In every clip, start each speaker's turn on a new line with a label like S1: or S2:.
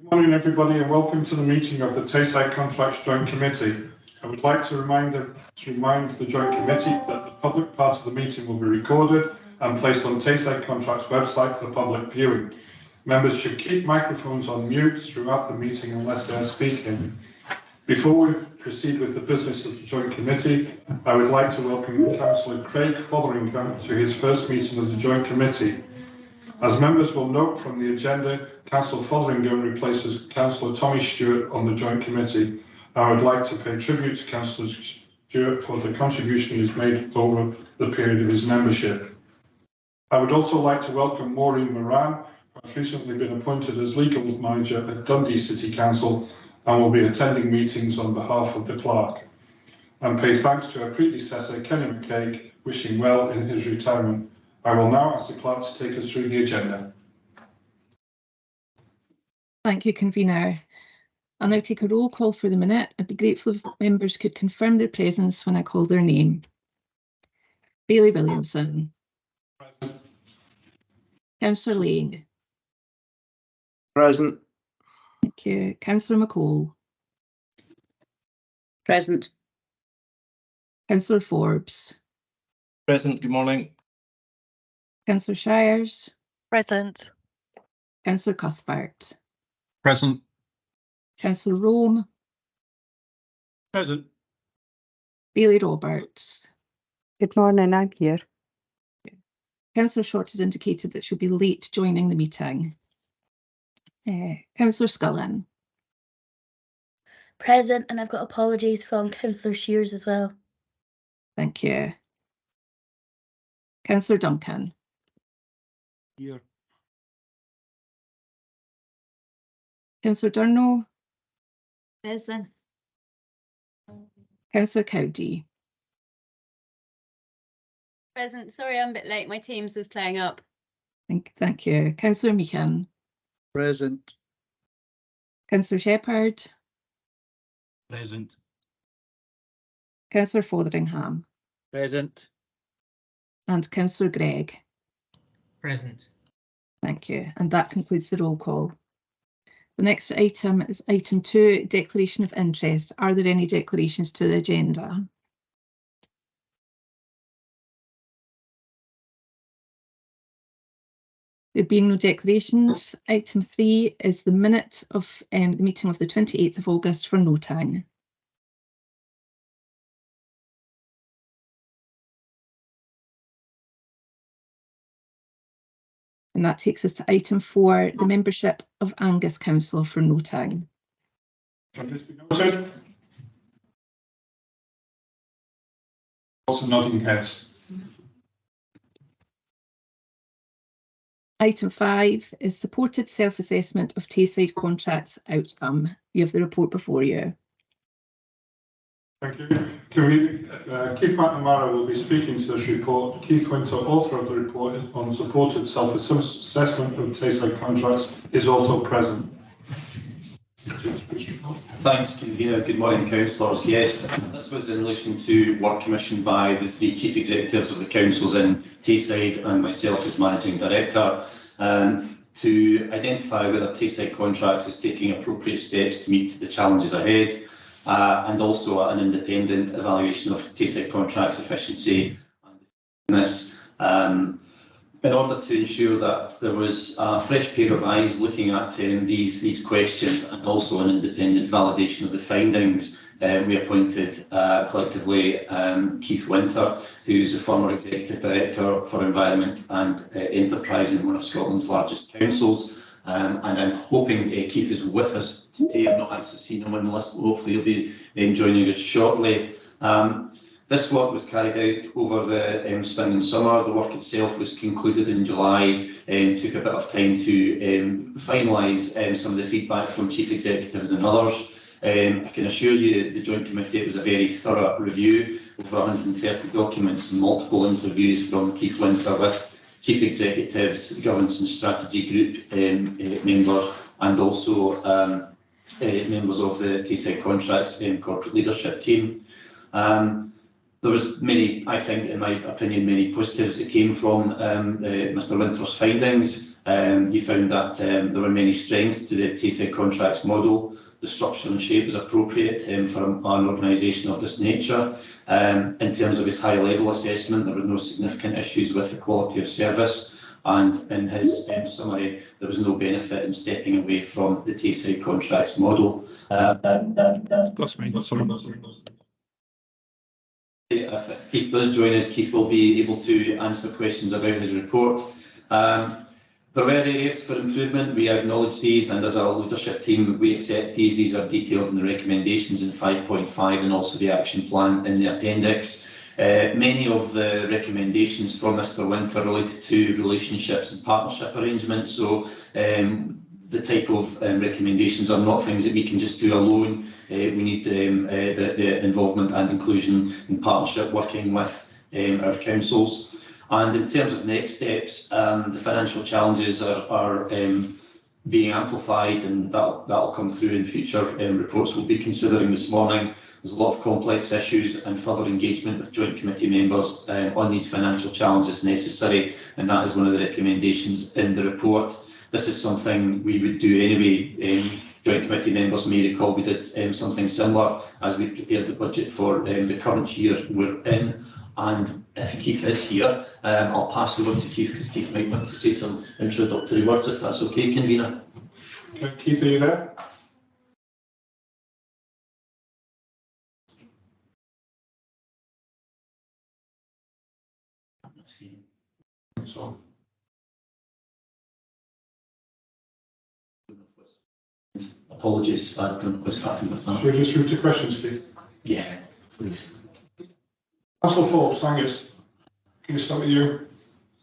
S1: Good morning, everybody, and welcome to the meeting of the Tayside Contracts Joint Committee. I would like to remind the Joint Committee that the public part of the meeting will be recorded and placed on Tayside Contracts website for public viewing. Members should keep microphones on mute throughout the meeting unless they are speaking. Before we proceed with the business of the Joint Committee, I would like to welcome Councillor Craig Fotheringham to his first meeting as a Joint Committee. As members will note from the agenda, Councillor Fotheringham replaces Councillor Tommy Stewart on the Joint Committee. I would like to pay tribute to Councillor Stewart for the contribution he has made over the period of his membership. I would also like to welcome Maureen Moran, who has recently been appointed as Legal Manager at Dundee City Council and will be attending meetings on behalf of the Clerk. And pay thanks to our predecessor, Kenny McCaig, wishing well in his retirement. I will now ask the Clerk to take us through the agenda.
S2: Thank you, Convener. I'll now take a roll call for the minute. I'd be grateful if members could confirm their presence when I call their name. Bailey Williamson.
S1: Present.
S2: Councillor Lane.
S3: Present.
S2: Thank you. Councillor McCall.
S3: Present.
S2: Councillor Forbes.
S3: Present. Good morning.
S2: Councillor Shires.
S4: Present.
S2: Councillor Cuthbert.
S3: Present.
S2: Councillor Rome.
S3: Present.
S2: Bailey Roberts.
S5: Good morning, I'm here.
S2: Councillor Short has indicated that she'll be late joining the meeting. Councillor Scullin.
S4: Present, and I've got apologies from Councillor Shears as well.
S2: Thank you. Councillor Duncan.
S3: Here.
S2: Councillor Durno.
S4: Present.
S2: Councillor Cowdy.
S6: Present. Sorry, I'm a bit late. My Teams was playing up.
S2: Thank you. Councillor Meehan.
S3: Present.
S2: Councillor Shepherd.
S3: Present.
S2: Councillor Fotheringham.
S3: Present.
S2: And Councillor Gregg.
S3: Present.
S2: Thank you. And that concludes the roll call. The next item is item 2, declaration of interest. Are there any declarations to the agenda? There being no declarations, item 3 is the minute of the meeting of the 28th of August for noting. And that takes us to item 4, the membership of Angus Council for noting.
S1: Can this be noted? Also nodding heads.
S2: Item 5 is supported self-assessment of Tayside contracts outcome. You have the report before you.
S1: Thank you. Keith McNamara will be speaking to this report. Keith Winter, author of the report on supported self-assessment of Tayside contracts, is also present.
S7: Thanks, Convener. Good morning, councillors. Yes, this was in relation to work commissioned by the 3 chief executives of the councils in Tayside and myself as managing director to identify whether Tayside contracts is taking appropriate steps to meet the challenges ahead. And also an independent evaluation of Tayside contracts efficiency and this in order to ensure that there was a fresh pair of eyes looking at these questions and also an independent validation of the findings. We appointed collectively Keith Winter, who's the former Executive Director for Environment and Enterprise in one of Scotland's largest councils. And I'm hoping Keith is with us today. I've not actually seen him on the list, but hopefully he'll be joining us shortly. This work was carried out over the spring and summer. The work itself was concluded in July and took a bit of time to finalise some of the feedback from chief executives and others. I can assure you the Joint Committee, it was a very thorough review, over 130 documents and multiple interviews from Keith Winter with chief executives, governance and strategy group members, and also members of the Tayside contracts corporate leadership team. There was many, I think, in my opinion, many positives that came from Mr. Winter's findings. You found that there were many strengths to the Tayside contracts model. The structure and shape was appropriate for an organisation of this nature. In terms of his high-level assessment, there were no significant issues with the quality of service. And in his summary, there was no benefit in stepping away from the Tayside contracts model. If Keith does join us, Keith will be able to answer questions about his report. There were areas for improvement. We acknowledge these, and as a leadership team, we accept these. These are detailed in the recommendations in 5.5 and also the action plan in the appendix. Many of the recommendations from Mr. Winter related to relationships and partnership arrangements. So the type of recommendations are not things that we can just do alone. We need the involvement and inclusion in partnership working with our councils. And in terms of next steps, the financial challenges are being amplified, and that'll come through in future reports we'll be considering this morning. There's a lot of complex issues, and further engagement with joint committee members on these financial challenges necessary, and that is one of the recommendations in the report. This is something we would do anyway. Joint committee members may recall we did something similar as we prepared the budget for the current year we're in. And if Keith is here, I'll pass over to Keith, because Keith might want to say some introductory words, if that's okay, convener.
S1: Okay, Keith, are you there? So,
S7: Apologies, I don't know what's happened with that.
S1: should we just move to questions, Keith?
S7: Yeah, please.
S1: Councillor Forbes, Angus, can we start with you?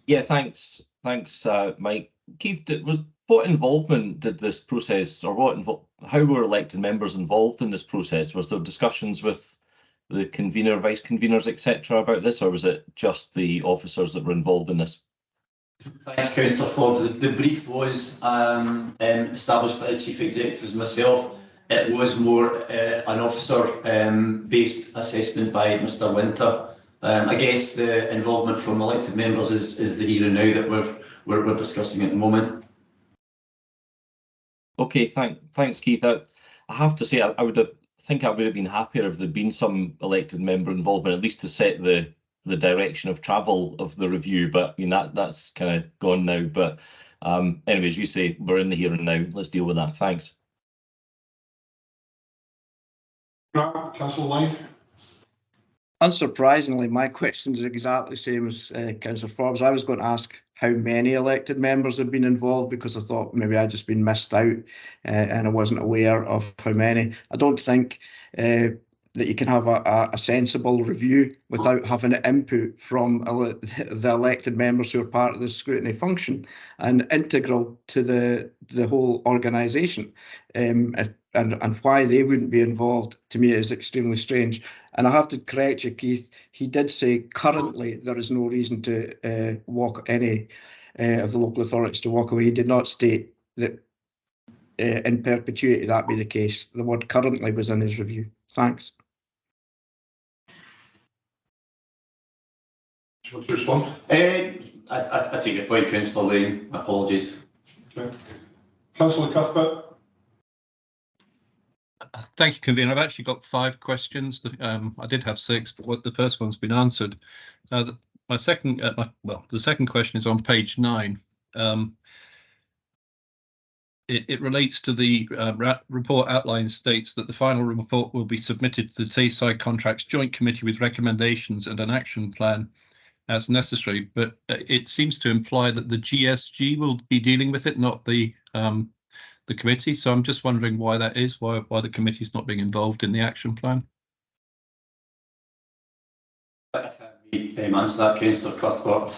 S8: Yeah, thanks, Mike. Keith, what involvement did this process, or how were elected members involved in this process? Was there discussions with the convener, vice conveners, etc. about this, or was it just the officers that were involved in this?
S7: Thanks, Councillor Forbes. The brief was established by the Chief Executive and myself. It was more an officer-based assessment by Mr. Winter. I guess the involvement from elected members is the here and now that we're discussing at the moment.
S8: Okay, thanks, Keith. I have to say, I would have been happier if there'd been some elected member involvement, at least to set the direction of travel of the review. But that's kind of gone now. But anyway, as you say, we're in the here and now. Let's deal with that. Thanks.
S1: Councillor Lyde.
S9: Unsurprisingly, my question is exactly the same as Councillor Forbes. I was going to ask how many elected members have been involved, because I thought maybe I'd just been missed out and I wasn't aware of how many. I don't think that you can have a sensible review without having input from the elected members who are part of the scrutiny function and integral to the whole organisation. And why they wouldn't be involved, to me, is extremely strange. And I have to correct you, Keith. He did say currently there is no reason to walk any of the local authorities to walk away. He did not state that in perpetuity that be the case. The word currently was in his review. Thanks.
S1: Do you want to respond?
S7: I take your point, Councillor Lane. Apologies.
S1: Okay. Councillor Cuthbert.
S10: Thank you, convener. I've actually got 5 questions. I did have 6, but the first one's been answered. The second question is on page 9. It relates to the report outline states that the final report will be submitted to the Tayside Contracts Joint Committee with recommendations and an action plan as necessary. But it seems to imply that the GSG will be dealing with it, not the committee. So I'm just wondering why that is, why the committee is not being involved in the action plan.
S7: Answer that, Councillor Cuthbert.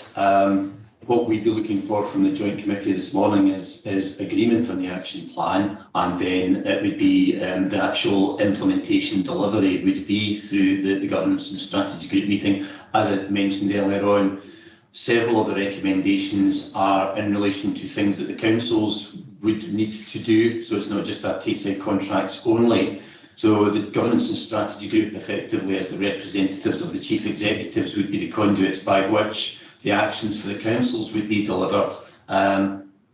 S7: What we'd be looking for from the Joint Committee this morning is agreement on the action plan, and then it would be the actual implementation delivery would be through the Governance and Strategy Group meeting. As I mentioned earlier on, several of the recommendations are in relation to things that the councils would need to do, so it's not just that Tayside contracts only. So the Governance and Strategy Group, effectively as the representatives of the Chief Executives, would be the conduits by which the actions for the councils would be delivered.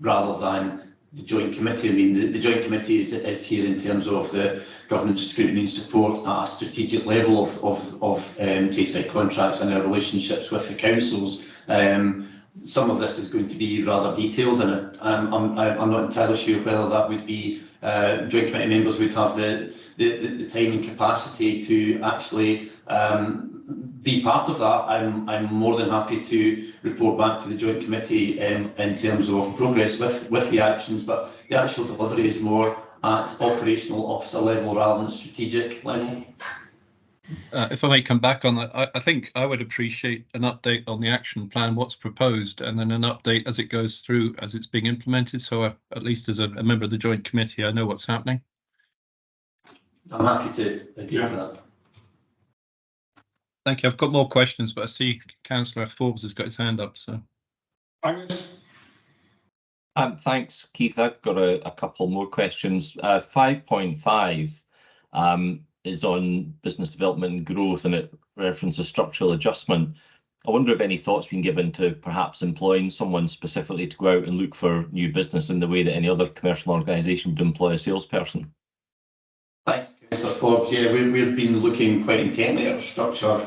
S7: rather than the joint committee. I mean, the joint committee is here in terms of the governance, scrutiny and support at a strategic level of Tayside contracts and our relationships with the councils. Some of this is going to be rather detailed, and I'm not entirely sure whether that would be joint committee members would have the time and capacity to actually be part of that. I'm more than happy to report back to the joint committee in terms of progress with the actions, but the actual delivery is more at operational officer level rather than strategic level.
S10: If I may come back on that, I think I would appreciate an update on the action plan, what's proposed, and then an update as it goes through, as it's being implemented. So at least as a member of the joint committee, I know what's happening.
S7: I'm happy to agree to that.
S10: Thank you. I've got more questions, but I see Councillor Forbes has got his hand up. So,
S8: thanks, Keith. I've got a couple more questions. 5.5 is on business development and growth, and it references structural adjustment. I wonder if any thoughts been given to perhaps employing someone specifically to go out and look for new business in the way that any other commercial organisation would employ a salesperson.
S7: Thanks, Councillor Forbes. Yeah, we've been looking quite intently at structure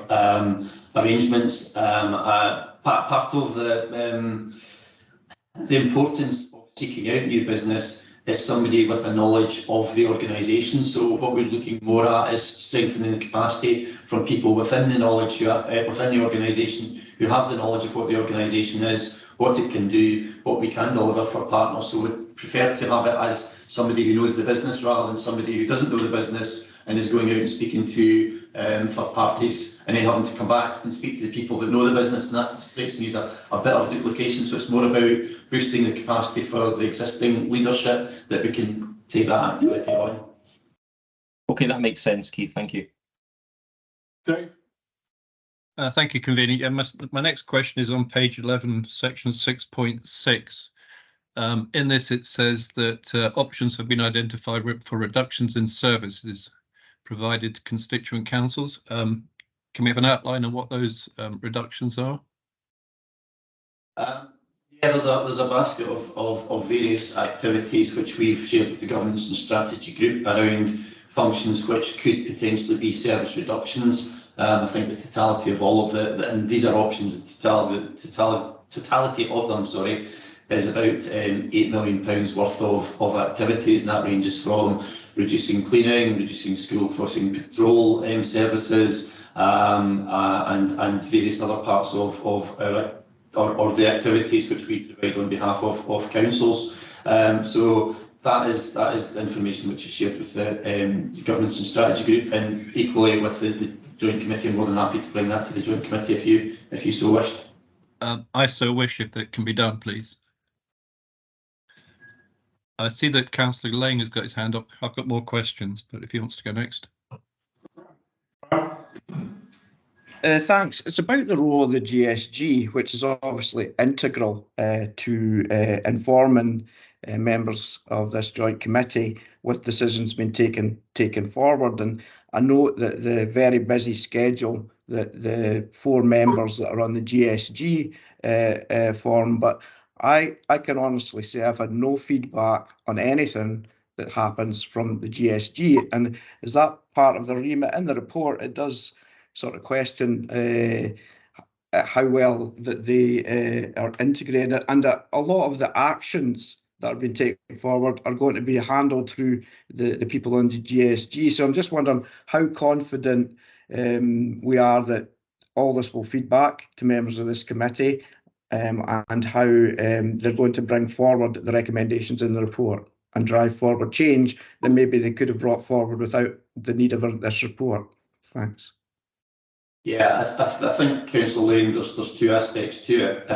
S7: arrangements. Part of the importance of seeking out new business is somebody with a knowledge of the organisation. So what we're looking more at is strengthening the capacity from people within the knowledge, within the organisation, who have the knowledge of what the organisation is, what it can do, what we can deliver for partners. So we'd prefer to have it as somebody who knows the business rather than somebody who doesn't know the business and is going out and speaking to third parties and then having to come back and speak to the people that know the business, and that strikes me as a bit of duplication. So it's more about boosting the capacity for the existing leadership that we can take that activity on.
S8: Okay, that makes sense, Keith. Thank you.
S1: Dave?
S10: Thank you, convener. Yeah, my next question is on page 11, section 6.6. In this, it says that options have been identified for reductions in services provided to constituent councils. Can we have an outline of what those reductions are?
S7: Yeah, there's a basket of various activities which we've shared with the governance and strategy group around functions which could potentially be service reductions. I think the totality of all of and these are options, the totality of them, sorry, is about £8 million worth of activities, and that ranges from reducing cleaning, reducing school crossing patrol services, and various other parts of our the activities which we provide on behalf of councils. So that is information which is shared with the governance and strategy group, and equally with the joint committee. I'm more than happy to bring that to the joint committee if you so wished.
S10: I so wish, if that can be done, please. I see that Councillor Lang has got his hand up. I've got more questions, but if he wants to go next.
S9: Thanks. It's about the role of the GSG, which is obviously integral to informing members of this joint committee with decisions being taken forward. And I note that the very busy schedule that the 4 members that are on the GSG form, but I can honestly say I've had no feedback on anything that happens from the GSG. And is that part of the remit in the report? It does sort of question how well that they are integrated, and a lot of the actions that have been taken forward are going to be handled through the people on the GSG. So I'm just wondering how confident we are that all this will feed back to members of this committee, and how they're going to bring forward the recommendations in the report and drive forward change that maybe they could have brought forward without the need of this report. Thanks.
S7: Yeah, I think, Councillor Lane, there's 2 aspects to it.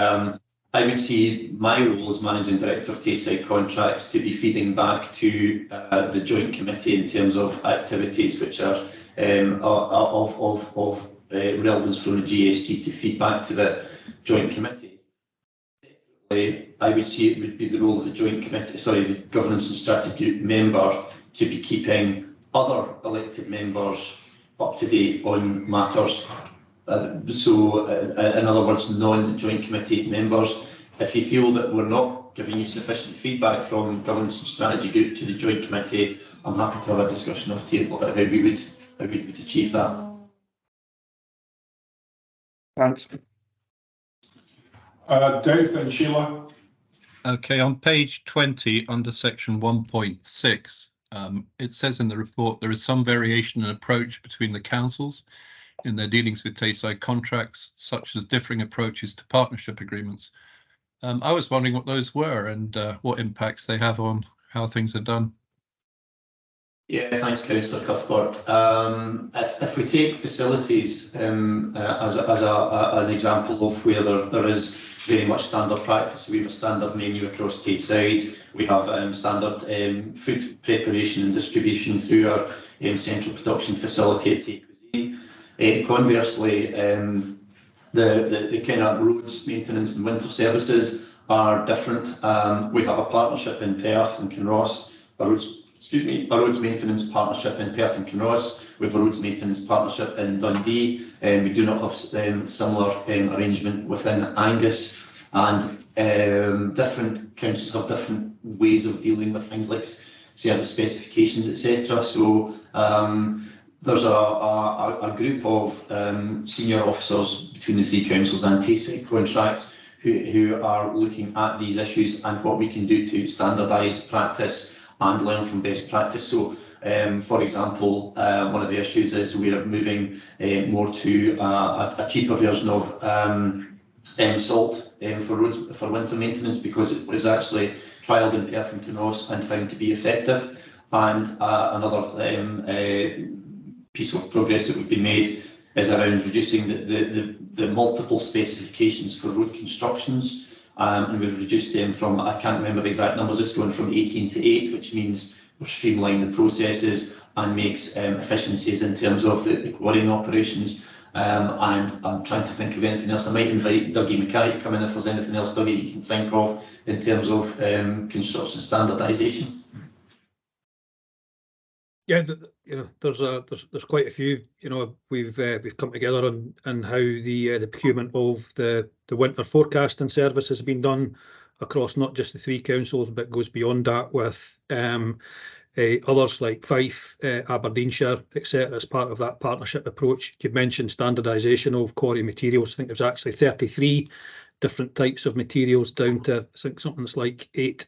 S7: I would see my role as Managing Director of Tayside Contracts to be feeding back to the Joint Committee in terms of activities which are of relevance from the GSG to feed back to the Joint Committee. I would see it would be the role of the Joint Committee, the Governance and Strategy Group member to be keeping other elected members up to date on matters. So, in other words, non-joint committee members If you feel that we're not giving you sufficient feedback from Governance and Strategy Group to the Joint Committee, I'm happy to have a discussion off the table about how we would achieve that.
S9: Thanks.
S1: Dave and Sheila.
S10: Okay, on page 20 under section 1.6, it says in the report there is some variation in approach between the councils in their dealings with Tayside contracts, such as differing approaches to partnership agreements. I was wondering what those were and what impacts they have on how things are done.
S7: Yeah, thanks, Councillor Cuthbert. If we take facilities as an example of where there is very much standard practice, we have a standard menu across Tayside. We have standard food preparation and distribution through our central production facility at Tay Cuisine. Conversely, the kind of roads maintenance and winter services are different. We have a partnership in Perth and Kinross, a roads maintenance partnership in Perth and Kinross. We have a roads maintenance partnership in Dundee. We do not have similar arrangement within Angus, and different councils have different ways of dealing with things like service specifications, etc. So there's a group of senior officers between the three councils and Tayside contracts who are looking at these issues and what we can do to standardise practice and learn from best practice. So, for example, one of the issues is we are moving more to a cheaper version of salt for roads for winter maintenance, because it was actually trialled in Perth and Kinross and found to be effective. And another piece of progress that would be made is around reducing the multiple specifications for road constructions. And we've reduced them from, I can't remember the exact numbers, it's going from 18 to 8, which means we're streamlining the processes and makes efficiencies in terms of the quarrying operations. And I'm trying to think of anything else. I might invite Dougie Mackay to come in if there's anything else, Dougie, you can think of in terms of construction standardisation.
S11: Yeah, there's quite a few. We've come together on how the procurement of the winter forecasting service has been done across not just the three councils, but goes beyond that with others like Fife, Aberdeenshire, etc. as part of that partnership approach. You've mentioned standardisation of quarry materials. I think there's actually 33 different types of materials down to, I think, something that's like 8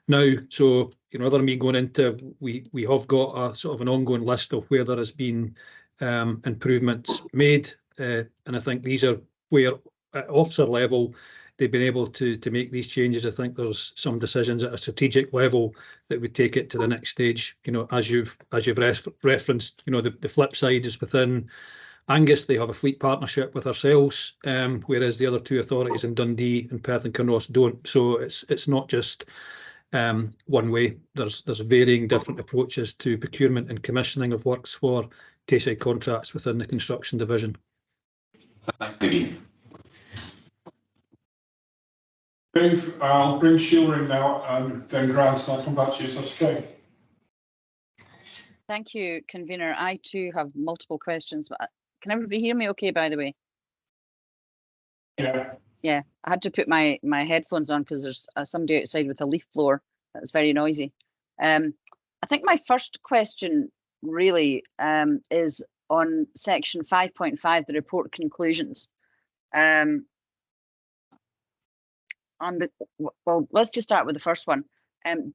S11: now. So, other than me going into, we have got a sort of an ongoing list of where there has been improvements made, and I think these are where at officer level they've been able to make these changes. I think there's some decisions at a strategic level that would take it to the next stage. As you've referenced, the flip side is within Angus, they have a fleet partnership with ourselves, whereas the other two authorities in Dundee and Perth and Kinross don't. So it's not just one way. There's varying different approaches to procurement and commissioning of works for Tayside contracts within the construction division.
S7: Thanks, Dougie.
S1: Dave, I'll bring Sheila in now, and then Grant, and I'll come back to you, so that's okay.
S12: Thank you, convener. I too have multiple questions, but can everybody hear me okay, by the way?
S1: Yeah.
S12: Yeah, I had to put my headphones on because there's somebody outside with a leaf blower that's very noisy. I think my first question really is on section 5.5, the report conclusions. Well, let's just start with the first one.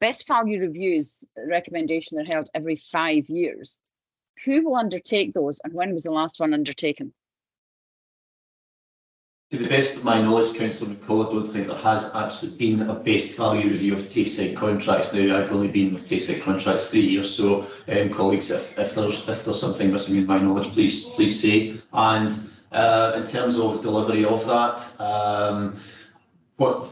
S12: Best value reviews, recommendation are held every 5 years. Who will undertake those, and when was the last one undertaken?
S7: To the best of my knowledge, Councillor McCall, I don't think there has actually been a best value review of Tayside contracts. Now, I've only been with Tayside contracts 3 years, so colleagues, if there's something missing in my knowledge, please say. And in terms of delivery of that, what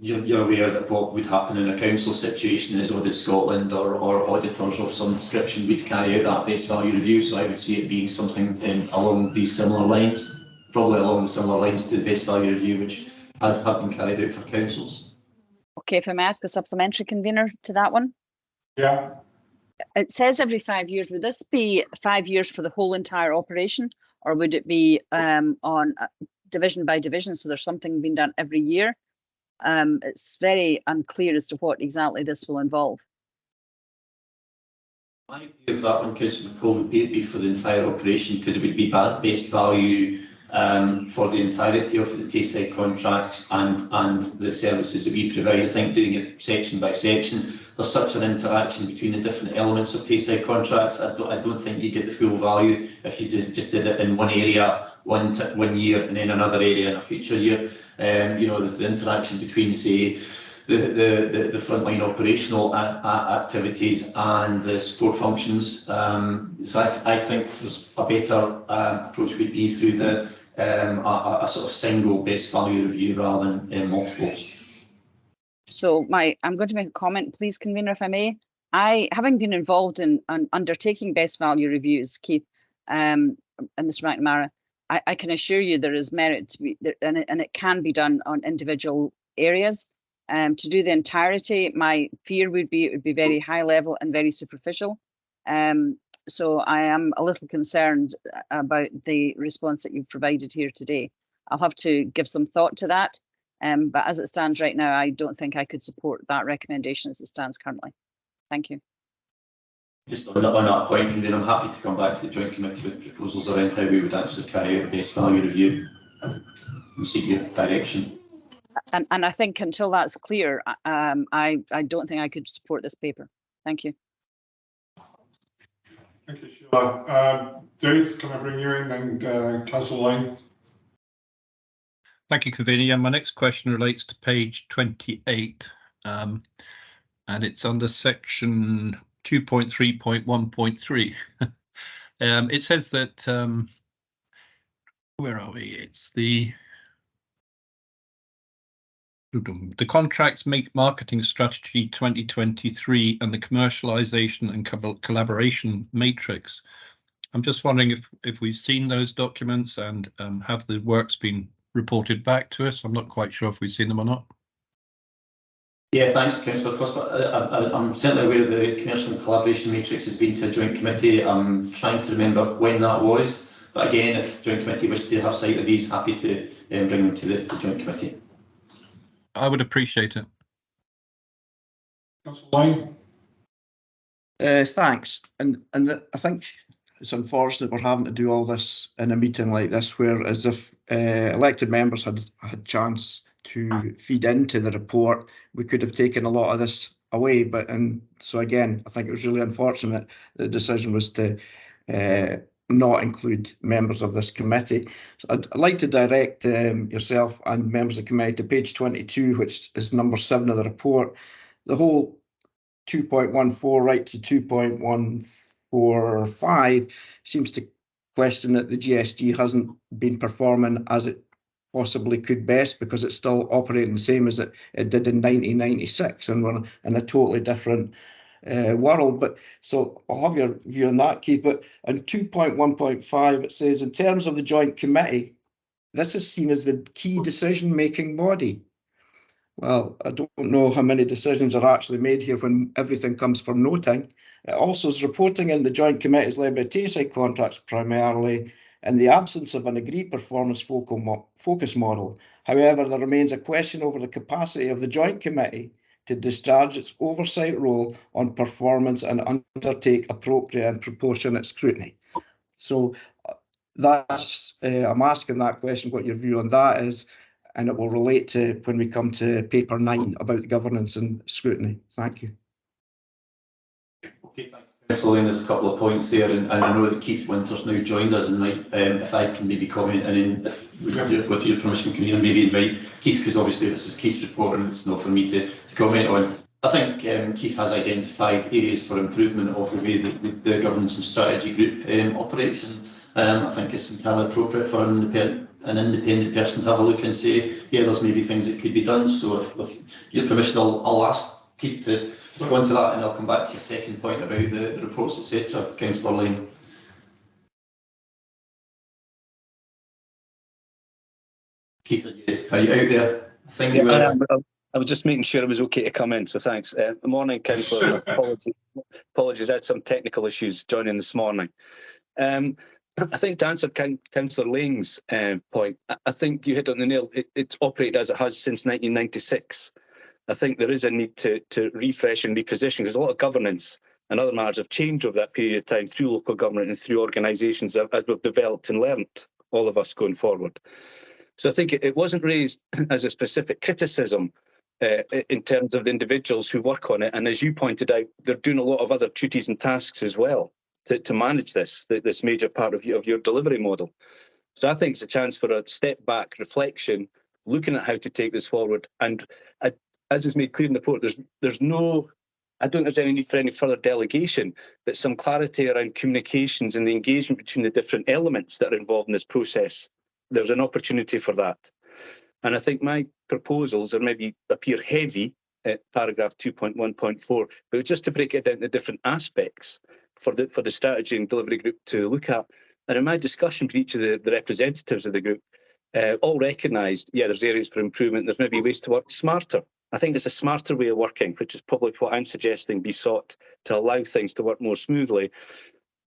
S7: you're aware that what would happen in a council situation is Audit Scotland or auditors of some description would carry out that best value review. So I would see it being something along these similar lines. Probably along the similar lines to the best value review, which have been carried out for councils.
S12: Okay, if I may ask a supplementary, convener, to that one?
S1: Yeah.
S12: It says every 5 years. Would this be 5 years for the whole entire operation, or would it be on division by division, so there's something being done every year? It's very unclear as to what exactly this will involve.
S7: My view of that one, Councillor McCall, would be for the entire operation, because it would be base value for the entirety of the Tayside contracts and the services that we provide. I think doing it section by section, there's such an interaction between the different elements of Tayside contracts. I don't think you get the full value if you just did it in one area one year and then another area in a future year. You know, the interaction between, say, the frontline operational activities and the support functions. So I think there's a better approach would be through a sort of single best value review rather than multiples.
S12: So I'm going to make a comment, please, convener, if I may. Having been involved in undertaking best value reviews, Keith and Mr. McNamara, I can assure you there is merit to be, and it can be done on individual areas. To do the entirety, my fear would be it would be very high level and very superficial. So I am a little concerned about the response that you've provided here today. I'll have to give some thought to that. But as it stands right now, I don't think I could support that recommendation as it stands currently. Thank you.
S7: Just on that point, and then I'm happy to come back to the Joint Committee with proposals around how we would actually carry out a best value review and seek your direction.
S12: And I think until that's clear, I don't think I could support this paper. Thank you.
S1: Thank you, Sheila. Dave, can I bring you in, and Councillor Lang?
S10: Thank you, convener. Yeah, my next question relates to page 28, and it's under section 2.3.1.3. It says that, where are we? It's the contracts make marketing strategy 2023 and the commercialization and collaboration matrix. I'm just wondering if we've seen those documents and have the works been reported back to us. I'm not quite sure if we've seen them or not.
S7: Yeah, thanks, Councillor Cosper. I'm certainly aware the commercial and collaboration matrix has been to a joint committee. I'm trying to remember when that was, but again, if the joint committee wishes to have sight of these, happy to bring them to the joint committee.
S10: I would appreciate it.
S1: Councillor Lang?
S9: Thanks. And I think it's unfortunate we're having to do all this in a meeting like this, where as if elected members had chance to feed into the report, we could have taken a lot of this away. And so again, I think it was really unfortunate the decision was to not include members of this committee. So I'd like to direct yourself and members of the committee to page 22, which is number 7 of the report. The whole 2.14 right to 2.145 seems to question that the GSG hasn't been performing as it possibly could best, because it's still operating the same as it did in 1996, and we're in a totally different world. But so I'll have your view on that, Keith. But on 2.1.5, it says, in terms of the joint committee, this is seen as the key decision-making body. Well, I don't know how many decisions are actually made here when everything comes from noting. It also is reporting in the joint committees led by Tayside contracts primarily in the absence of an agreed performance focus model. However, there remains a question over the capacity of the joint committee to discharge its oversight role on performance and undertake appropriate and proportionate scrutiny. So that's, I'm asking that question, what your view on that is, and it will relate to when we come to paper 9 about governance and scrutiny. Thank you.
S7: Okay, thanks, Councillor. There's a couple of points there, and I know that Keith Winter's now joined us, and might, if I can maybe comment, and then if, with your permission, can you maybe invite Keith, because obviously this is Keith's report and it's not for me to comment on. I think Keith has identified areas for improvement of the way that the governance and strategy group operates, and I think it's entirely appropriate for an independent person to have a look and say, yeah, there's maybe things that could be done. So if, with your permission, I'll ask Keith to respond to that, and I'll come back to your second point about the reports, etc. Councillor Lane. Keith, are you out there? I think you were.
S13: I was just making sure it was okay to come in, so thanks. Good morning, Councillor. Apologies, I had some technical issues joining this morning. I think to answer Councillor Lane's point, I think you hit on the nail. It's operated as it has since 1996. I think there is a need to refresh and reposition, because a lot of governance and other matters have changed over that period of time through local government and through organisations as we've developed and learnt, all of us going forward. So I think it wasn't raised as a specific criticism in terms of the individuals who work on it. And as you pointed out, they're doing a lot of other duties and tasks as well to manage this major part of your delivery model. So I think it's a chance for a step back reflection, looking at how to take this forward. And as is made clear in the report, there's no, I don't think there's any need for any further delegation, but some clarity around communications and the engagement between the different elements that are involved in this process. There's an opportunity for that. And I think my proposals are maybe appear heavy at paragraph 2.1.4, but just to break it down to different aspects for the strategy and delivery group to look at. And in my discussion with each of the representatives of the group, all recognised, yeah, there's areas for improvement. There's maybe ways to work smarter. I think it's a smarter way of working, which is probably what I'm suggesting be sought to allow things to work more smoothly.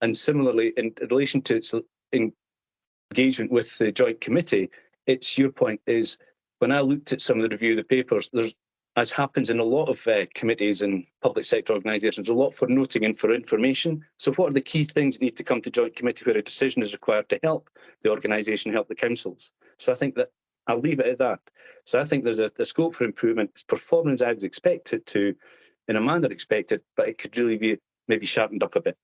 S13: And similarly, in relation to its engagement with the joint committee, it's your point is, when I looked at some of the review of the papers, there's, as happens in a lot of committees and public sector organisations, a lot for noting and for information. So what are the key things that need to come to joint committee where a decision is required to help the organisation, help the councils? So I think that I'll leave it at that. So I think there's a scope for improvement. It's performing as I would expect it to, in a manner expected, but it could really be maybe sharpened up a bit.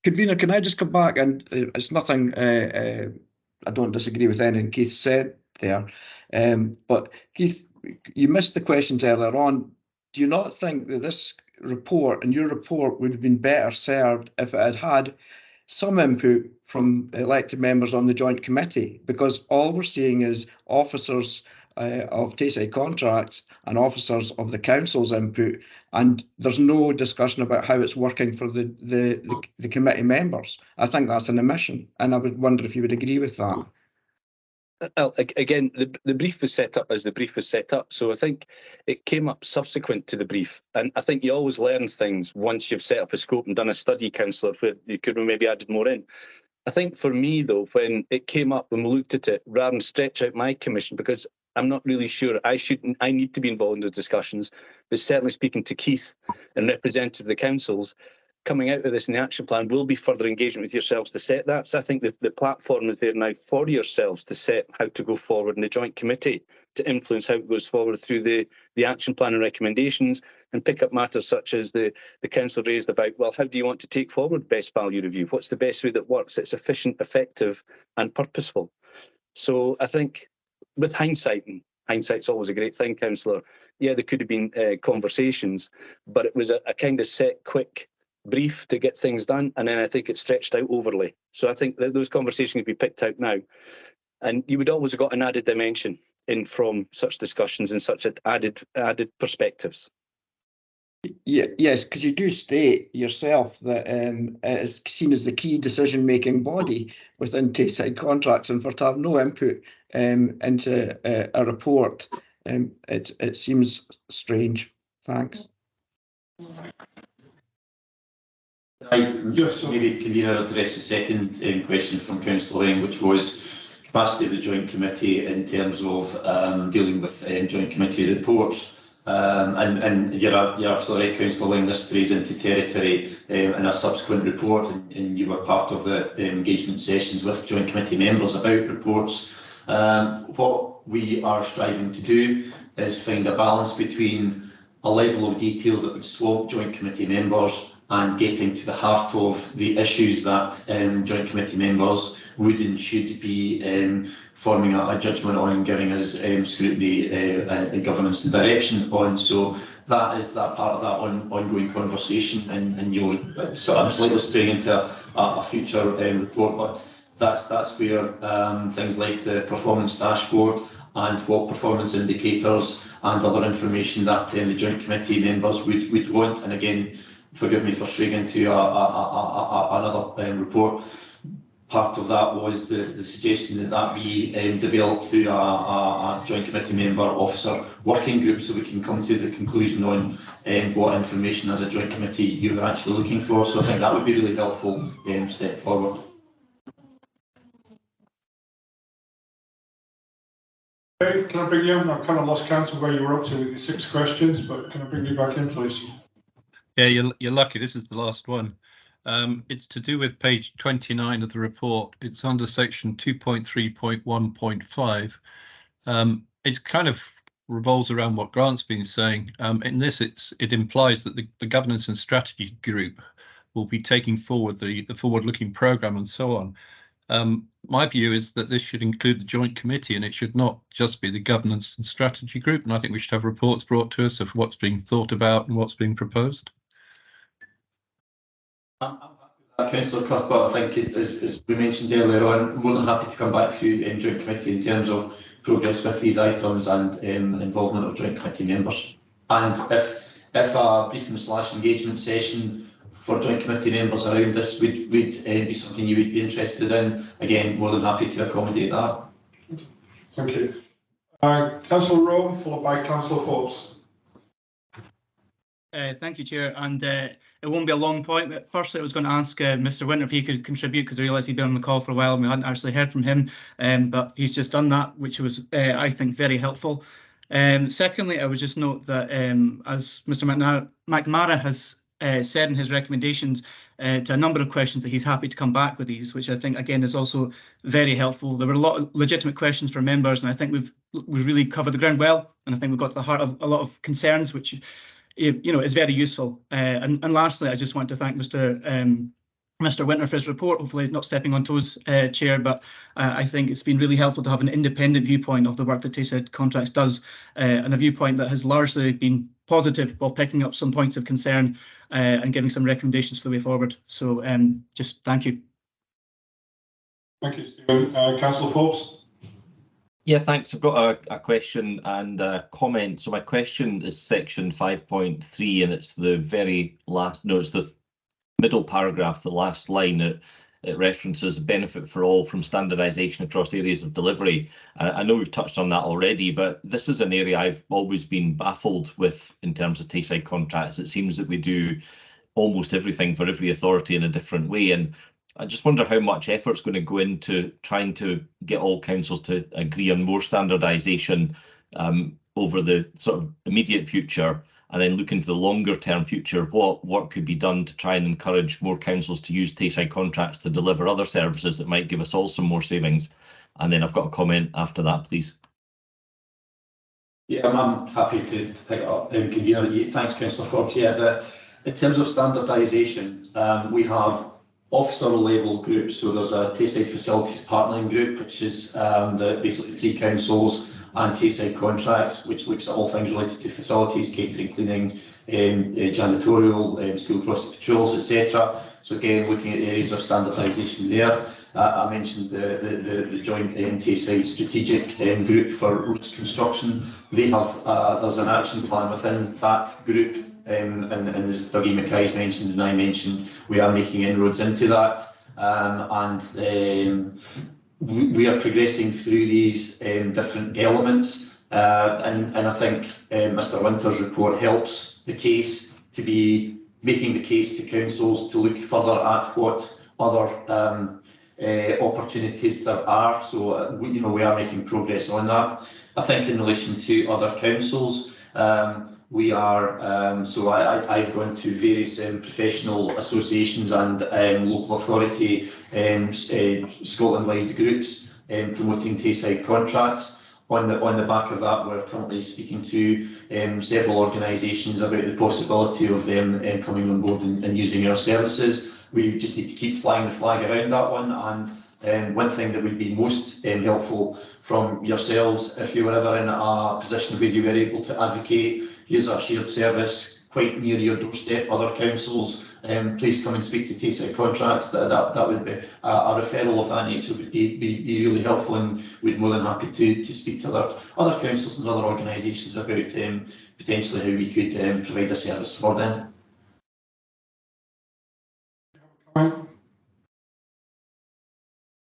S9: Convener, can I just come back? And it's nothing, I don't disagree with anything Keith said there. But Keith, you missed the questions earlier on. Do you not think that this report and your report would have been better served if it had had some input from elected members on the joint committee? Because all we're seeing is officers of Tayside contracts and officers of the council's input, and there's no discussion about how it's working for the committee members. I think that's an omission, and I would wonder if you would agree with that.
S13: Again, the brief was set up as the brief was set up, so I think it came up subsequent to the brief, and I think you always learn things once you've set up a scope and done a study, councillor, where you could have maybe added more in. I think for me, though, when it came up, when we looked at it, rather than stretch out my commission, because I'm not really sure I need to be involved in those discussions, but certainly speaking to Keith and representative of the councils, coming out of this in the action plan will be further engagement with yourselves to set that. So I think that the platform is there now for yourselves to set how to go forward in the joint committee, to influence how it goes forward through the action plan and recommendations, and pick up matters such as the council raised about, well, how do you want to take forward best value review? What's the best way that works? It's efficient, effective and purposeful. So I think with hindsight, and hindsight's always a great thing, councillor, yeah, there could have been conversations, but it was a kind of set, quick brief to get things done, and then I think it stretched out overly. So I think that those conversations would be picked out now, and you would always have got an added dimension in from such discussions and such added perspectives.
S9: Yeah, yes, because you do state yourself that it is seen as the key decision-making body within Tayside contracts, and for to have no input into a report, it seems strange. Thanks.
S7: Just maybe convener address the second question from Councillor Lane, which was capacity of the joint committee in terms of dealing with joint committee reports. And you're absolutely right, Councillor Lane, this strays into territory in a subsequent report, and you were part of the engagement sessions with joint committee members about reports. What we are striving to do is find a balance between a level of detail that would swamp joint committee members and getting to the heart of the issues that joint committee members would and should be forming a judgment on and giving us scrutiny, governance and direction on. So that is that part of that ongoing conversation, and you'll sort of slightly straying into a future report, but that's where things like the performance dashboard and what performance indicators and other information that the joint committee members would want. And again, forgive me for straying into another report. Part of that was the suggestion that we develop through a joint committee member officer working group, so we can come to the conclusion on what information as a joint committee you're actually looking for. So I think that would be really helpful step forward.
S1: Dave, can I bring you in? I've kind of lost count of where you were up to with your 6 questions, but can I bring you back in, please?
S10: Yeah, you're lucky. This is the last one. It's to do with page 29 of the report. It's under section 2.3.1.5. It's kind of revolves around what Grant's been saying. In this, it implies that the governance and strategy group will be taking forward the forward-looking programme and so on. My view is that this should include the joint committee, and it should not just be the governance and strategy group. And I think we should have reports brought to us of what's being thought about and what's being proposed.
S7: I'm happy with that, Councillor Cuthbert. I think, as we mentioned earlier on, more than happy to come back to joint committee in terms of progress with these items and involvement of joint committee members. And if a briefing/engagement session for joint committee members around this would be something you would be interested in, again, more than happy to accommodate that.
S1: Thank you. Councillor Rome, followed by Councillor Forbes.
S14: Thank you, Chair. And it won't be a long point, but firstly, I was going to ask Mr. Winter if he could contribute, because I realised he'd been on the call for a while and we hadn't actually heard from him. But he's just done that, which was, I think, very helpful. Secondly, I would just note that, as Mr. McNamara has said in his recommendations to a number of questions, that he's happy to come back with these, which I think, again, is also very helpful. There were a lot of legitimate questions from members, and I think we've really covered the ground well. And I think we've got to the heart of a lot of concerns, which is very useful. And lastly, I just want to thank Mr. Winter for his report. Hopefully not stepping on toes, Chair, but I think it's been really helpful to have an independent viewpoint of the work that Tayside Contracts does, and a viewpoint that has largely been positive while picking up some points of concern and giving some recommendations for the way forward. So just thank you.
S1: Thank you, Stephen. Councillor Forbes.
S8: Yeah, thanks. I've got a question and a comment. So my question is section 5.3, and it's the very last, no, it's the middle paragraph, the last line. It references benefit for all from standardisation across areas of delivery. I know we've touched on that already, but this is an area I've always been baffled with in terms of Tayside contracts. It seems that we do almost everything for every authority in a different way, and I just wonder how much effort's going to go into trying to get all councils to agree on more standardisation over the sort of immediate future, and then look into the longer term future. What work could be done to try and encourage more councils to use Tayside contracts to deliver other services that might give us all some more savings? And then I've got a comment after that, please.
S7: Yeah, I'm happy to pick it up. Thanks, Councillor Forbes. Yeah, in terms of standardisation, we have officer level groups. So there's a Tayside Facilities Partnering Group, which is basically 3 councils and Tayside Contracts, which looks at all things related to facilities, catering, cleaning, janitorial, school crossing patrols, etc. So again, looking at areas of standardisation there. I mentioned the joint Tayside Strategic Group for roads construction. They have there's an action plan within that group, and as Dougie Mackay's mentioned and I mentioned, we are making inroads into that, and we are progressing through these different elements, and I think Mr. Winter's report helps the case to be making the case to councils to look further at what other opportunities there are. So we are making progress on that. I think in relation to other councils, we are, so I've gone to various professional associations and local authority Scotland-wide groups promoting Tayside contracts. On the back of that, we're currently speaking to several organisations about the possibility of them coming on board and using our services. We just need to keep flying the flag around that one. And one thing that would be most helpful from yourselves, if you were ever in a position where you were able to advocate, here's our shared service quite near your doorstep, other councils, please come and speak to Tayside Contracts. That would be a referral of that nature would be really helpful, and we'd more than happy to speak to other councils and other organisations about potentially how we could provide a service for them.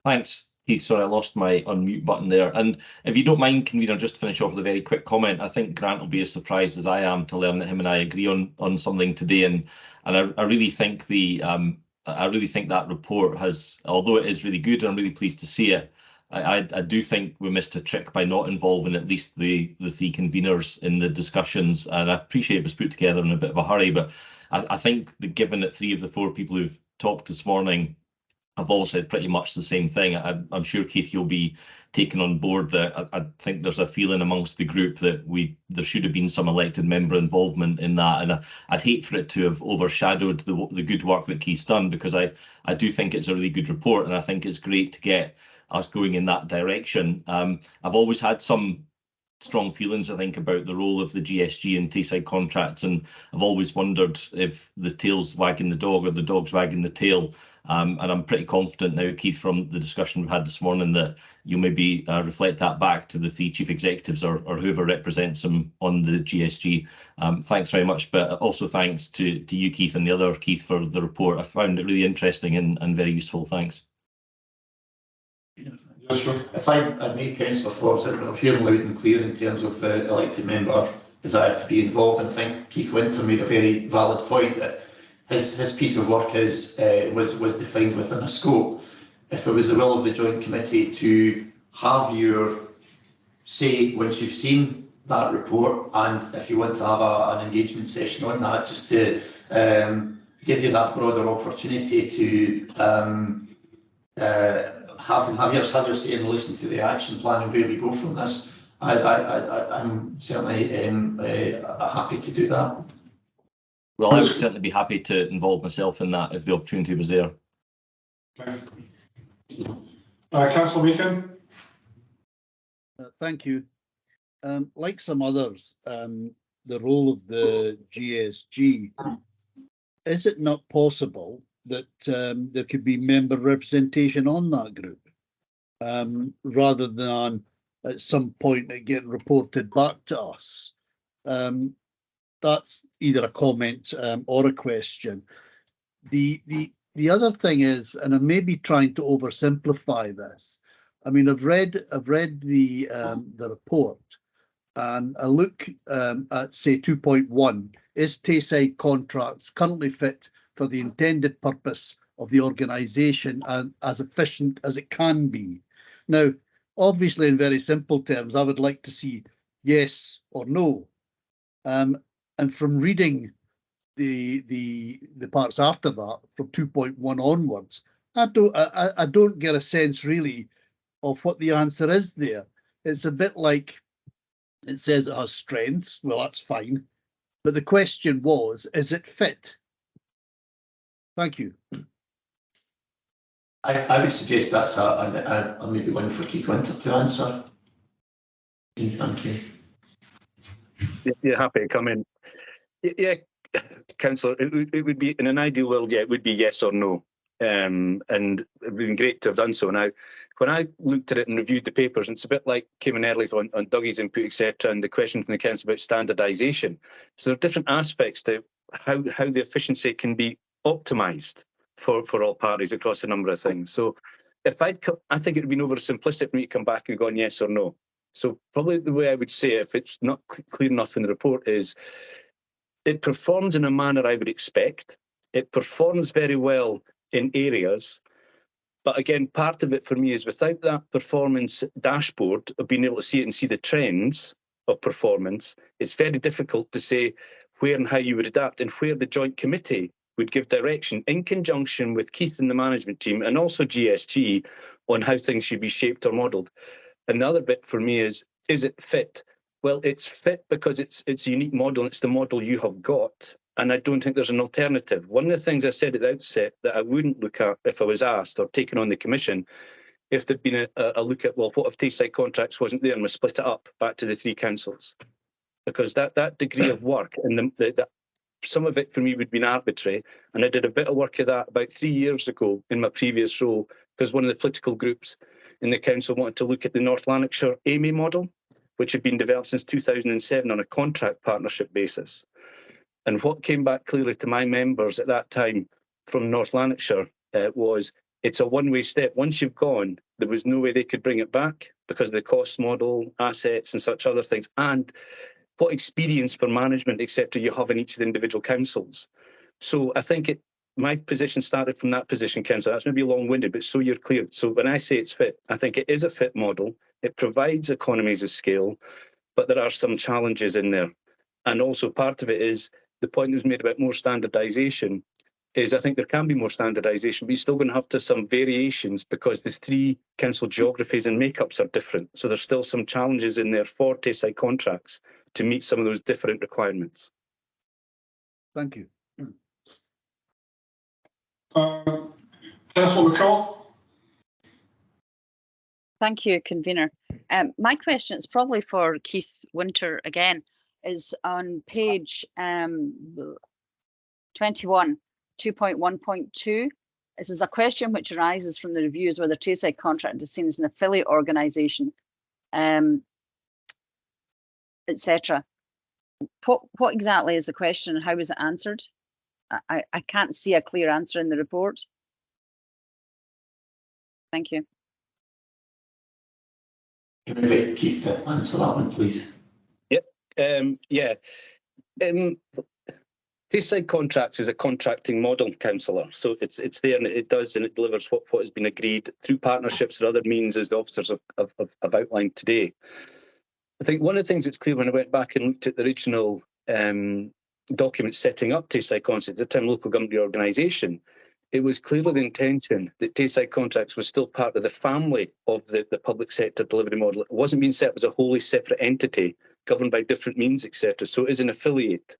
S8: Thanks, Keith. Sorry, I lost my unmute button there. And if you don't mind, convener, just to finish off with a very quick comment. I think Grant will be as surprised as I am to learn that him and I agree on something today. And I really think that report has, although it is really good, and I'm really pleased to see it, I do think we missed a trick by not involving at least the three conveners in the discussions, and I appreciate it was put together in a bit of a hurry, but I think that given that 3 of the 4 people who've talked this morning have all said pretty much the same thing, I'm sure, Keith, you'll be taken on board that I think there's a feeling amongst the group that there should have been some elected member involvement in that, and I'd hate for it to have overshadowed the good work that Keith's done, because I do think it's a really good report, and I think it's great to get us going in that direction. I've always had some strong feelings, I think, about the role of the GSG and Tayside contracts, and I've always wondered if the tail's wagging the dog or the dog's wagging the tail. And I'm pretty confident now, Keith, from the discussion we've had this morning, that you'll maybe reflect that back to the 3 chief executives or whoever represents them on the GSG. Thanks very much, but also thanks to you, Keith, and the other Keith for the report. I found it really interesting and very useful. Thanks.
S1: Yes, sure.
S7: If I may, Councillor Forbes, I'm hearing loud and clear in terms of the elected member desire to be involved, and I think Keith Winter made a very valid point that his piece of work was defined within a scope. If it was the will of the joint committee to have your say once you've seen that report, and if you want to have an engagement session on that, just to give you that broader opportunity to have your say in relation to the action plan and where we go from this, I'm certainly happy to do that.
S8: Well, I would certainly be happy to involve myself in that if the opportunity was there.
S1: Okay. Councillor Meakin.
S3: Thank you. Like some others, the role of the GSG, is it not possible that there could be member representation on that group, rather than at some point it getting reported back to us? That's either a comment or a question. The other thing is, and I may be trying to oversimplify this. I mean, I've read the report, and I look at, say, 2.1. Is Tayside contracts currently fit for the intended purpose of the organisation and as efficient as it can be? Now, obviously, in very simple terms, I would like to see yes or no. And from reading the parts after that, from 2.1 onwards, I don't get a sense really of what the answer is there. It's a bit like it says it has strengths. Well, that's fine. But the question was, is it fit? Thank you.
S7: I would suggest that's a maybe one for Keith Winter to answer. Thank you.
S13: You're happy to come in. Yeah, Councillor, it would be, in an ideal world, yeah, it would be yes or no. And it would be great to have done so. Now, when I looked at it and reviewed the papers, it's a bit like came in early on Dougie's input, etc., and the question from the council about standardisation. So there are different aspects to how the efficiency can be optimised for all parties across a number of things. So if I think it would be over simplistic for me to come back and go on yes or no. So probably the way I would say it, if it's not clear enough in the report, is it performs in a manner I would expect. It performs very well in areas. But again, part of it for me is without that performance dashboard of being able to see it and see the trends of performance, it's very difficult to say where and how you would adapt and where the joint committee would give direction in conjunction with Keith and the management team and also GSG on how things should be shaped or modelled. And the other bit for me is it fit? Well, it's fit because it's a unique model. It's the model you have got. And I don't think there's an alternative. One of the things I said at the outset that I wouldn't look at if I was asked or taken on the commission, if there'd been a look at, well, what if Tayside contracts wasn't there and we split it up back to the 3 councils? Because that degree of work and some of it for me would have been arbitrary. And I did a bit of work of that about 3 years ago in my previous role, because one of the political groups in the council wanted to look at the North Lanarkshire AME model, which had been developed since 2007 on a contract partnership basis. And what came back clearly to my members at that time from North Lanarkshire was it's a one-way step. Once you've gone, there was no way they could bring it back because of the cost model, assets and such other things, and what experience for management, etc., you have in each of the individual councils. So I think my position started from that position, Councillor. That's maybe long-winded, but so you're clear. So when I say it's fit, I think it is a fit model. It provides economies of scale, but there are some challenges in there. And also part of it is the point that was made about more standardisation is I think there can be more standardisation, but you're still going to have to some variations because the 3 council geographies and makeups are different. So there's still some challenges in there for Tayside contracts to meet some of those different requirements.
S3: Thank you.
S1: Councillor McCall?
S12: Thank you, convener. My question is probably for Keith Winter again, is on page 21, 2.1.2. This is a question which arises from the reviews whether Tayside contract is seen as an affiliate organisation, etc. What exactly is the question and how is it answered? I can't see a clear answer in the report. Thank you.
S7: Can I invite Keith to answer that one, please?
S13: Yep. Tayside contracts is a contracting model, councillor. So it's there and it does and it delivers what has been agreed through partnerships or other means, as the officers have outlined today. I think one of the things that's clear when I went back and looked at the original document setting up Tayside contracts at the time local government reorganisation, it was clearly the intention that Tayside contracts was still part of the family of the public sector delivery model. It wasn't being set up as a wholly separate entity governed by different means, etc. So it is an affiliate.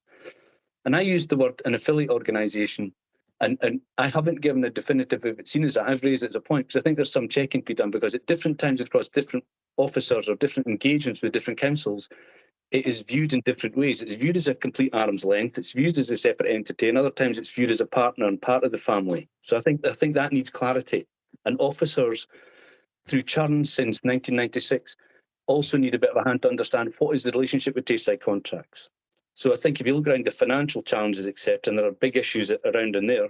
S13: And I used the word an affiliate organisation, and I haven't given a definitive if it's seen as that. I've raised it as a point because I think there's some checking to be done because at different times across different officers or different engagements with different councils, it is viewed in different ways. It's viewed as a complete arm's length. It's viewed as a separate entity, and other times it's viewed as a partner and part of the family. So I think that needs clarity. And officers, through churn since 1996, also need a bit of a hand to understand what is the relationship with Tayside contracts. So I think if you look around the financial challenges, etc., and there are big issues around in there,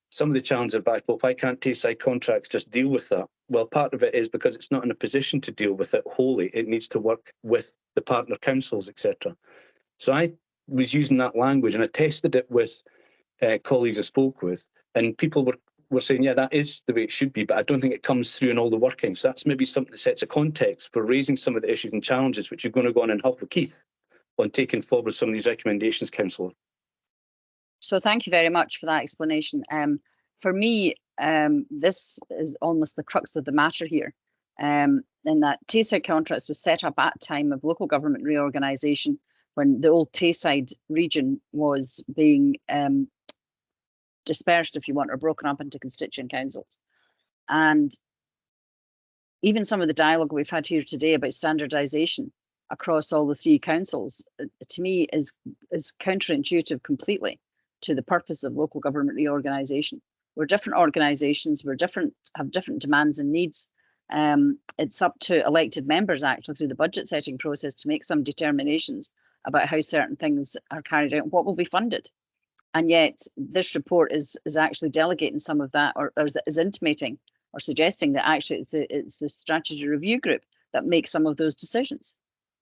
S13: some of the challenges are back, well, why can't Tayside contracts just deal with that? Well, part of it is because it's not in a position to deal with it wholly. It needs to work with the partner councils, etc. So I was using that language and I tested it with colleagues I spoke with, and people were saying, yeah, that is the way it should be, but I don't think it comes through in all the workings. So that's maybe something that sets a context for raising some of the issues and challenges which you're going to go on and have with Keith on taking forward some of these recommendations, councillor.
S12: So thank you very much for that explanation. For me, this is almost the crux of the matter here, in that Tayside contracts was set up at time of local government reorganisation when the old Tayside region was being dispersed, if you want, or broken up into constituent councils. And even some of the dialogue we've had here today about standardisation across all the 3 councils, to me is counterintuitive completely to the purpose of local government reorganisation. We're different organisations, have different demands and needs. It's up to elected members actually through the budget setting process to make some determinations about how certain things are carried out and what will be funded. And yet this report is actually delegating some of that or is intimating or suggesting that actually it's the strategy review group that makes some of those decisions.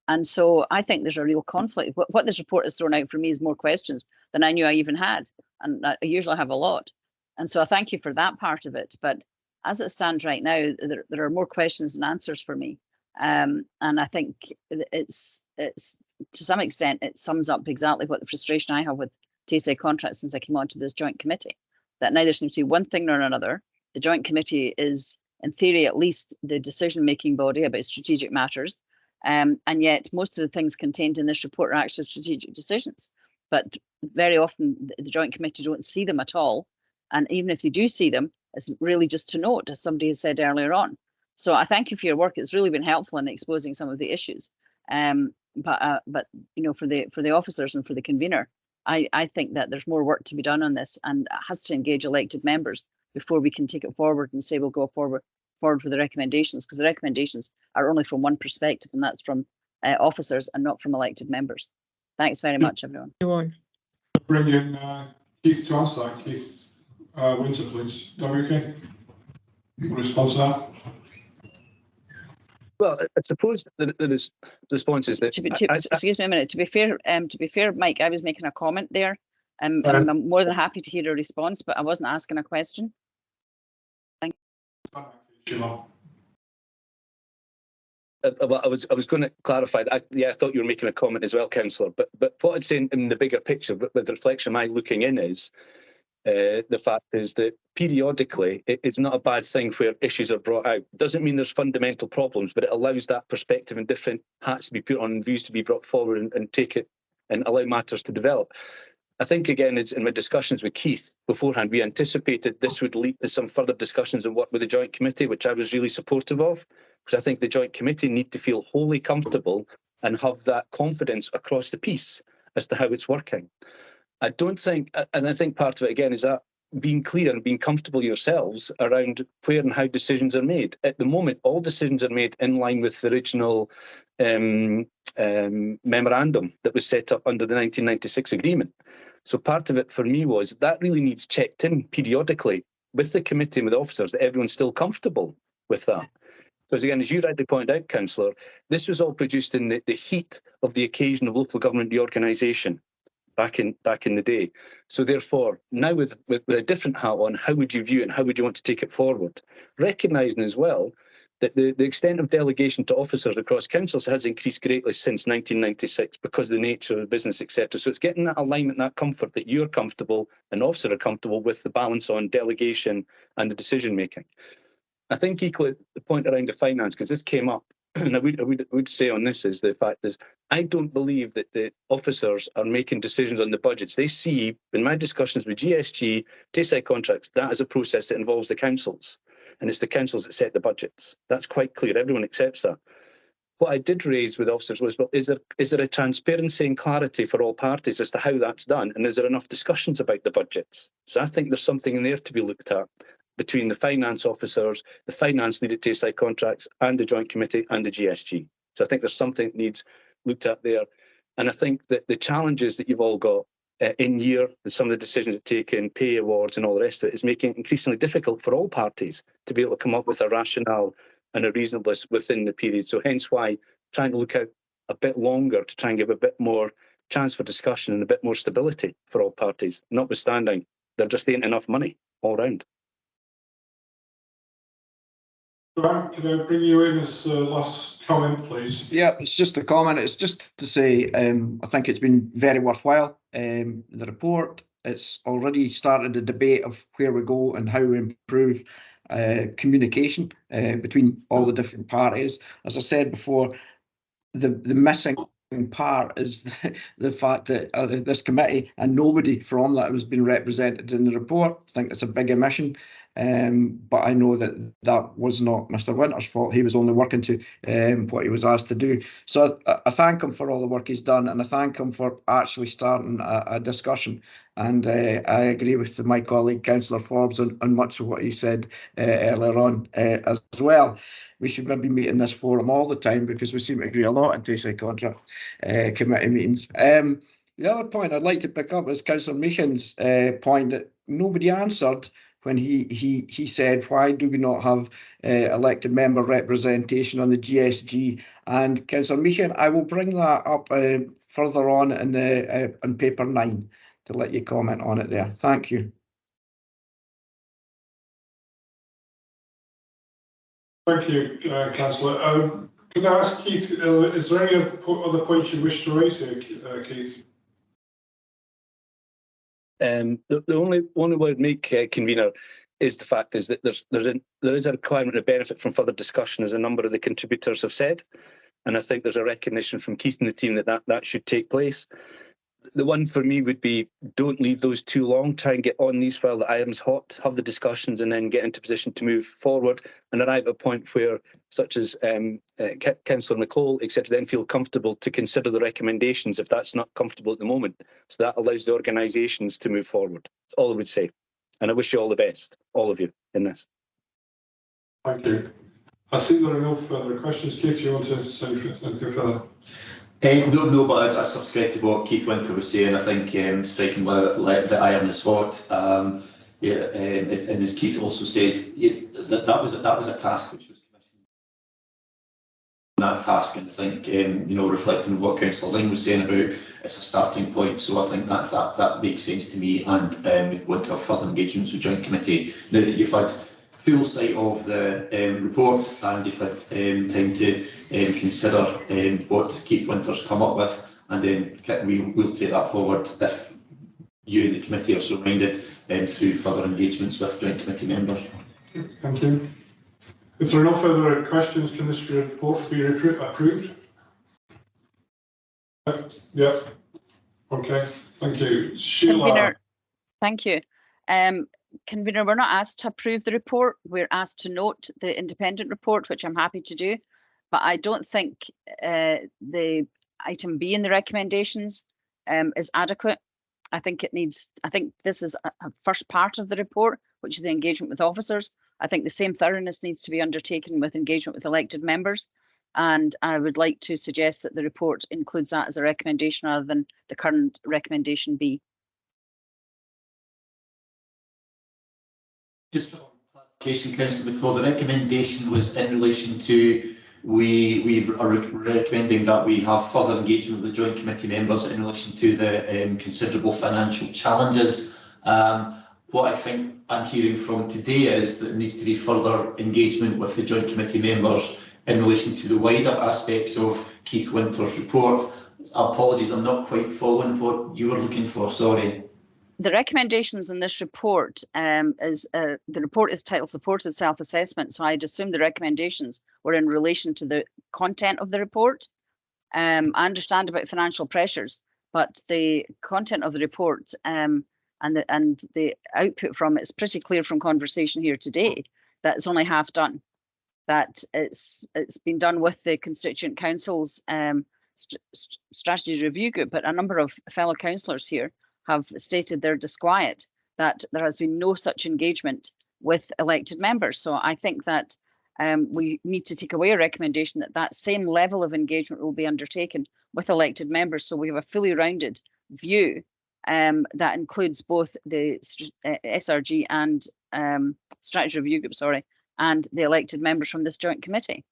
S12: And so I think there's a real conflict. What this report has thrown out for me is more questions than I knew I even had. And I usually have a lot. And so I thank you for that part of it. But as it stands right now, there are more questions than answers for me. And I think it's to some extent, it sums up exactly what the frustration I have with Tayside contracts since I came onto this joint committee, that neither seems to be one thing nor another. The joint committee is, in theory, at least the decision-making body about strategic matters. And yet most of the things contained in this report are actually strategic decisions. But very often the joint committee don't see them at all. And even if they do see them, it's really just to note, as somebody has said earlier on. So I thank you for your work. It's really been helpful in exposing some of the issues. But you know, for the officers and for the convener, I think that there's more work to be done on this, and it has to engage elected members before we can take it forward and say we'll go forward with the recommendations, because the recommendations are only from one perspective, and that's from officers and not from elected members. Thanks very much, everyone.
S1: Bring in Keith to answer that. Keith Winter, please. Okay. Response to that.
S13: Well, I suppose the response is that.
S12: Excuse me a minute. To be fair, Mike, I was making a comment there I'm more than happy to hear a response, but I wasn't asking a question. Thank
S1: you.
S13: Well, I was going to clarify. I thought you were making a comment as well, Councillor. But what I'd say in the bigger picture, with the reflection of my looking in, is the fact is that periodically it's not a bad thing where issues are brought out. Doesn't mean there's fundamental problems, but it allows that perspective and different hats to be put on and views to be brought forward and take it and allow matters to develop. I think, again, it's in my discussions with Keith beforehand, we anticipated this would lead to some further discussions and work with the Joint Committee, which I was really supportive of, because I think the Joint Committee need to feel wholly comfortable and have that confidence across the piece as to how it's working. I don't think, and I think part of it, again, is that being clear and being comfortable yourselves around where and how decisions are made. At the moment, all decisions are made in line with the original memorandum that was set up under the 1996 agreement. So part of it for me was that really needs checked in periodically with the committee and with officers, that everyone's still comfortable with that. Because again, as you rightly pointed out, Councillor, this was all produced in the heat of the occasion of local government reorganisation back in the day. So therefore, now with a different hat on, how would you view it and how would you want to take it forward? Recognising as well that the extent of delegation to officers across councils has increased greatly since 1996 because of the nature of the business, etc. So it's getting that alignment, that comfort that you're comfortable and officers are comfortable with the balance on delegation and the decision making. I think equally the point around the finance, because this came up, and I would say on this is the fact is I don't believe that the officers are making decisions on the budgets. They see, in my discussions with GSG, Tayside contracts, that is a process that involves the councils, and it's the councils that set the budgets. That's quite clear. Everyone accepts that. What I did raise with officers was, well, is there a transparency and clarity for all parties as to how that's done, and is there enough discussions about the budgets? So I think there's something in there to be looked at between the finance officers, the finance lead at Tayside contracts, and the Joint Committee and the GSG. So I think there's something that needs looked at there. And I think that the challenges that you've all got in year, and some of the decisions that taken, pay awards and all the rest of it, is making it increasingly difficult for all parties to be able to come up with a rationale and a reasonableness within the period. So hence why trying to look out a bit longer to try and give a bit more chance for discussion and a bit more stability for all parties, notwithstanding there just ain't enough money all round.
S1: Grant, can I bring you in as last comment, please?
S9: Yeah, it's just a comment. It's just to say I think it's been very worthwhile. The report, it's already started a debate of where we go and how we improve communication between all the different parties. As I said before, the missing part is the fact that this committee and nobody from that has been represented in the report. I think it's a big omission. But I know that was not Mr. Winter's fault. He was only working to what he was asked to do. So I thank him for all the work he's done, and I thank him for actually starting a discussion. And I agree with my colleague, Councillor Forbes, on much of what he said earlier on as well. We should maybe meet in this forum all the time because we seem to agree a lot in Tayside contract committee meetings. The other point I'd like to pick up is Councillor Meechan's point that nobody answered when he said, why do we not have elected member representation on the GSG? And Councillor Meechan, I will bring that up further on in paper 9 to let you comment on it there. Thank you.
S1: Thank you, Councillor. Could I ask Keith, is there any other points you wish to raise here, Keith?
S13: The only one I would make, convener, is the fact is that there is a requirement of benefit from further discussion, as a number of the contributors have said, and I think there's a recognition from Keith and the team that should take place. The one for me would be, don't leave those too long. Try and get on these while the iron's hot, have the discussions, and then get into position to move forward and arrive at a point where, such as Councillor Nicole, etc., then feel comfortable to consider the recommendations if that's not comfortable at the moment. So that allows the organisations to move forward. That's all I would say. And I wish you all the best, all of you, in this.
S1: Thank you. I see there are no further questions. Keith, you want to say anything further?
S7: No, but I subscribe to what Keith Winter was saying. I think striking the iron is hot. And as Keith also said, that was a task which was commissioned task, and I think reflecting on what Councillor Ling was saying about it's a starting point. So I think that makes sense to me, and want to have further engagements with Joint Committee now that you've had full sight of the report and you've had time to consider what Keith Winter's come up with, and then we'll take that forward if you and the committee are so minded through further engagements with Joint Committee members.
S1: Thank you. If there are no further questions, can this report be approved? Yeah. Okay. Thank you. Sheila.
S12: Convener, thank you. Convener, we're not asked to approve the report. We're asked to note the independent report, which I'm happy to do. But I don't think the item B in the recommendations is adequate. I think this is a first part of the report, which is the engagement with officers. I think the same thoroughness needs to be undertaken with engagement with elected members. And I would like to suggest that the report includes that as a recommendation rather than the current recommendation B.
S7: Just for clarification, Councillor McCall, the recommendation was in relation to we are recommending that we have further engagement with the Joint Committee members in relation to the considerable financial challenges. What I think I'm hearing from today is that there needs to be further engagement with the Joint Committee members in relation to the wider aspects of Keith Winter's report. Apologies, I'm not quite following what you were looking for, sorry.
S12: The recommendations in this report the report is titled Supported Self-Assessment, so I'd assume the recommendations were in relation to the content of the report. I understand about financial pressures, but the content of the report and the output from it is pretty clear from conversation here today that it's only half done. That it's been done with the Constituent Council's strategy review group, but a number of fellow councillors here have stated their disquiet that there has been no such engagement with elected members. So I think that we need to take away a recommendation that that same level of engagement will be undertaken with elected members. So we have a fully rounded view that includes both the SRG and strategy review group, sorry, and the elected members from this joint committee.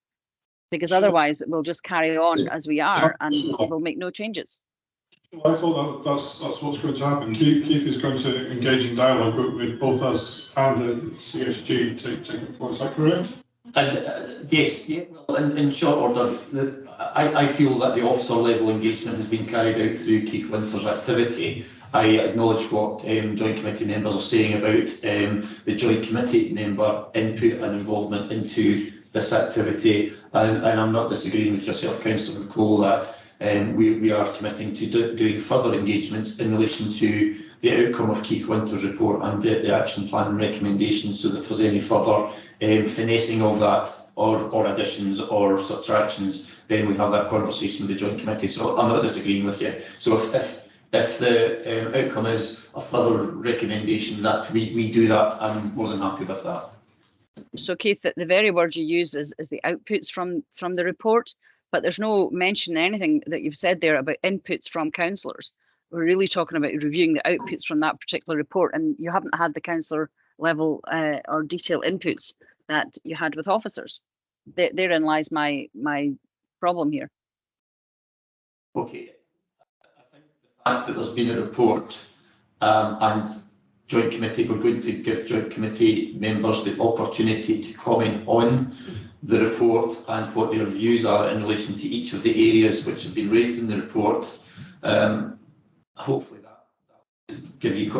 S12: Because otherwise we'll just carry on as we are and we'll make no changes.
S1: I thought that's what's going to happen. Keith is going to engage in dialogue with both us and the CSG taking forward. Is that correct?
S7: And yes, yeah, well, in short order, I feel that the officer level engagement has been carried out through Keith Winter's activity. I acknowledge what Joint Committee members are saying about the Joint Committee member input and involvement into this activity, and I'm not disagreeing with yourself, Councillor McCall, that we are committing to doing further engagements in relation to the outcome of Keith Winter's report and the action plan and recommendations, so that if there's any further finessing of that or additions or subtractions, then we have that conversation with the Joint Committee. So I'm not disagreeing with you. So if the outcome is a further recommendation that we do that, I'm more than happy with that.
S12: So Keith, the very word you use is the outputs from the report, but there's no mention in anything that you've said there about inputs from councillors. We're really talking about reviewing the outputs from that particular report, and you haven't had the councillor level or detailed inputs that you had with officers. Therein lies my problem here.
S7: Okay, I think the fact that there's been a report and Joint Committee, we're going to give Joint Committee members the opportunity to comment on the report and what their views are in relation to each of the areas which have been raised in the report. Hopefully that will give you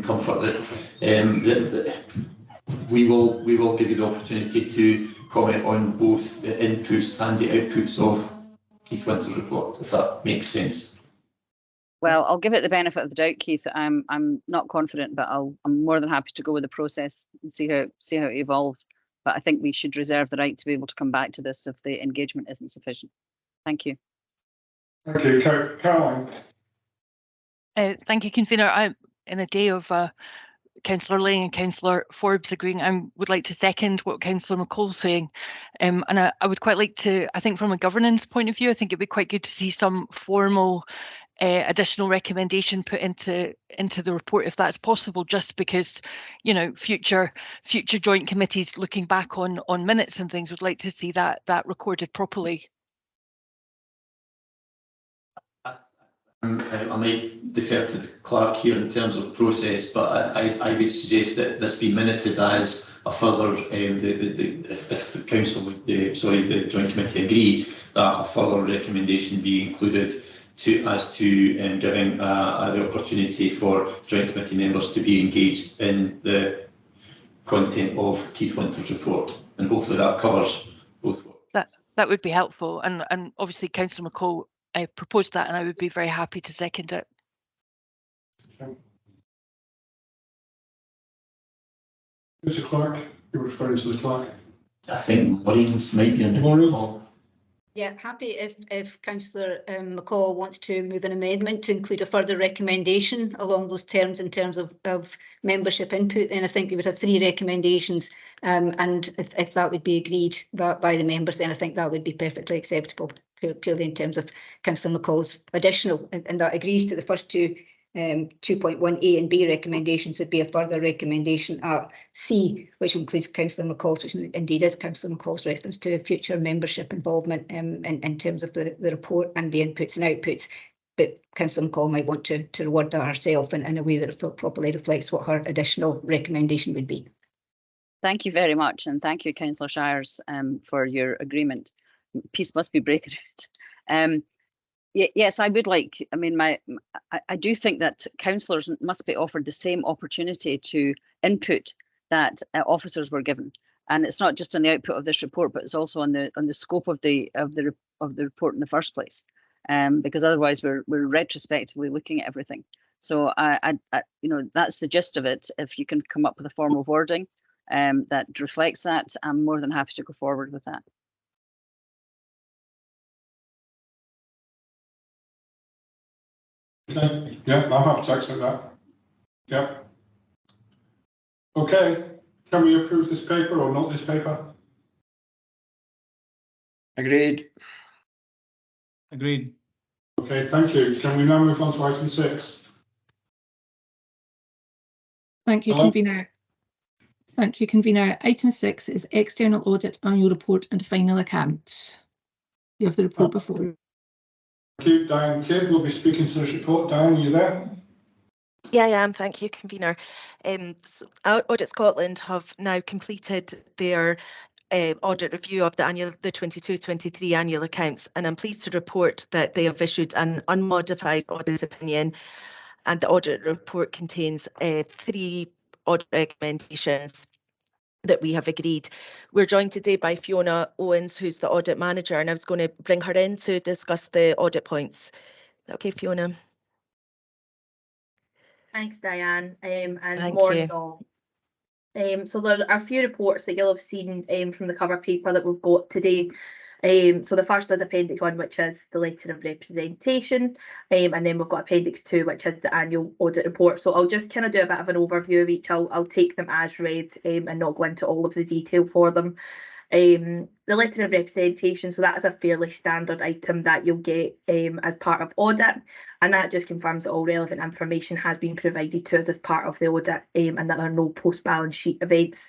S7: comfort that we will give you the opportunity to comment on both the inputs and the outputs of Keith Winter's report, if that makes sense.
S12: Well, I'll give it the benefit of the doubt, Keith. I'm not confident, but I'm more than happy to go with the process and see how it evolves. But I think we should reserve the right to be able to come back to this if the engagement isn't sufficient. Thank you.
S1: Thank you, Caroline.
S15: Thank you, Convener. In a day of Councillor Ling and Councillor Forbes agreeing, I would like to second what Councillor McCall's saying. And I would quite like to, I think from a governance point of view, I think it'd be quite good to see some formal additional recommendation put into the report if that's possible, just because, you know, future joint committees looking back on minutes and things would like to see that recorded properly.
S7: I might defer to the clerk here in terms of process, but I would suggest that this be minuted as a further, if the council would, the joint committee agree that a further recommendation be included as to giving the opportunity for joint committee members to be engaged in the content of Keith Winter's report, and hopefully that covers both.
S15: That would be helpful, and obviously Councillor McCall proposed that, and I would be very happy to second it.
S1: Okay. Who's the clerk? You're referring to the clerk?
S7: I think Maureen's might be in the call.
S16: Yeah, happy if Councillor McCall wants to move an amendment to include a further recommendation along those terms in terms of membership input. Then I think we would have 3 recommendations, and if that would be agreed by the members, then I think that would be perfectly acceptable, purely in terms of Councillor McCall's additional, and that agrees to the first 2 2.1A and B recommendations. Would be a further recommendation at C, which includes Councillor McCall's, which indeed is Councillor McCall's reference to future membership involvement in terms of the report and the inputs and outputs. But Councillor McCall might want to reword that herself in a way that properly reflects what her additional recommendation would be.
S12: Thank you very much, and thank you, Councillor Shires, for your agreement. Peace must be brokered. Yes, I would like, I mean, I do think that councillors must be offered the same opportunity to input that officers were given. And it's not just on the output of this report, but it's also on the scope of the report in the first place. Because otherwise we're retrospectively looking at everything. So I you know, that's the gist of it. If you can come up with a form of wording that reflects that, I'm more than happy to go forward with that.
S1: Okay, yeah, I'm happy to accept that. Yeah. Okay, can we approve this paper or not this paper?
S9: Agreed.
S14: Agreed.
S1: Okay, thank you. Can we now move on to item 6?
S2: Thank you,
S1: Hello?
S2: Convener. Thank you, Convener. Item 6 is External Audit Annual Report and Final Accounts. You have the report before you.
S1: Thank you. Diane Kidd will be speaking to this report. Diane, are you there?
S17: Yeah, I am. Thank you, Convener. So Audit Scotland have now completed their audit review of the 22-23 annual accounts, and I'm pleased to report that they have issued an unmodified audit opinion, and the audit report contains 3 audit recommendations that we have agreed. We're joined today by Fiona Owens, who's the audit manager, and I was going to bring her in to discuss the audit points. Okay, Fiona.
S4: Thanks, Diane, and
S17: Thank
S4: morning
S17: you.
S4: all. So there are a few reports that you'll have seen from the cover paper that we've got today. So the first is Appendix 1, which is the letter of representation, and then we've got Appendix 2, which is the annual audit report. So I'll just kind of do a bit of an overview of each. I'll take them as read and not go into all of the detail for them. The letter of representation, so that is a fairly standard item that you'll get as part of audit, and that just confirms that all relevant information has been provided to us as part of the audit, and that there are no post-balance sheet events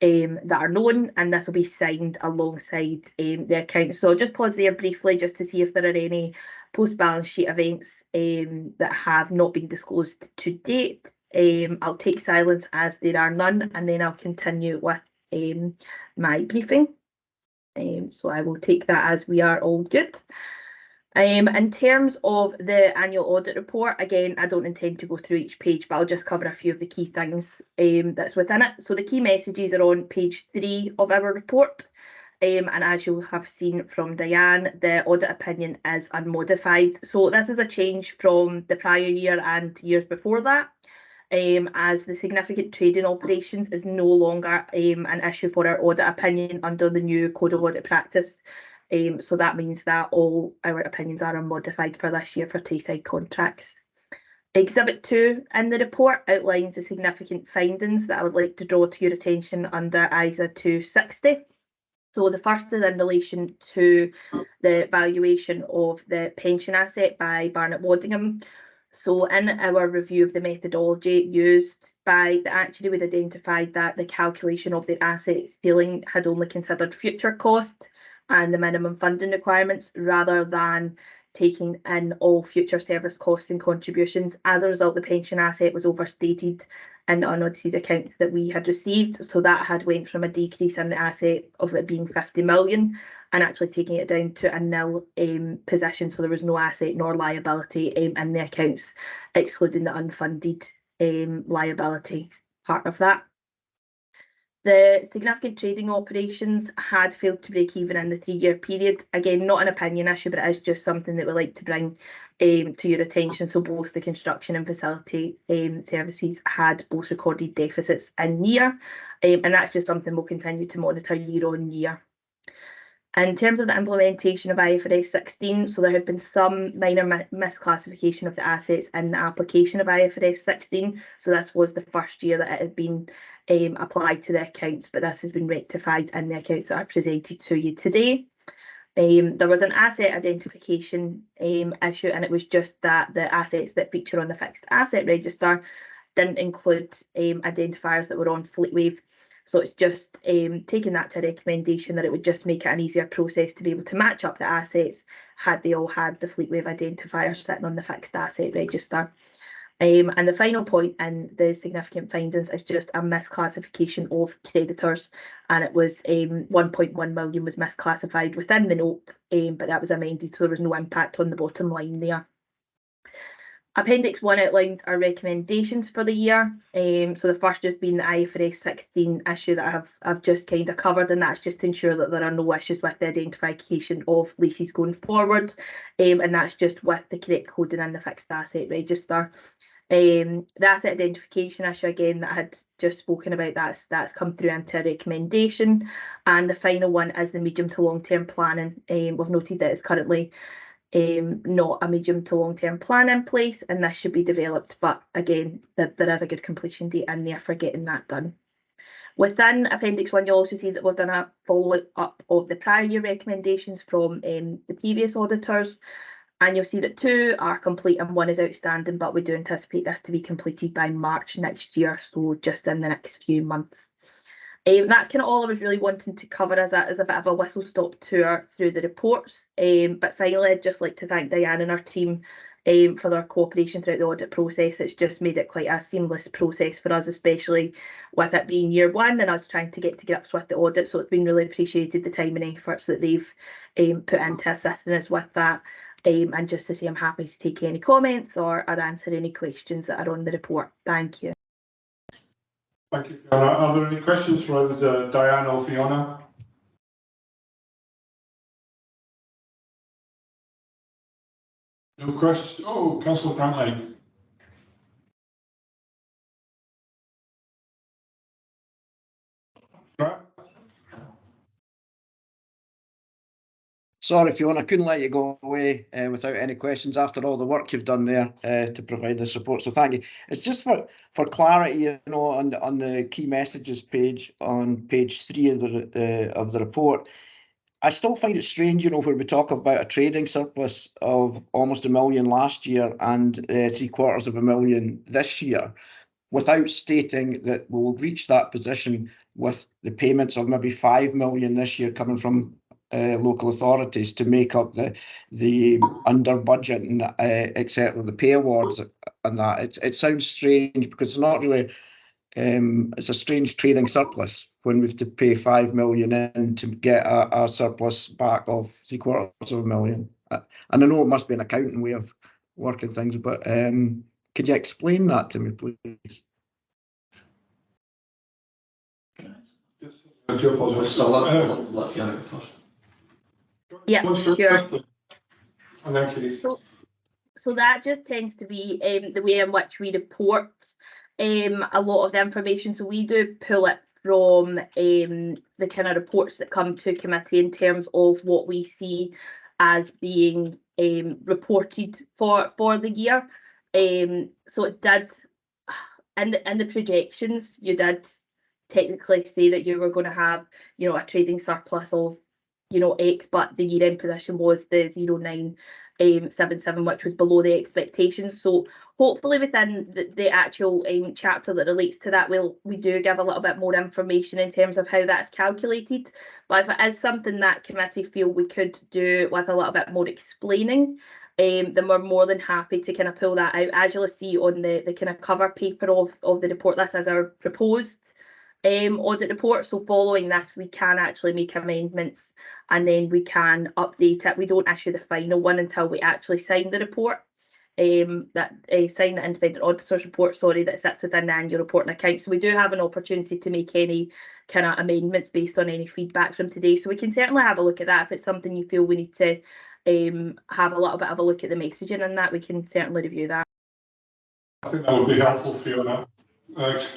S4: that are known, and this will be signed alongside the account. So I'll just pause there briefly just to see if there are any post-balance sheet events that have not been disclosed to date. I'll take silence as there are none, and then I'll continue with my briefing. So I will take that as we are all good. In terms of the annual audit report, again, I don't intend to go through each page, but I'll just cover a few of the key things that's within it. So the key messages are on page 3 of our report. And as you'll have seen from Diane, the audit opinion is unmodified. So this is a change from the prior year and years before that. As the significant trading operations is no longer an issue for our audit opinion under the new Code of Audit Practice. So that means that all our opinions are unmodified for this year for Tayside contracts. Exhibit 2 in the report outlines the significant findings that I would like to draw to your attention under ISA 260. So the first is in relation to the valuation of the pension asset by Barnett Waddingham. So in our review of the methodology used by the actuary, we'd identified that the calculation of the asset ceiling had only considered future costs and the minimum funding requirements rather than taking in all future service costs and contributions. As a result, the pension asset was overstated in the unaudited accounts that we had received. So that had went from a decrease in the asset of it being 50 million and actually taking it down to a nil position. So there was no asset nor liability in the accounts, excluding the unfunded liability part of that. The significant trading operations had failed to break even in the 3-year period. Again, not an opinion issue, but it is just something that we like to bring to your attention. So both the construction and facility services had both recorded deficits in year, and that's just something we'll continue to monitor year on year. In terms of the implementation of IFRS 16, so there had been some minor misclassification of the assets in the application of IFRS 16. So this was the first year that it had been applied to the accounts, but this has been rectified in the accounts that are presented to you today. There was an asset identification issue, and it was just that the assets that feature on the fixed asset register didn't include identifiers that were on FleetWave. So it's just taking that to a recommendation that it would just make it an easier process to be able to match up the assets had they all had the FleetWave identifier sitting on the fixed asset register. And the final point in the significant findings is just a misclassification of creditors, and it was 1.1 million was misclassified within the note, but that was amended, so there was no impact on the bottom line there. Appendix 1 outlines our recommendations for the year. So the first just being the IFRS 16 issue that I've just kind of covered, and that's just to ensure that there are no issues with the identification of leases going forward, and that's just with the correct coding in the fixed asset register. The asset identification issue, again, that I had just spoken about, that's come through into a recommendation. And the final one is the medium to long-term planning. We've noted that it's currently not a medium to long-term plan in place, and this should be developed, but again, there is a good completion date in there for getting that done. Within Appendix 1, you'll also see that we've done a follow-up of the prior year recommendations from the previous auditors, and you'll see that 2 are complete and 1 is outstanding, but we do anticipate this to be completed by March next year, so just in the next few months. That's kind of all I was really wanting to cover as a bit of a whistle-stop tour through the reports. But finally, I'd just like to thank Diane and her team for their cooperation throughout the audit process. It's just made it quite a seamless process for us, especially with it being year 1 and us trying to get to grips with the audit. So it's been really appreciated, the time and efforts that they've put into assisting us with that. And just to say, I'm happy to take any comments or answer any questions that are on the report. Thank you.
S1: Thank you, Fiona. Are there any questions for either Diane or Fiona? No questions. Oh, Councillor Brantley.
S9: Sorry, Fiona, I couldn't let you go away without any questions after all the work you've done there to provide this report. So thank you. It's just for clarity, you know, on the key messages page on page 3 of the report. I still find it strange, you know, where we talk about a trading surplus of almost £1 million last year and £750,000 this year, without stating that we'll reach that position with the payments of maybe £5 million this year coming from local authorities to make up the under budget and etc. the pay awards and that. It sounds strange because it's not really. It's a strange trading surplus when we have to pay £5 million in to get a surplus back of £750,000. And I know it must be an accounting way of working things, but could you explain that to me, please?
S1: I do apologise.
S7: Let Fiona go first.
S4: Yeah, sure.
S1: And then Keith.
S4: So that just tends to be the way in which we report a lot of the information. So we do pull it from the kind of reports that come to committee in terms of what we see as being reported for the year. So it did, in the projections, you did technically say that you were going to have, you know, a trading surplus of, you know, X, but the year-end position was the 0977, which was below the expectations. So hopefully within the actual chapter that relates to that, we do give a little bit more information in terms of how that's calculated. But if it is something that committee feel we could do with a little bit more explaining, then we're more than happy to kind of pull that out. As you'll see on the kind of cover paper of the report, this is our proposed audit report. So following this, we can actually make amendments and then we can update it. We don't issue the final one until we actually sign the report. Sign the independent auditor's report, sorry, that sits within the annual report and accounts. So we do have an opportunity to make any kind of amendments based on any feedback from today. So we can certainly have a look at that. If it's something you feel we need to have a little bit of a look at the messaging and that, we can certainly review that.
S1: I think that would be helpful, Fiona.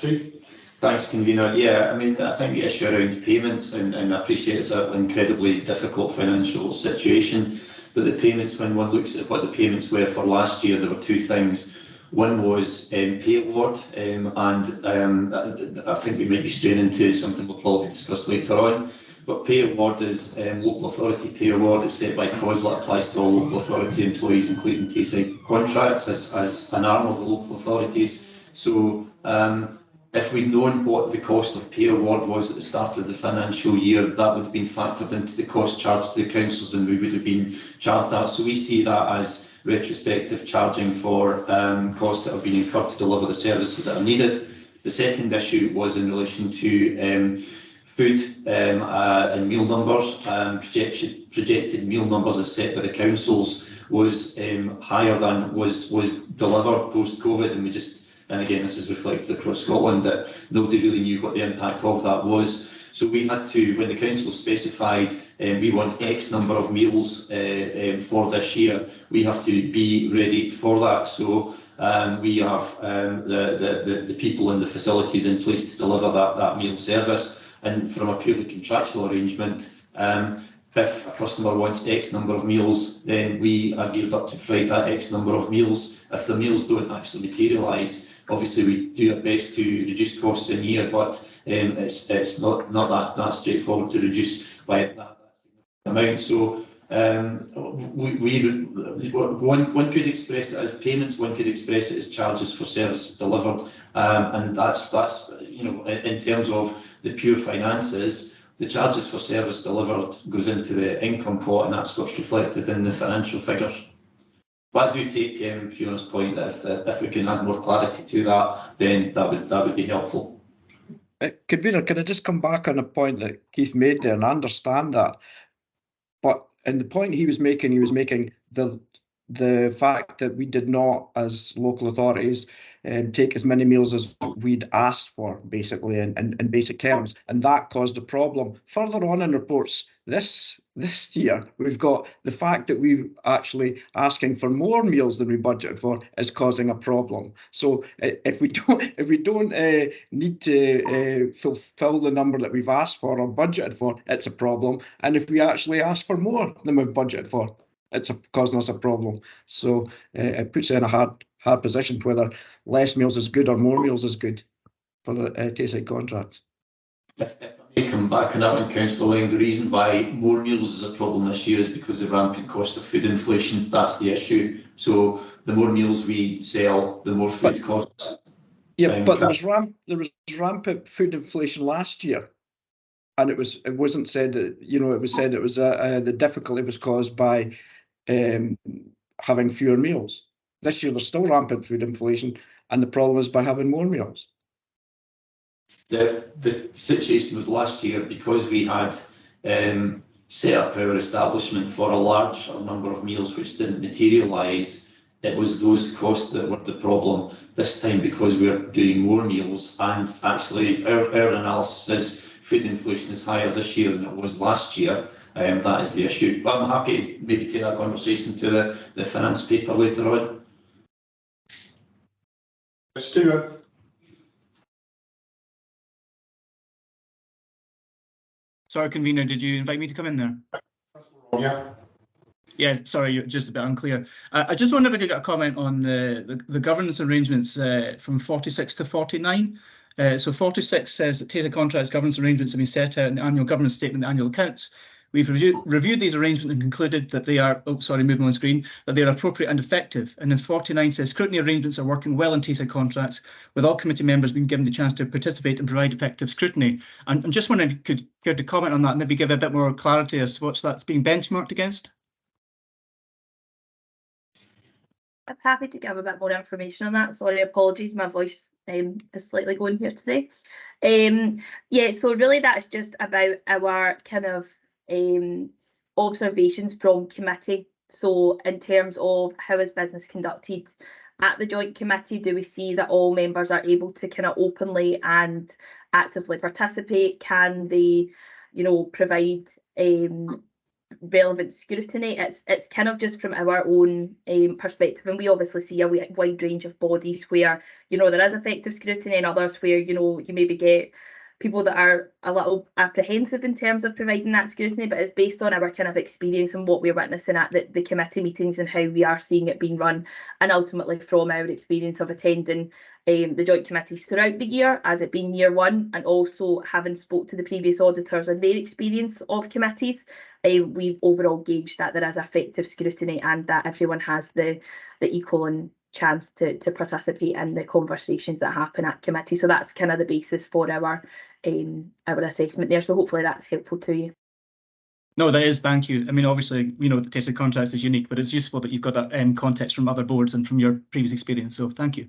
S1: Keith?
S7: Thanks, convener. Yeah, I mean, I think the issue around payments, and I appreciate it's an incredibly difficult financial situation, but the payments, when one looks at what the payments were for last year, there were two things. One was pay award, and I think we might be straying into something we'll probably discuss later on. But pay award is local authority pay award. It's set by COSLA, applies to all local authority employees, including Tayside contracts, as an arm of the local authorities. So if we'd known what the cost of pay award was at the start of the financial year, that would have been factored into the cost charged to the councils, and we would have been charged that. So we see that as retrospective charging for costs that have been incurred to deliver the services that are needed. The second issue was in relation to food and meal numbers. Projected meal numbers as set by the councils was higher than was delivered post-COVID, and we just, and again this is reflected across Scotland, that nobody really knew what the impact of that was. So we had to, when the council specified we want X number of meals for this year, we have to be ready for that. So we have the people and the facilities in place to deliver that meal service. And from a purely contractual arrangement, if a customer wants X number of meals, then we are geared up to provide that X number of meals. If the meals don't actually materialise, obviously we do our best to reduce costs in year, but it's not that straightforward to reduce by that amount. So one could express it as payments, one could express it as charges for service delivered, and that's in terms of the pure finances. The charges for service delivered goes into the income pot, and that's what's reflected in the financial figures. But I do take Fiona's point that if we can add more clarity to that, then that would be helpful.
S9: Convener, can I just come back on a point that Keith made there, and I understand that, but in the point he was making the fact that we did not, as local authorities, take as many meals as we'd asked for, basically, in basic terms, and that caused a problem. Further on in reports this year, we've got the fact that we're actually asking for more meals than we budgeted for is causing a problem. So if we don't need to fulfil the number that we've asked for or budgeted for, it's a problem. And if we actually ask for more than we've budgeted for, it's causing us a problem. So it puts you in a hard position whether less meals is good or more meals is good for the Tayside contracts.
S7: If I may come back on that one, Councillor Lang, the reason why more meals is a problem this year is because of the rampant cost of food inflation. That's the issue. So the more meals we sell, the more food costs.
S9: Yeah, but there was rampant food inflation last year, and it wasn't said that, it was said it was the difficulty was caused by having fewer meals. This year there's still rampant food inflation, and the problem is by having more meals.
S7: The situation was last year, because we had set up our establishment for a large number of meals which didn't materialise. It was those costs that were the problem. This time, because we're doing more meals, and actually our analysis is food inflation is higher this year than it was last year. That is the issue. But I'm happy to maybe take that conversation to the finance paper later on.
S1: Stephen.
S14: Sorry, convener, did you invite me to come in there?
S1: Yeah.
S14: Yeah, sorry, you're just a bit unclear. I just wonder if I could get a comment on the governance arrangements from 46 to 49. So 46 says that Tayside contracts governance arrangements have been set out in the annual governance statement and annual accounts. We've reviewed these arrangements and concluded that they are, moving on screen, that they are appropriate and effective. And then 49 says scrutiny arrangements are working well in Tayside contracts, with all committee members being given the chance to participate and provide effective scrutiny. And I'm just wondering if you could care to comment on that, and maybe give a bit more clarity as to what that's being benchmarked against.
S4: I'm happy to give a bit more information on that. Sorry, apologies, my voice is slightly going here today. Yeah, so really that's just about our kind of observations from committee. So in terms of how is business conducted at the joint committee, do we see that all members are able to kind of openly and actively participate? Can they, you know, provide relevant scrutiny? It's kind of just from our own perspective, and we obviously see a wide range of bodies where, you know, there is effective scrutiny, and others where, you know, you maybe get people that are a little apprehensive in terms of providing that scrutiny, but it's based on our kind of experience and what we're witnessing at the committee meetings and how we are seeing it being run, and ultimately from our experience of attending the joint committees throughout the year, as it being year one, and also having spoke to the previous auditors and their experience of committees, we've overall gauged that there is effective scrutiny and that everyone has the equal chance to participate in the conversations that happen at committee. So that's kind of the basis for our assessment there. So hopefully that's helpful to you.
S14: No, that is, thank you. I mean, obviously, we know the Tayside contracts is unique, but it's useful that you've got that context from other boards and from your previous experience. So thank you.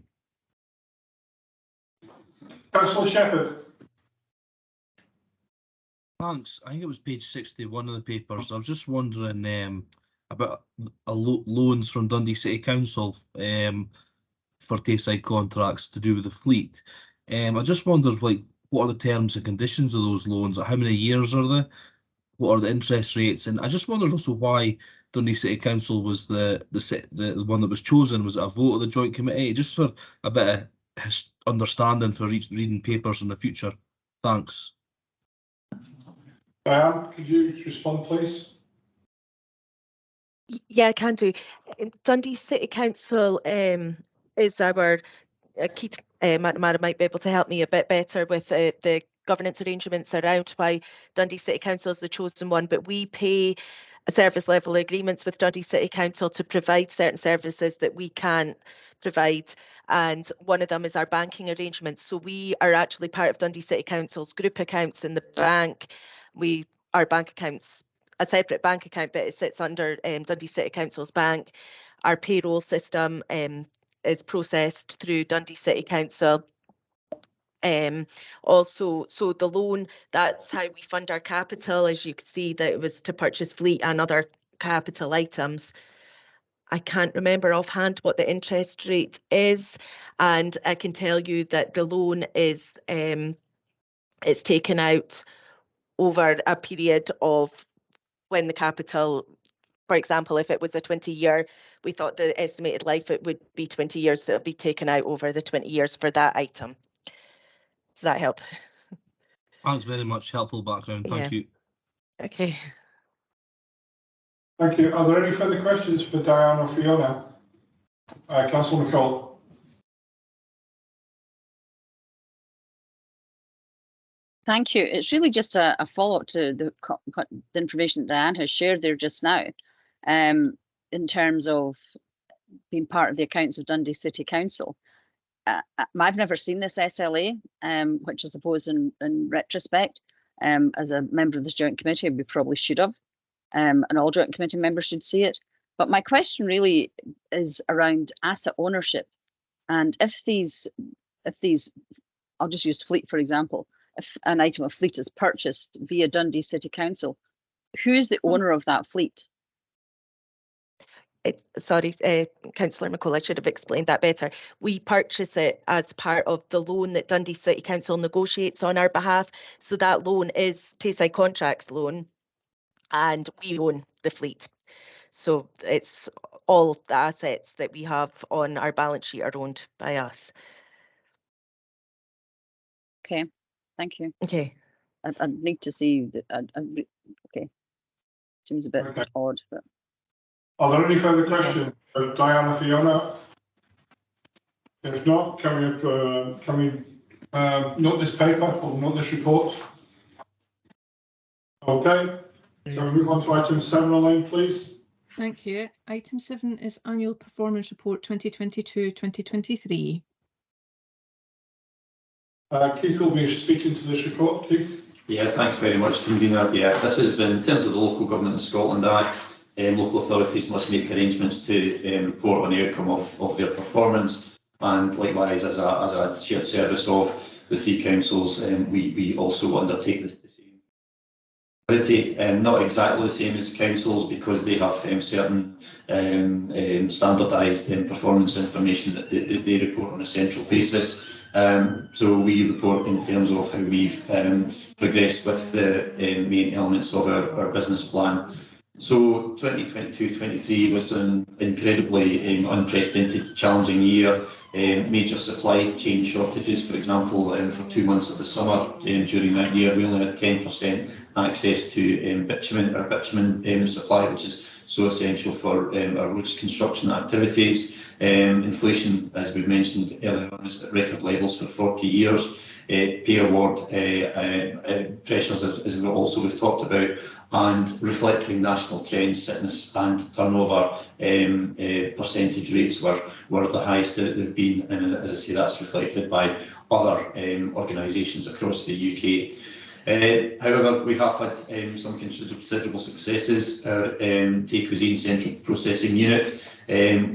S1: Councillor Shepherd.
S18: Thanks. I think it was page 61 of the papers. I was just wondering about loans from Dundee City Council for Tayside contracts to do with the fleet. I just wondered, like, what are the terms and conditions of those loans? Like, how many years are they? What are the interest rates? And I just wondered also why Dundee City Council was the one that was chosen. Was it a vote of the joint committee? Just for a bit of understanding for reading papers in the future. Thanks.
S1: Diane, could you respond, please?
S17: Yeah, I can do. Dundee City Council is our Keith McNamara might be able to help me a bit better with the governance arrangements around why Dundee City Council is the chosen one, but we pay service level agreements with Dundee City Council to provide certain services that we can't provide, and one of them is our banking arrangements. So we are actually part of Dundee City Council's group accounts in the bank. Our bank account's a separate bank account, but it sits under Dundee City Council's bank. Our payroll system is processed through Dundee City Council. Also, so the loan, that's how we fund our capital. As you can see, that it was to purchase fleet and other capital items. I can't remember offhand what the interest rate is, and I can tell you that the loan is it's taken out over a period of when the capital, for example, if it was a 20-year, we thought the estimated life it would be 20 years, so it'll be taken out over the 20 years for that item. Does that help?
S18: Thanks very much. Helpful background. Thank you.
S17: Okay.
S1: Thank you. Are there any further questions for Diane or Fiona? Councillor McCall.
S12: Thank you. It's really just a follow-up to the information that Diane has shared there just now, in terms of being part of the accounts of Dundee City Council. I've never seen this SLA, which I suppose in retrospect, as a member of this joint committee, we probably should have, and all joint committee members should see it. But my question really is around asset ownership, and if these, I'll just use fleet for example. If an item of fleet is purchased via Dundee City Council, who is the owner of that fleet?
S17: Sorry, Councillor McCall, I should have explained that better. We purchase it as part of the loan that Dundee City Council negotiates on our behalf. So that loan is Tayside Contracts loan, and we own the fleet. So it's all the assets that we have on our balance sheet are owned by us.
S12: Okay, thank you.
S17: Okay.
S12: I need to see that. Okay, seems a bit odd, but.
S1: Are there any further questions for Diana, Fiona? If not, can we note this paper or note this report? Okay. Can we move on to item 7 online, please?
S2: Thank you. Item 7 is Annual Performance Report 2022-2023.
S1: Keith will be speaking to this report. Keith?
S7: Yeah, thanks very much, Convener. Yeah, this is in terms of the Local Government in Scotland Act. local authorities must make arrangements to report on the outcome of their performance, and likewise as a shared service of the three councils, we also undertake the same. Not exactly the same as councils, because they have certain standardised performance information that they report on a central basis. So we report in terms of how we've progressed with the main elements of our business plan. So 2022-23 was an incredibly unprecedented, challenging year. Major supply chain shortages, for example, for 2 months of the summer during that year, we only had 10% access to bitumen supply, which is so essential for our roads construction activities. Inflation, as we mentioned earlier on, is at record levels for 40 years. Pay award pressures, as we've talked about, and reflecting national trends, sickness and turnover percentage rates were the highest that they've been, and as I say, that's reflected by other organisations across the UK. However, we have had some considerable successes. Our Tay Cuisine Central Processing Unit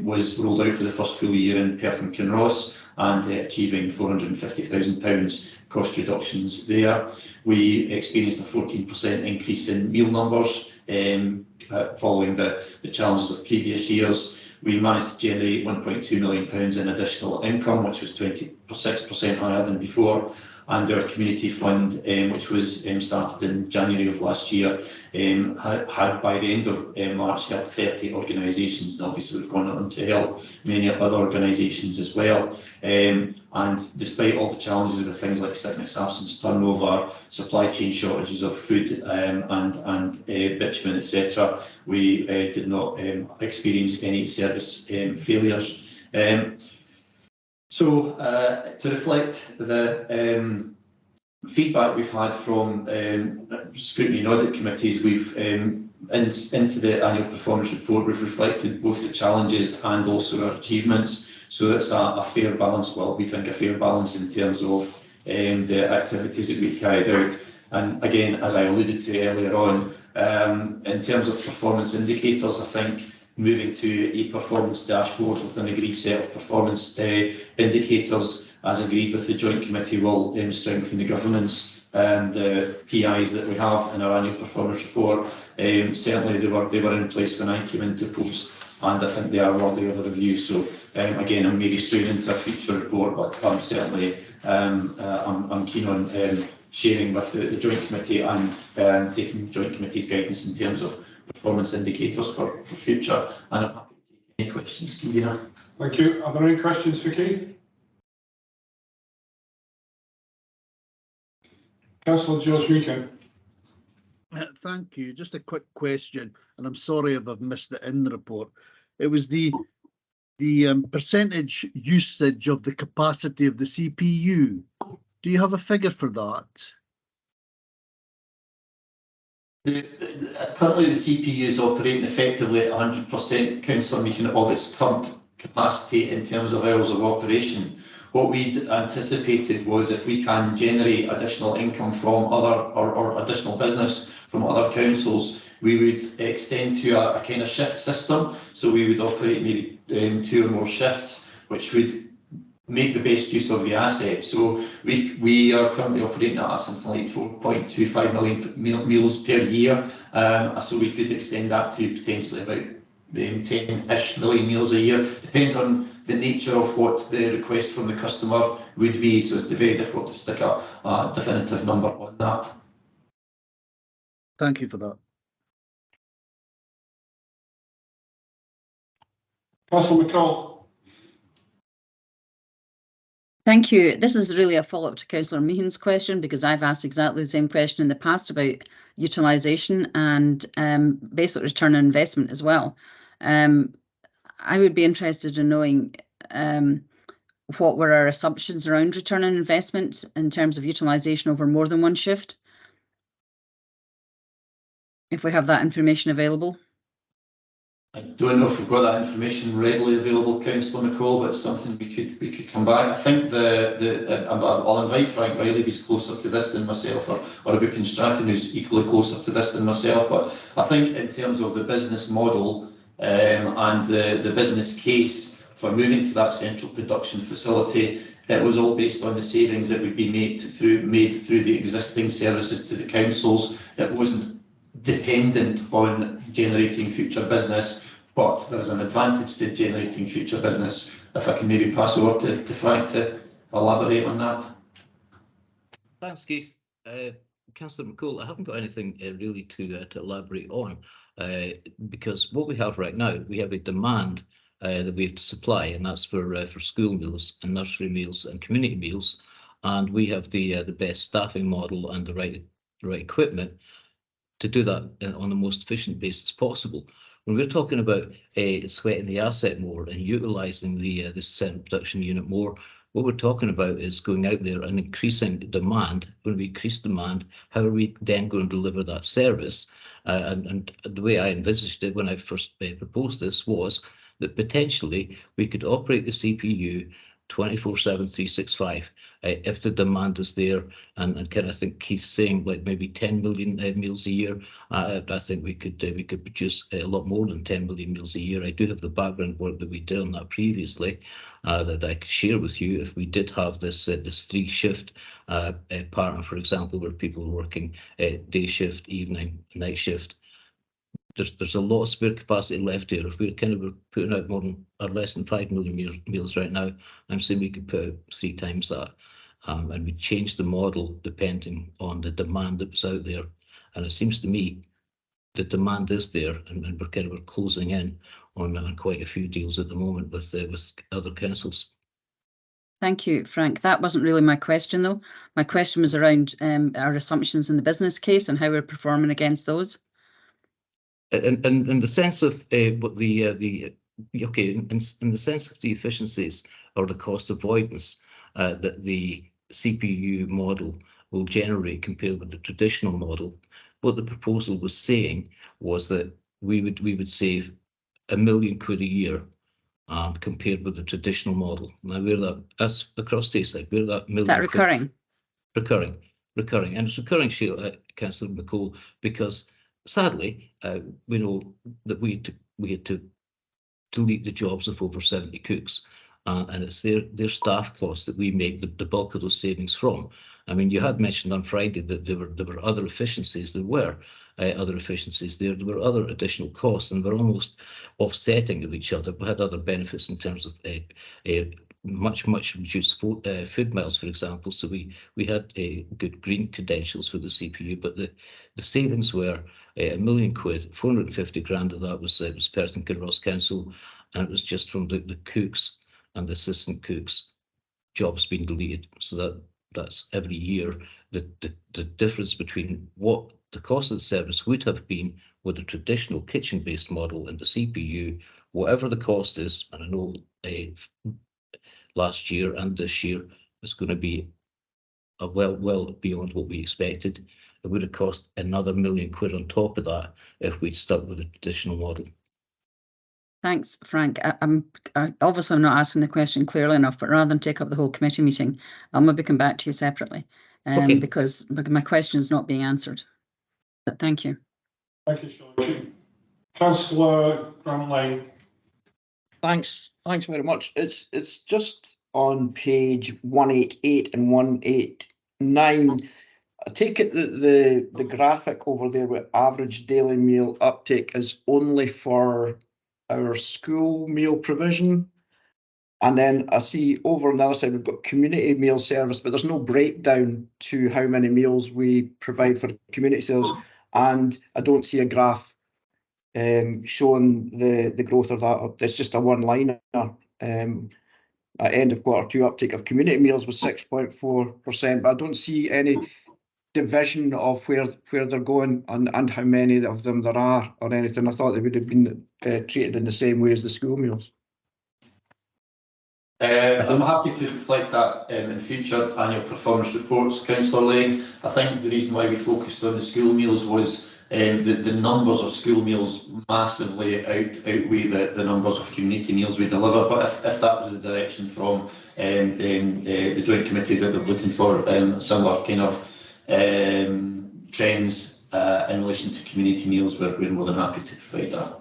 S7: was rolled out for the first full year in Perth and Kinross, and achieving £450,000 cost reductions there. We experienced a 14% increase in meal numbers following the challenges of previous years. We managed to generate £1.2 million in additional income, which was 26% higher than before. And our community fund, which was started in January of last year, had by the end of March helped 30 organisations, and obviously we've gone on to help many other organisations as well. And despite all the challenges with things like sickness, absence, turnover, supply chain shortages of food and bitumen, etc., we did not experience any service failures. So to reflect the feedback we've had from scrutiny and audit committees, we've into the annual performance report, we've reflected both the challenges and also our achievements. So it's a fair balance, well, we think a fair balance in terms of the activities that we've carried out. And again, as I alluded to earlier on, in terms of performance indicators, I think moving to a performance dashboard with an agreed set of performance indicators, as agreed with the Joint Committee, will strengthen the governance and the PIs that we have in our annual performance report. Certainly they were in place when I came into post, and I think they are worthy of a review. So again, I'm maybe straight into a future report, but I'm certainly I'm keen on sharing with the Joint Committee and taking the Joint Committee's guidance in terms of performance indicators for future, and I'm happy to take any questions, Convener.
S1: Thank you. Are there any questions for Keith? Councillor George Meakin.
S3: Thank you. Just a quick question, and I'm sorry if I've missed it in the report. It was the percentage usage of the capacity of the CPU. Do you have a figure for that?
S7: Currently, the CPU is operating effectively at 100%, Councillor Meakin, of its current capacity in terms of hours of operation. What we'd anticipated was if we can generate additional income from other or additional business from other councils, we would extend to a kind of shift system. So we would operate maybe 2 or more shifts, which would make the best use of the asset. So we are currently operating at something like 4.25 million meals per year. So we could extend that to potentially about 10-ish million meals a year. Depends on the nature of what the request from the customer would be. So it's very difficult to stick a definitive number on that.
S3: Thank you for that.
S1: Councillor McCall.
S19: Thank you. This is really a follow-up to Councillor Meehan's question, because I've asked exactly the same question in the past about utilisation and basic return on investment as well. I would be interested in knowing what were our assumptions around return on investment in terms of utilisation over more than one shift, if we have that information available.
S7: I don't know if we've got that information readily available, Councillor McCall, but it's something we could come come back. I think I'll invite Frank Riley, who's closer to this than myself, or Buchan Strachan, who's equally closer to this than myself. But I think in terms of the business model and the business case for moving to that central production facility, it was all based on the savings that would be made through the existing services to the councils. It wasn't dependent on generating future business, but there is an advantage to generating future business. If I can maybe pass over to Frank to elaborate on that.
S20: Thanks, Keith. Councillor McCool, I haven't got anything really to elaborate on because what we have right now, we have a demand that we have to supply, and that's for school meals and nursery meals and community meals, and we have the best staffing model and the right equipment to do that on the most efficient basis possible. When we're talking about sweating the asset more and utilising the central production unit more, what we're talking about is going out there and increasing demand. When we increase demand, how are we then going to deliver that service? And the way I envisaged it when I first proposed this was that potentially we could operate the CPU 24/7, 365 if the demand is there, and kind of think Keith's saying like maybe 10 million meals a year. I think we could produce a lot more than 10 million meals a year. I do have the background work that we did on that previously that I could share with you if we did have this 3-shift pattern, for example, where people were working day shift, evening, night shift. There's a lot of spare capacity left here. If we're putting out more than or less than 5 million meals right now, I'm saying we could put out 3 times that, and we change the model depending on the demand that was out there. And it seems to me the demand is there, and we're closing in on quite a few deals at the moment with other councils.
S19: Thank you, Frank. That wasn't really my question, though. My question was around our assumptions in the business case and how we're performing against those.
S20: In the sense of what in the sense of the efficiencies or the cost avoidance that the CPU model will generate compared with the traditional model, what the proposal was saying was that we would save £1 million a year compared with the traditional model. Now that's across Tayside, where that million.
S19: Is that recurring?
S20: Recurring, and it's recurring, Councillor McCool, because sadly, we know that we had to delete the jobs of over 70 cooks, and it's their staff costs that we make the bulk of those savings from. I mean, you had mentioned on Friday that there were other efficiencies. There were other efficiencies there. There were other additional costs, and they're almost offsetting of each other. We had other benefits in terms of much reduced food miles, for example. So we had good green credentials for the CPU, but the savings were £1 million, 450 grand of that was Perth and Kinross Council, and it was just from the cooks and the assistant cooks jobs being deleted. So that's every year the difference between what the cost of the service would have been with a traditional kitchen-based model and the CPU, whatever the cost is. And I know last year and this year is going to be well beyond what we expected. It would have cost another £1 million on top of that if we'd stuck with the traditional model.
S19: Thanks, Frank. I'm obviously not asking the question clearly enough, but rather than take up the whole committee meeting, I'll maybe come back to you separately because my question is not being answered. But thank you.
S1: Thank you, Sean. Councillor Grant-Lane.
S9: Thanks very much. It's just on page 188 and 189. I take it that the graphic over there with average daily meal uptake is only for our school meal provision. And then I see over on the other side, we've got community meal service, but there's no breakdown to how many meals we provide for community sales. And I don't see a graph showing the growth of that. It's just a one-liner. At end of Q2, uptake of community meals was 6.4%, but I don't see any division of where they're going and how many of them there are or anything. I thought they would have been treated in the same way as the school meals.
S7: I'm happy to reflect that in future annual performance reports, Councillor Lane. I think the reason why we focused on the school meals was the numbers of school meals massively outweigh the numbers of community meals we deliver. But if that was the direction from the joint committee that they're looking for similar kind of trends in relation to community meals, we're more than happy to provide that.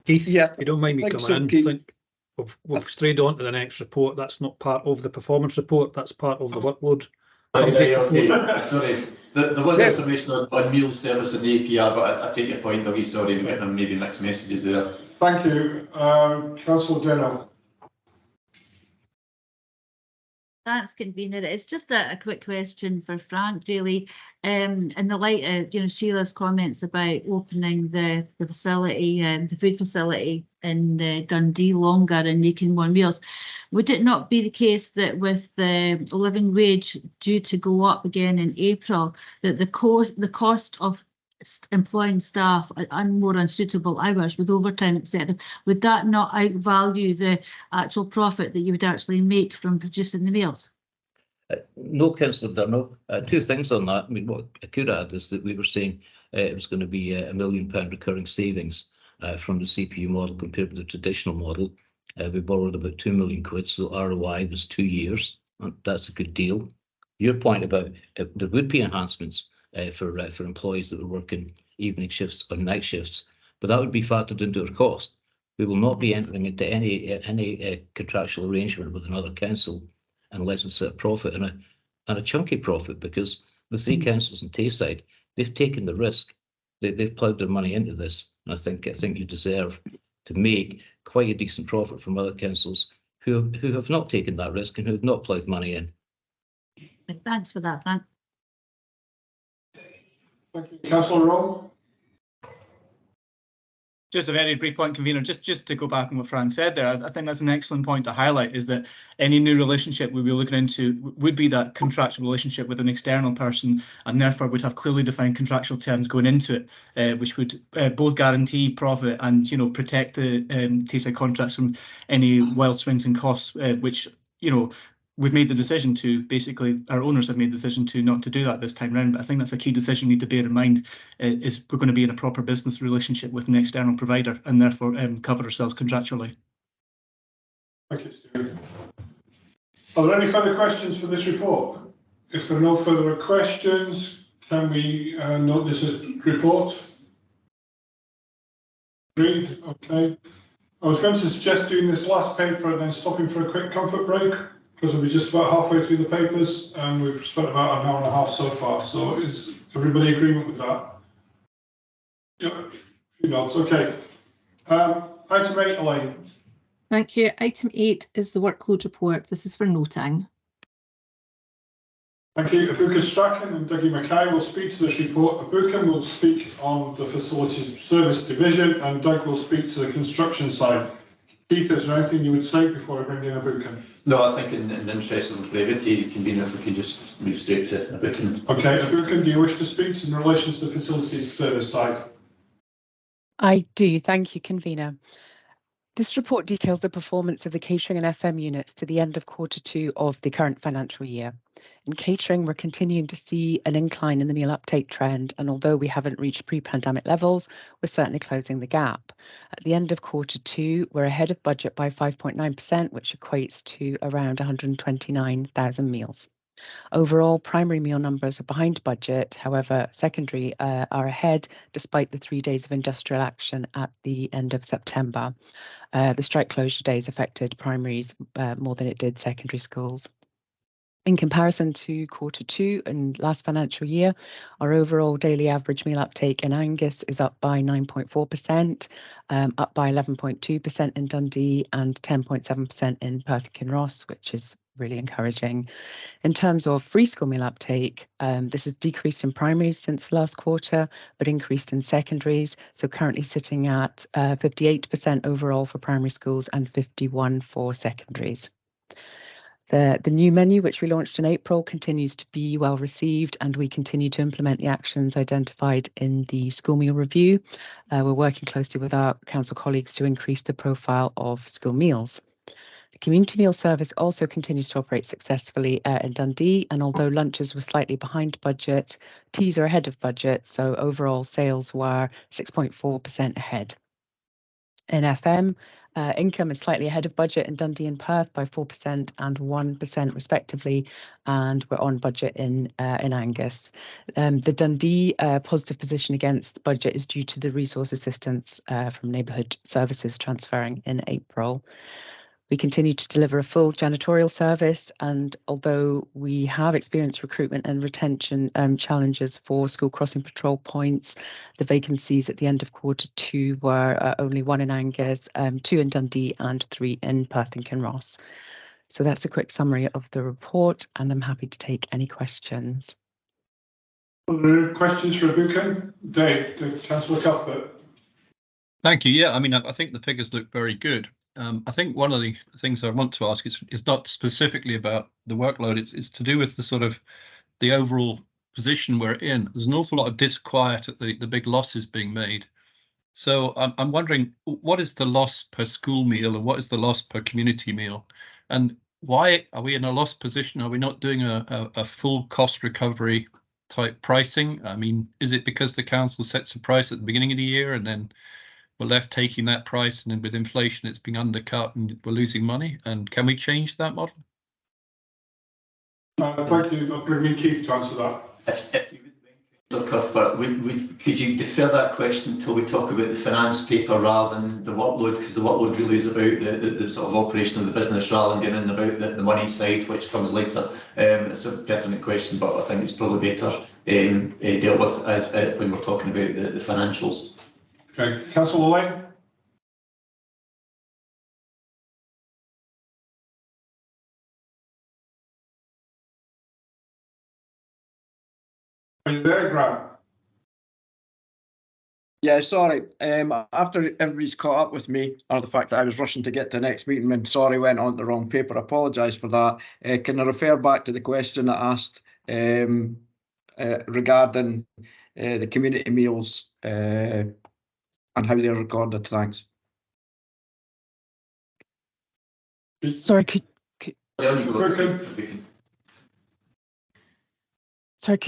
S11: Keith,
S9: Yeah,
S11: you don't mind me
S9: thanks,
S11: coming in?
S9: Keith.
S11: I think we've strayed on to the next report. That's not part of the performance report. That's part of the workload.
S7: Sorry, there was information on meal service in the APR, but I take your point, Dougie. Sorry, we're getting maybe mixed messages there.
S1: Thank you. Councillor Deno.
S21: Thanks, convener. It's just a quick question for Frank, really. In the light of Sheila's comments about opening the facility, the food facility in Dundee longer and making more meals, would it not be the case that with the living wage due to go up again in April, that the cost of employing staff and more unsuitable hours with overtime, etc., would that not outvalue the actual profit that you would actually make from producing the meals?
S20: No, Councillor Durno. Two things on that. I mean, what I could add is that we were saying it was going to be £1 million recurring savings from the CPU model compared with the traditional model. We borrowed about £2 million, so ROI was 2 years. And that's a good deal. Your point about there would be enhancements for employees that were working evening shifts or night shifts, but that would be factored into our cost. We will not be entering into any contractual arrangement with another council unless it's a profit and a chunky profit, because the three councils in Tayside, they've taken the risk. They've ploughed their money into this, and I think you deserve to make quite a decent profit from other councils who have not taken that risk and who have not ploughed money in.
S21: Thanks for that, Frank.
S1: Thank you. Councillor Rowe.
S14: Just a very brief point, convener. Just to go back on what Frank said there, I think that's an excellent point to highlight, is that any new relationship we'll be looking into would be that contractual relationship with an external person, and therefore would have clearly defined contractual terms going into it, which would both guarantee profit and protect the Tayside contracts from any wild swings in costs, which we've made the decision to, basically our owners have made the decision to not to do that this time around. But I think that's a key decision we need to bear in mind, is we're going to be in a proper business relationship with an external provider and therefore cover ourselves contractually.
S1: Thank you, Stephen. Are there any further questions for this report? If there are no further questions, can we note this as report? Agreed. Okay. I was going to suggest doing this last paper and then stopping for a quick comfort break, because we'll be just about halfway through the papers and we've spent about an hour and a half so far. So is everybody in agreement with that? Yeah, a few nods. Okay. Item 8, Elaine.
S2: Thank you. Item 8 is the workload report. This is for noting.
S1: Thank you. Abuka Strachan and Dougie Mackay will speak to this report. Abuka will speak on the Facilities Service Division and Doug will speak to the construction side. Keith, is there anything you would say before I bring in Abuka?
S7: No, I think in the interest of brevity, convener, if we can just move straight to Abuka.
S1: Okay, Abuka, do you wish to speak in relation to the Facilities Service side?
S5: I do, thank you, convener. This report details the performance of the catering and FM units to the end of Q2 of the current financial year. In catering, we're continuing to see an incline in the meal uptake trend, and although we haven't reached pre-pandemic levels, we're certainly closing the gap. At the end of Q2, we're ahead of budget by 5.9%, which equates to around 129,000 meals. Overall, primary meal numbers are behind budget. However, secondary are ahead despite the 3 days of industrial action at the end of September. The strike closure days affected primaries more than it did secondary schools. In comparison to Q2 and last financial year, our overall daily average meal uptake in Angus is up by 9.4%, up by 11.2% in Dundee and 10.7% in Perth and Kinross, which is really encouraging. In terms of free school meal uptake, this has decreased in primaries since last quarter, but increased in secondaries. So currently sitting at 58% overall for primary schools and 51% for secondaries. The new menu, which we launched in April, continues to be well received, and we continue to implement the actions identified in the school meal review. We're working closely with our council colleagues to increase the profile of school meals. The community meal service also continues to operate successfully in Dundee, and although lunches were slightly behind budget, teas are ahead of budget, so overall sales were 6.4% ahead. In FM, income is slightly ahead of budget in Dundee and Perth by 4% and 1% respectively, and we're on budget in Angus. The Dundee positive position against budget is due to the resource assistance from neighbourhood services transferring in April. We continue to deliver a full janitorial service, and although we have experienced recruitment and retention challenges for school crossing patrol points, the vacancies at the end of Q2 were only 1 in Angus, 2 in Dundee and 3 in Perth and Kinross. So that's a quick summary of the report, and I'm happy to take any questions.
S1: Are there questions for Abuka? Dave, Councillor Cuthbert.
S10: Thank you. Yeah, I mean, I think the figures look very good. I think one of the things I want to ask is not specifically about the workload. It's to do with the sort of the overall position we're in. There's an awful lot of disquiet at the big losses being made. So I'm wondering, what is the loss per school meal and what is the loss per community meal? And why are we in a loss position? Are we not doing a full cost recovery type pricing? I mean, is it because the council sets a price at the beginning of the year and then we're left taking that price, and then with inflation it's being undercut and we're losing money? And can we change that model?
S1: Thank you. I'll bring in Keith to answer that.
S7: If you would, Cuthbert, could you defer that question until we talk about the finance paper rather than the workload, because the workload really is about the sort of operation of the business rather than getting about the money side, which comes later. It's a pertinent question, but I think it's probably better dealt with as when we're talking about the financials.
S1: Okay, Councillor Lane. Are you there, Grant?
S9: Yeah, sorry. After everybody's caught up with me, or the fact that I was rushing to get to the next meeting and sorry went on the wrong paper, I apologise for that. Can I refer back to the question I asked regarding the community meals and how they're recorded? Thanks.
S5: Sorry, could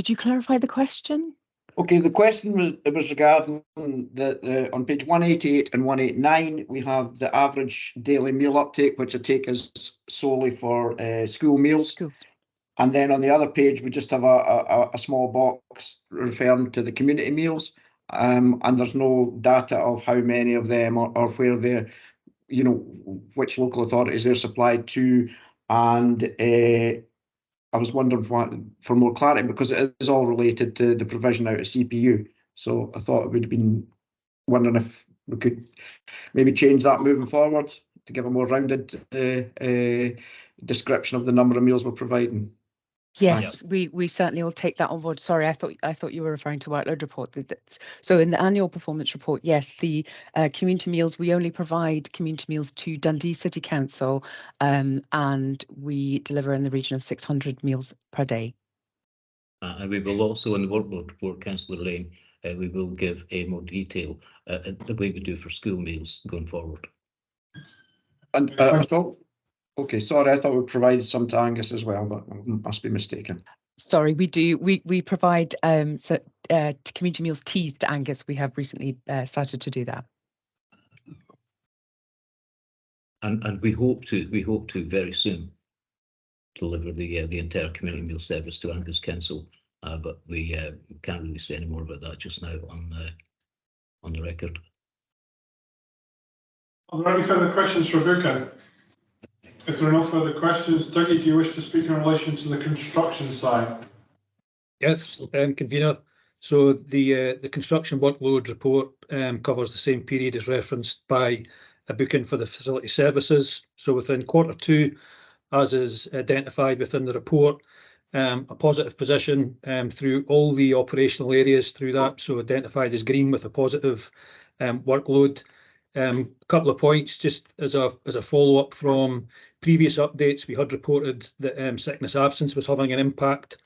S5: you clarify the question?
S9: Okay, the question was regarding on page 188 and 189, we have the average daily meal uptake, which I take as solely for school meals. And then on the other page, we just have a small box referring to the community meals. And there's no data of how many of them or where they're, you know, which local authorities they're supplied to. And I was wondering for more clarity, because it is all related to the provision out of CPU. So I thought it would have been wondering if we could maybe change that moving forward to give a more rounded description of the number of meals we're providing.
S5: Yes, we certainly will take that on board. Sorry, I thought you were referring to workload report. So in the annual performance report, yes, the community meals, we only provide community meals to Dundee City Council, and we deliver in the region of 600 meals per day.
S20: And we will also, in the workload report, Councillor Lane, we will give a more detail the way we do for school meals going forward.
S9: And I thought. Okay, sorry, I thought we provided some to Angus as well, but I must be mistaken.
S5: Sorry, we do. We provide to community meals teas to Angus. We have recently started to do that.
S20: And we hope to very soon deliver the entire community meal service to Angus Council, but we can't really say any more about that just now on the record.
S1: Are there any further questions for Buchan? If there are no further questions, Dougie, do you wish to speak in relation to the construction side?
S11: Yes, convener. So the construction workload report covers the same period as referenced by a booking for the facility services. So within Q2, as is identified within the report, a positive position through all the operational areas through that. So identified as green with a positive workload. A couple of points just as a follow-up from previous updates. We had reported that sickness absence was having an impact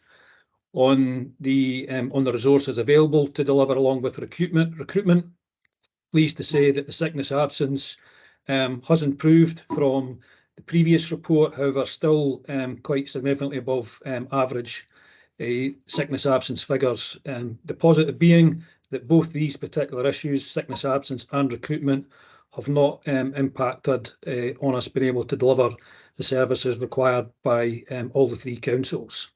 S11: on the resources available to deliver along with recruitment. Pleased to say that the sickness absence has improved from the previous report, however, still quite significantly above average sickness absence figures. The positive being that both these particular issues, sickness absence and recruitment, have not impacted on us being able to deliver the services required by all the three councils.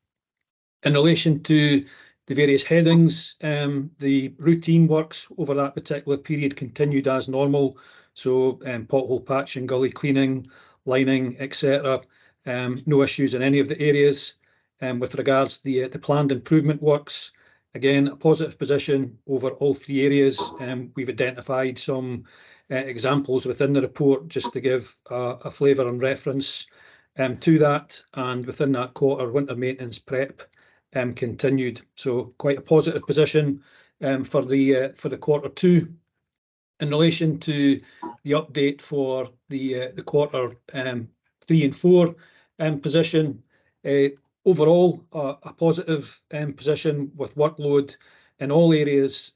S11: In relation to the various headings, the routine works over that particular period continued as normal. So pothole patching, gully cleaning, lining, etc. No issues in any of the areas. With regards to the planned improvement works, again, a positive position over all three areas. We've identified some examples within the report just to give a flavour and reference to that. And within that quarter, winter maintenance prep continued. So quite a positive position for the quarter two. In relation to the update for the quarter 3 and 4 position, overall a positive position with workload in all areas.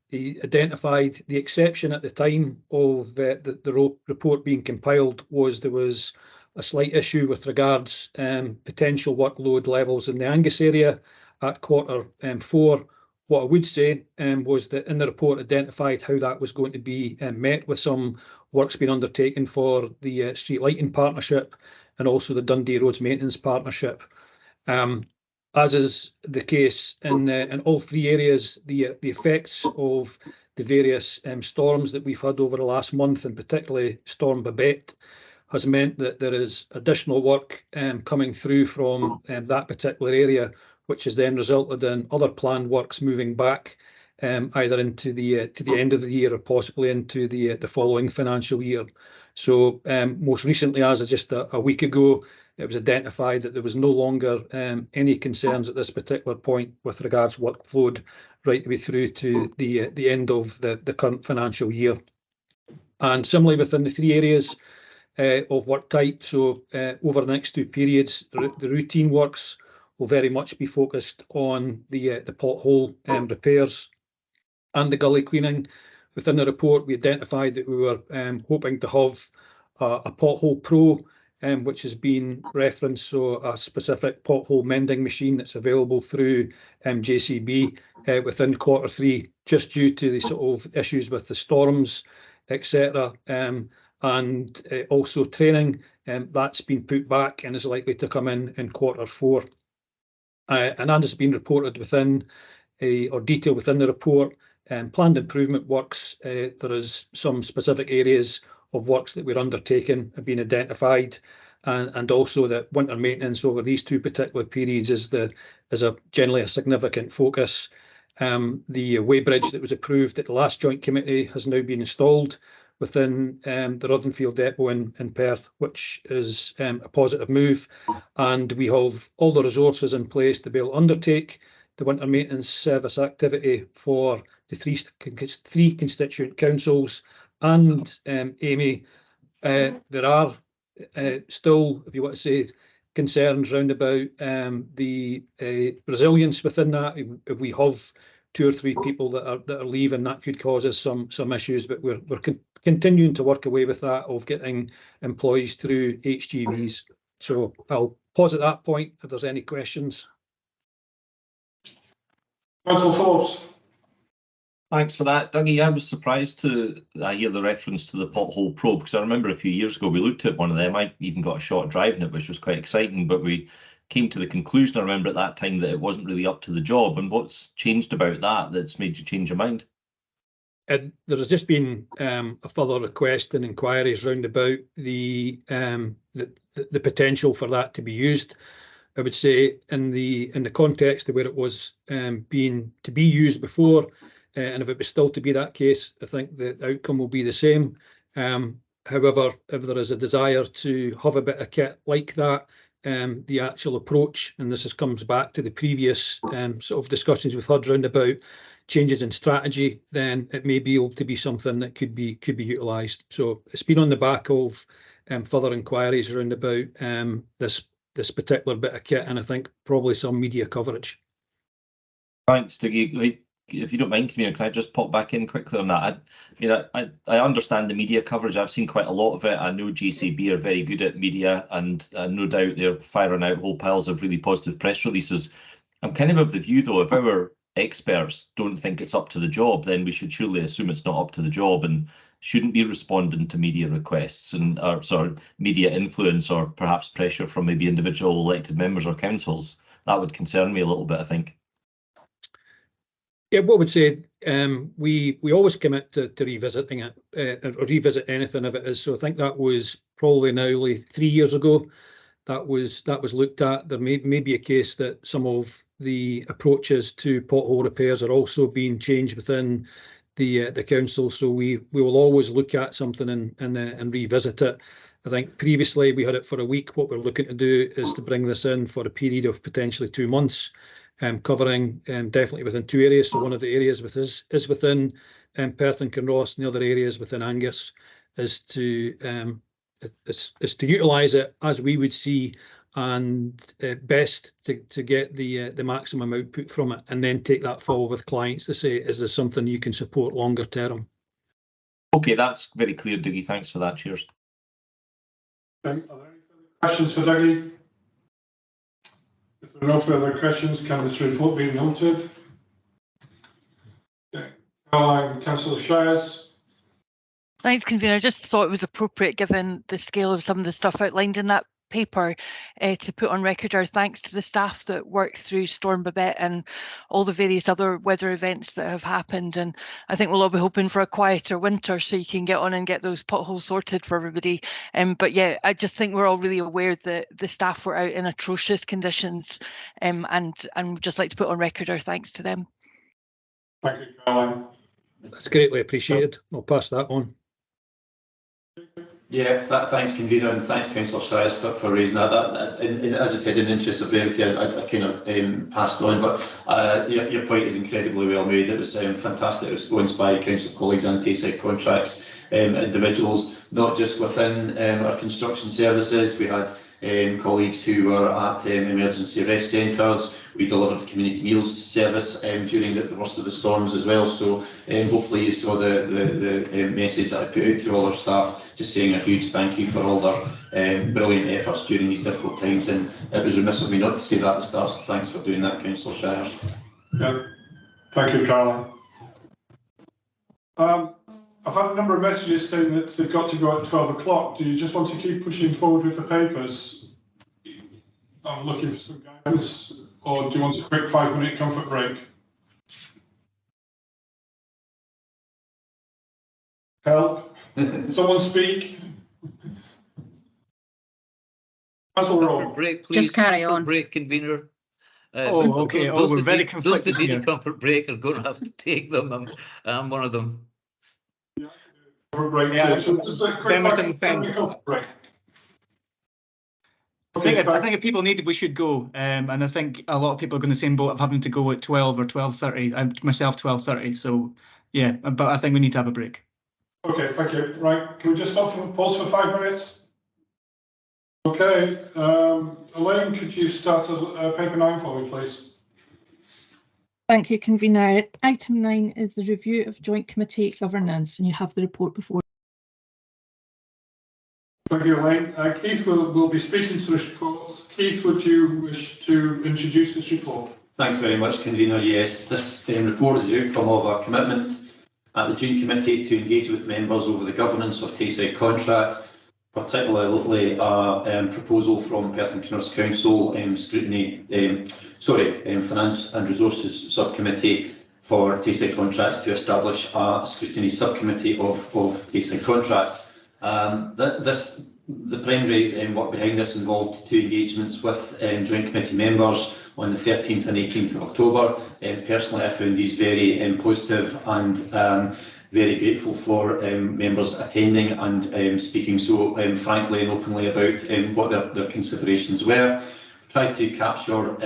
S11: He identified the exception at the time of the report being compiled was there was a slight issue with regards potential workload levels in the Angus area at quarter 4. What I would say was that in the report identified how that was going to be met, with some works being undertaken for the Street Lighting Partnership and also the Dundee Roads Maintenance Partnership. As is the case in all three areas, the effects of the various storms that we've had over the last month, and particularly Storm Babette, has meant that there is additional work coming through from that particular area, which has then resulted in other planned works moving back either into the end of the year or possibly into the following financial year. So most recently, as of just a week ago, it was identified that there was no longer any concerns at this particular point with regards workload right the way through to the end of the current financial year. And similarly within the three areas of work type, so over the next two periods, the routine works will very much be focused on the pothole repairs and the gully cleaning. Within the report, we identified that we were hoping to have a pothole pro, which has been referenced, so a specific pothole mending machine that's available through JCB within quarter 3, just due to the sort of issues with the storms, etc. And also training, that's been put back and is likely to come in quarter 4. And that has been reported within or detailed within the report. Planned improvement works, there is some specific areas of works that we're undertaking have been identified, and also that winter maintenance over these two particular periods is generally a significant focus. The weighbridge that was approved at the last joint committee has now been installed within the Rothenfield depot in Perth, which is a positive move, and we have all the resources in place to be able to undertake the winter maintenance service activity for the three constituent councils. And Amy, there are still, if you want to say, concerns round about the resilience within that. If we have 2 or 3 people that are leaving, that could cause us some issues, but we're continuing to work away with that, of getting employees through HGVs. So I'll pause at that point if there's any questions.
S1: Councillor Forbes.
S8: Thanks for that, Dougie. I was surprised to hear the reference to the pothole probe, because I remember a few years ago we looked at one of them. I even got a shot driving it, which was quite exciting, but we came to the conclusion, I remember at that time, that it wasn't really up to the job. And what's changed about that that's made you change your mind?
S11: There has just been a further request and inquiries round about the potential for that to be used. I would say in the context of where it was being to be used before, and if it was still to be that case, I think the outcome will be the same. However, if there is a desire to have a bit of kit like that, the actual approach, and this comes back to the previous sort of discussions we've had round about changes in strategy, then it may be able to be something that could be utilised. So it's been on the back of further inquiries around about this particular bit of kit, and I think probably some media coverage.
S8: Thanks, Dougie. if you don't mind, Convener, can I just pop back in quickly on that? I understand the media coverage. I've seen quite a lot of it. I know GCB are very good at media, and no doubt they're firing out whole piles of really positive press releases. I'm kind of the view, though, if our experts don't think it's up to the job, then we should surely assume it's not up to the job and shouldn't be responding to media requests and media influence or perhaps pressure from maybe individual elected members or councils. That would concern me a little bit, I think.
S11: Yeah, what I would say, we always commit to revisiting it, or revisit anything if it is. So I think that was probably now only 3 years ago that was looked at. There may be a case that some of the approaches to pothole repairs are also being changed within the council. So we will always look at something and revisit it. I think previously we had it for a week. What we're looking to do is to bring this in for a period of potentially 2 months. Covering definitely within 2 areas. So one of the areas is within Perth and Kinross, and the other areas within Angus is to utilise it as we would see and best to get the maximum output from it, and then take that forward with clients to say, is this something you can support longer term?
S8: Okay, that's very clear, Dougie. Thanks for that. Cheers.
S1: Are there any further questions for Dougie? If there are no further questions, can this report be noted? Okay. Caroline, Councillor Shires.
S15: Thanks, Convener. I just thought it was appropriate, given the scale of some of the stuff outlined in that paper, to put on record our thanks to the staff that worked through Storm Babette and all the various other weather events that have happened. And I think we'll all be hoping for a quieter winter so you can get on and get those potholes sorted for everybody. But yeah, I just think we're all really aware that the staff were out in atrocious conditions, and we'd just like to put on record our thanks to them.
S1: Thank you, Caroline.
S11: That's greatly appreciated. I'll pass that on.
S7: Yeah, thanks, Convener, and thanks, Councillor Shires, for raising that. As I said, in the interest of brevity, I kind of passed on, but your point is incredibly well made. It was fantastic response by council colleagues and Tayside Contracts individuals, not just within our construction services. We had colleagues who were at emergency rest centres. We delivered the community meals service during the worst of the storms as well. So hopefully you saw the message that I put out to all our staff, just saying a huge thank you for all their brilliant efforts during these difficult times. And it was remiss of me not to say that at the start, so thanks for doing that, Councillor Shires.
S1: Yeah, thank you, Caroline. I've had a number of messages saying that they've got to go at 12 o'clock. Do you just want to keep pushing forward with the papers? I'm looking for some guidance, or do you want a quick 5-minute comfort break? Help? Someone speak?
S20: Break, please.
S19: Just carry on.
S20: Break, Convener.
S14: Okay. We're very conflicted
S20: Those that need
S14: here.
S20: a comfort break are going to have to take them. I'm one of them.
S1: Yeah, so just a quick 5-minute comfort break.
S14: I think if people need it, we should go. And I think a lot of people are in the same boat of having to go at 12 or 12:30. Myself, 12:30. So yeah, but I think we need to have a break.
S1: Okay, thank you. Right, can we just stop for pause for 5 minutes? Okay, Elaine, could you start paper 9 for me, please?
S2: Thank you, Convener. Item 9 is the review of joint committee governance, and you have the report before.
S1: Thank you, Elaine. Keith will be speaking to this report. Keith, would you wish to introduce this report?
S7: Thanks very much, Convener. Yes, this report is the outcome of a commitment at the Joint Committee to engage with members over the governance of Tayside Contracts, particularly a proposal from Perth and Kinross Council Finance and Resources Subcommittee for Tayside Contracts to establish a scrutiny subcommittee of Tayside Contracts. The primary work behind this involved 2 engagements with Joint Committee members on the 13th and 18th of October. Personally, I found these very positive and very grateful for members attending and speaking so frankly and openly about what their considerations were. Tried to capture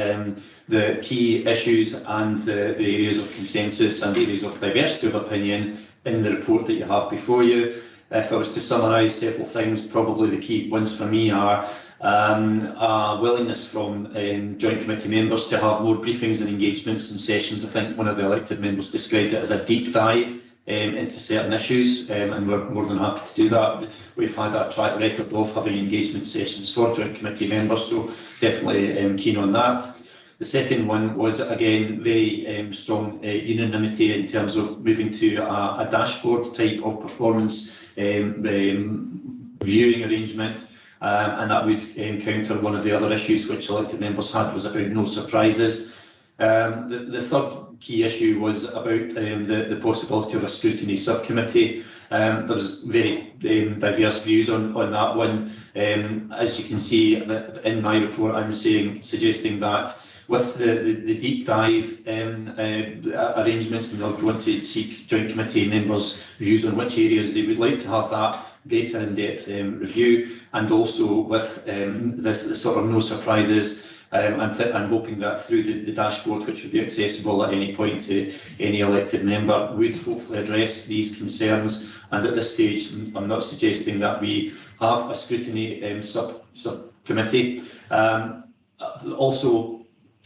S7: the key issues and the areas of consensus and areas of diversity of opinion in the report that you have before you. If I was to summarise several things, probably the key ones for me are a willingness from joint committee members to have more briefings and engagements and sessions. I think one of the elected members described it as a deep dive into certain issues, and we're more than happy to do that. We've had a track record of having engagement sessions for joint committee members, so definitely keen on that. The second one was, again, very strong unanimity in terms of moving to a dashboard type of performance viewing arrangement, and that would counter one of the other issues which elected members had, was about no surprises. The third key issue was about the possibility of a scrutiny subcommittee. There was very diverse views on that one. As you can see in my report, I'm suggesting that with the deep dive arrangements, and I would want to seek joint committee members' views on which areas they would like to have that greater in-depth review, and also with this sort of no surprises. I'm hoping that through the dashboard, which would be accessible at any point to any elected member, would hopefully address these concerns. And at this stage, I'm not suggesting that we have a scrutiny subcommittee. Also,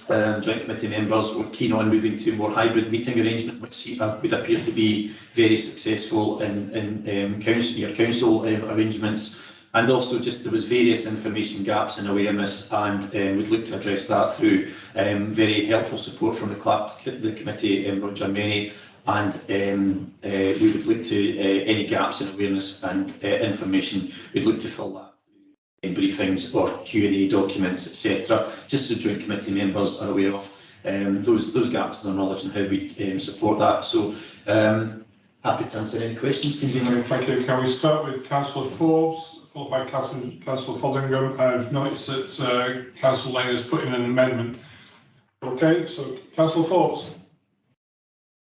S7: joint committee members were keen on moving to a more hybrid meeting arrangement, which would appear to be very successful in council arrangements. And also, just there was various information gaps and awareness, and we'd look to address that through very helpful support from the committee, Roger Many, and we would look to any gaps in awareness and information. We'd look to fill that in briefings or Q&A documents, etc., just so joint committee members are aware of those gaps in their knowledge and how we support that. So happy to answer any questions.
S1: Thank you. Can we start with Councillor Forbes, followed by Councillor Fotheringham? I've noticed that Councillor Lane has put in an amendment. Okay, so Councillor Forbes.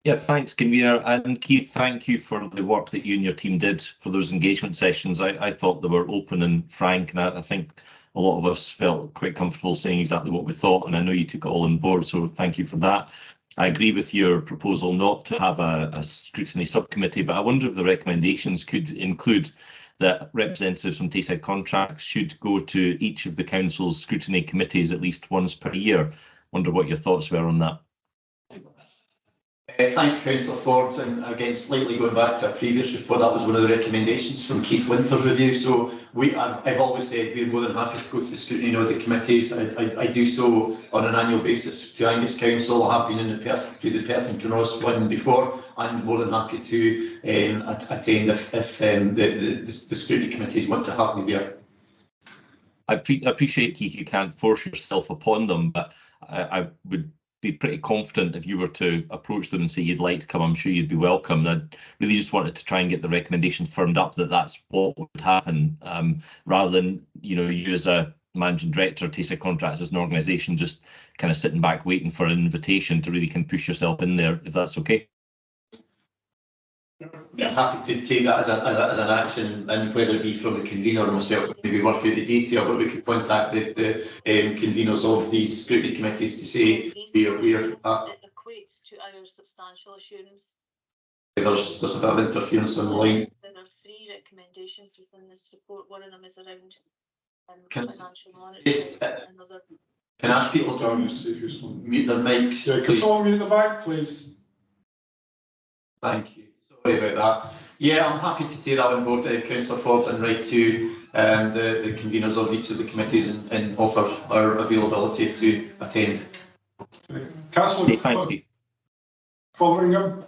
S8: Yeah, thanks, Convener. And Keith, thank you for the work that you and your team did for those engagement sessions. I thought they were open and frank, and I think a lot of us felt quite comfortable saying exactly what we thought, and I know you took it all on board, so thank you for that. I agree with your proposal not to have a scrutiny subcommittee, but I wonder if the recommendations could include that representatives from Tayside Contracts should go to each of the council's scrutiny committees at least once per year. Wonder what your thoughts were on that.
S7: Thanks, Councillor Forbes, and again, slightly going back to a previous report, that was one of the recommendations from Keith Winter's review. So I've always said we're more than happy to go to the scrutiny and audit committees. I do so on an annual basis to Angus Council. I have been in the Perth and Kinross one before, and more than happy to attend if the scrutiny committees want to have me there.
S8: I appreciate, Keith, you can't force yourself upon them, but I would be pretty confident if you were to approach them and say you'd like to come, I'm sure you'd be welcome. And I really just wanted to try and get the recommendations firmed up that that's what would happen, rather than you as a managing director of Tayside Contracts as an organisation just kind of sitting back waiting for an invitation to really kind of push yourself in there, if that's okay.
S7: Yeah, happy to take that as an action, and whether it be from the convener or myself, maybe work out the detail, but we could contact the conveners of these scrutiny committees to say we're
S6: it equates to our substantial assurance.
S7: There's a bit of interference on the line.
S6: There are 3 recommendations within this report. One of them is around financial monitoring.
S7: Can I ask people to mute their mics?
S1: Yeah, can someone mute the mic, please?
S7: Thank you. Sorry about that. Yeah, I'm happy to take that on board, Councillor Forbes, and write to the conveners of each of the committees and offer our availability to attend.
S1: Councillor Fotheringham.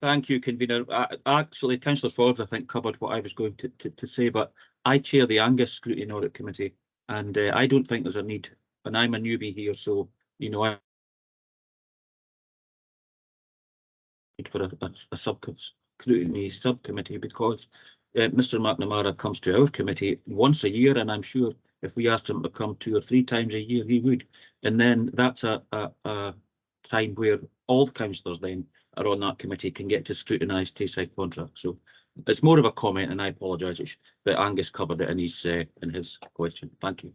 S9: Thank you, convener. Actually, Councillor Forbes, I think, covered what I was going to say, but I chair the Angus Scrutiny and Audit Committee, and I don't think there's a need, and I'm a newbie here, so I need for a scrutiny subcommittee, because Mr. McNamara comes to our committee once a year, and I'm sure if we asked him to come 2 or 3 times a year, he would. And then that's a time where all the councillors then are on that committee can get to scrutinise Tayside Contracts. So it's more of a comment, and I apologise, but Angus covered it in his question. Thank you.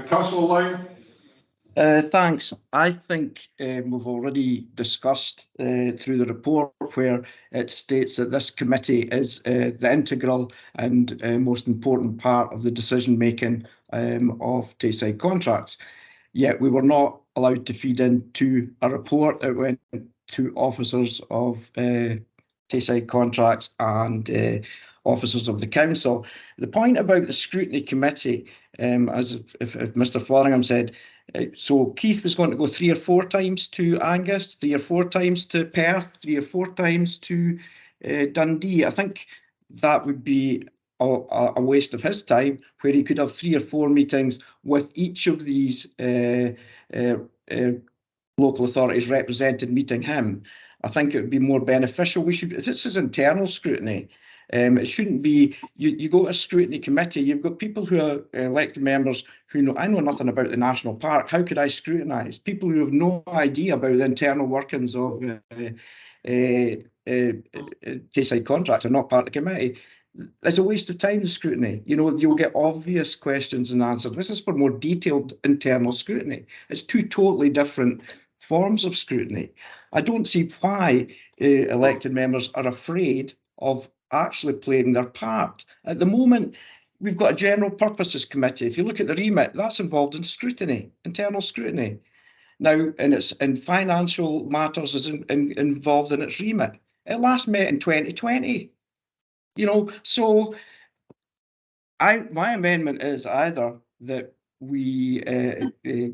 S1: Councillor Lane.
S9: Thanks. I think we've already discussed through the report where it states that this committee is the integral and most important part of the decision making of Tayside contracts. Yet we were not allowed to feed into a report. It went to officers of Tayside contracts and officers of the council. The point about the scrutiny committee, as if Mr. Florringham said, so Keith was going to go 3 or 4 times to Angus, 3 or 4 times to Perth, 3 or 4 times to Dundee. I think that would be a waste of his time, where he could have 3 or 4 meetings with each of these local authorities represented meeting him. I think it would be more beneficial. This is internal scrutiny. It shouldn't be, you go to a scrutiny committee, you've got people who are elected members who know, I know nothing about the national park. How could I scrutinise? People who have no idea about the internal workings of Tayside contracts are not part of the committee. It's a waste of time, the scrutiny. You know, you'll get obvious questions and answers. This is for more detailed internal scrutiny. It's 2 totally different forms of scrutiny. I don't see why elected members are afraid of actually playing their part. At the moment, we've got a general purposes committee. If you look at the remit, that's involved in scrutiny, internal scrutiny. Now, and financial matters is involved in its remit. It last met in 2020. You know, so my amendment is either that we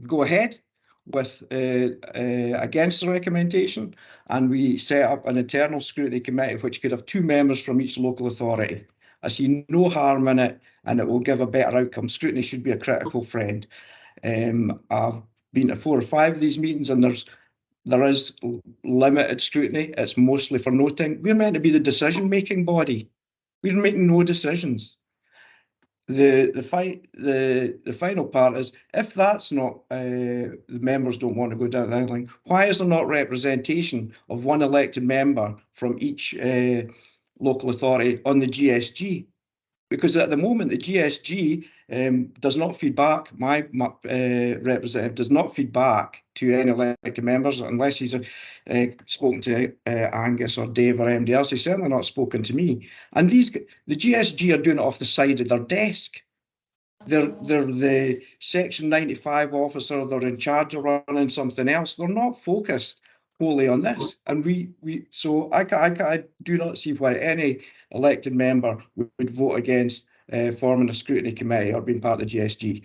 S9: go ahead with against the recommendation, and we set up an internal scrutiny committee which could have 2 members from each local authority. I see no harm in it, and it will give a better outcome. Scrutiny should be a critical friend. I've been to 4 or 5 of these meetings, and there is limited scrutiny. It's mostly for noting. We're meant to be the decision-making body. We're making no decisions. The final part is, if that's not, the members don't want to go down that line, why is there not representation of 1 elected member from each local authority on the GSG? Because at the moment, the GSG does not feed back, my representative does not feed back to any elected members unless he's spoken to Angus or Dave or anybody else. He's certainly not spoken to me. And the GSG are doing it off the side of their desk. They're the Section 95 officer, they're in charge of running something else. They're not focused wholly on this. And so I do not see why any elected member would vote against forming a scrutiny committee or being part of the GSG.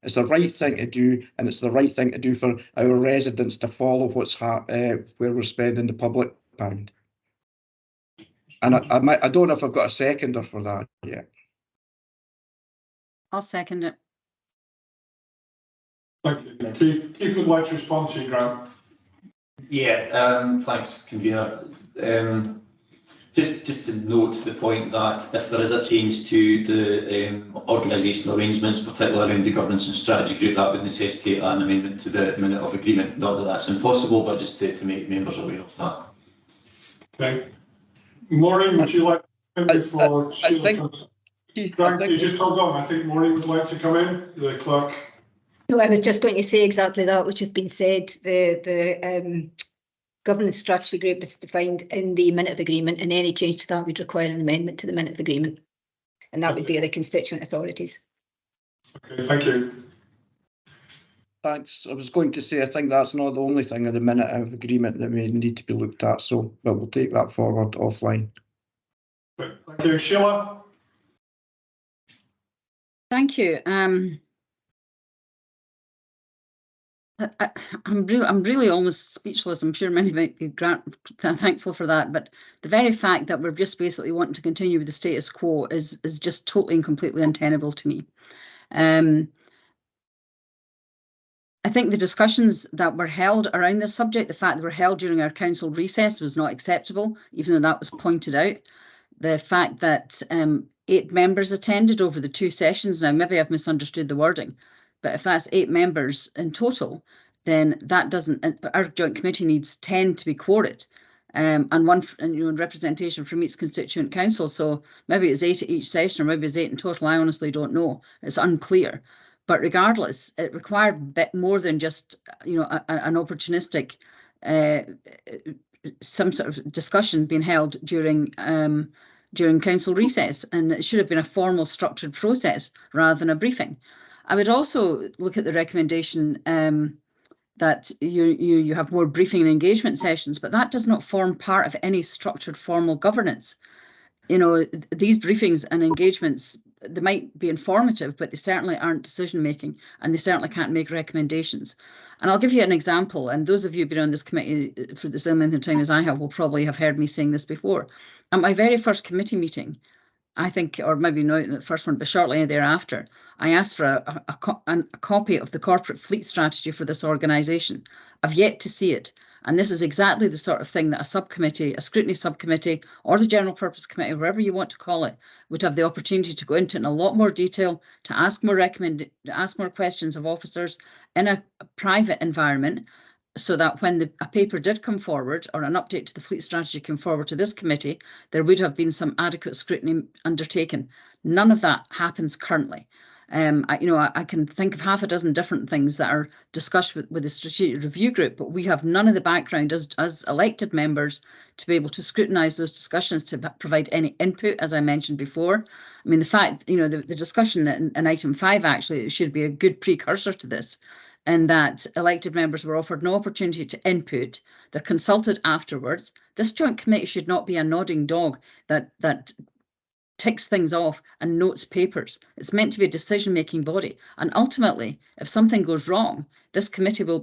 S9: It's the right thing to do, and it's the right thing to do for our residents to follow where we're spending the public pound. And I don't know if I've got a seconder for that yet.
S19: I'll second it.
S1: Thank you. Keith would like to respond to you, Grant.
S7: Yeah, thanks, convener. Just to note the point that if there is a change to the organisational arrangements, particularly around the governance and strategy group, that would necessitate an amendment to the minute of agreement. Not that that's impossible, but just to make members aware of that.
S1: Okay. Maureen, would you like to come in before Sheila comes? Grant, you just hold on. I think Maureen would like to come in, the clerk.
S16: No, I was just going to say exactly that which has been said. The governance strategy group is defined in the minute of agreement, and any change to that would require an amendment to the minute of agreement, and that would be the constituent authorities.
S1: Okay, thank you.
S9: Thanks. I was going to say, I think that's not the only thing in the minute of agreement that may need to be looked at, so but we'll take that forward offline.
S1: Thank you. Sheila?
S19: Thank you. I'm really almost speechless. I'm sure many might be thankful for that, but the very fact that we're just basically wanting to continue with the status quo is just totally and completely untenable to me. I think the discussions that were held around this subject, the fact that were held during our council recess was not acceptable, even though that was pointed out. The fact that 8 members attended over the 2 sessions, now maybe I've misunderstood the wording, but if that's 8 members in total, then that doesn't, our joint committee needs 10 to be quorate, and representation from each constituent council. So maybe it's 8 at each session, or maybe it's 8 in total. I honestly don't know. It's unclear. But regardless, it required a bit more than just, an opportunistic, some sort of discussion being held during council recess, and it should have been a formal, structured process rather than a briefing. I would also look at the recommendation that you have more briefing and engagement sessions, but that does not form part of any structured formal governance. You know, these briefings and engagements, they might be informative, but they certainly aren't decision making, and they certainly can't make recommendations. And I'll give you an example, and those of you who've been on this committee for the same length of time as I have will probably have heard me saying this before. At my very first committee meeting, I think, or maybe not the first one, but shortly thereafter, I asked for a copy of the corporate fleet strategy for this organisation. I've yet to see it. And this is exactly the sort of thing that a subcommittee, a scrutiny subcommittee, or the general purpose committee, whatever you want to call it, would have the opportunity to go into in a lot more detail, to ask more questions of officers in a private environment, so that when a paper did come forward, or an update to the fleet strategy came forward to this committee, there would have been some adequate scrutiny undertaken. None of that happens currently. I can think of half a dozen different things that are discussed with the strategic review group, but we have none of the background as elected members to be able to scrutinise those discussions, to provide any input, as I mentioned before. I mean, the fact, the discussion in item 5 actually should be a good precursor to this, and that elected members were offered no opportunity to input. They're consulted afterwards. This joint committee should not be a nodding dog that ticks things off and notes papers. It's meant to be a decision-making body. And ultimately, if something goes wrong, this committee will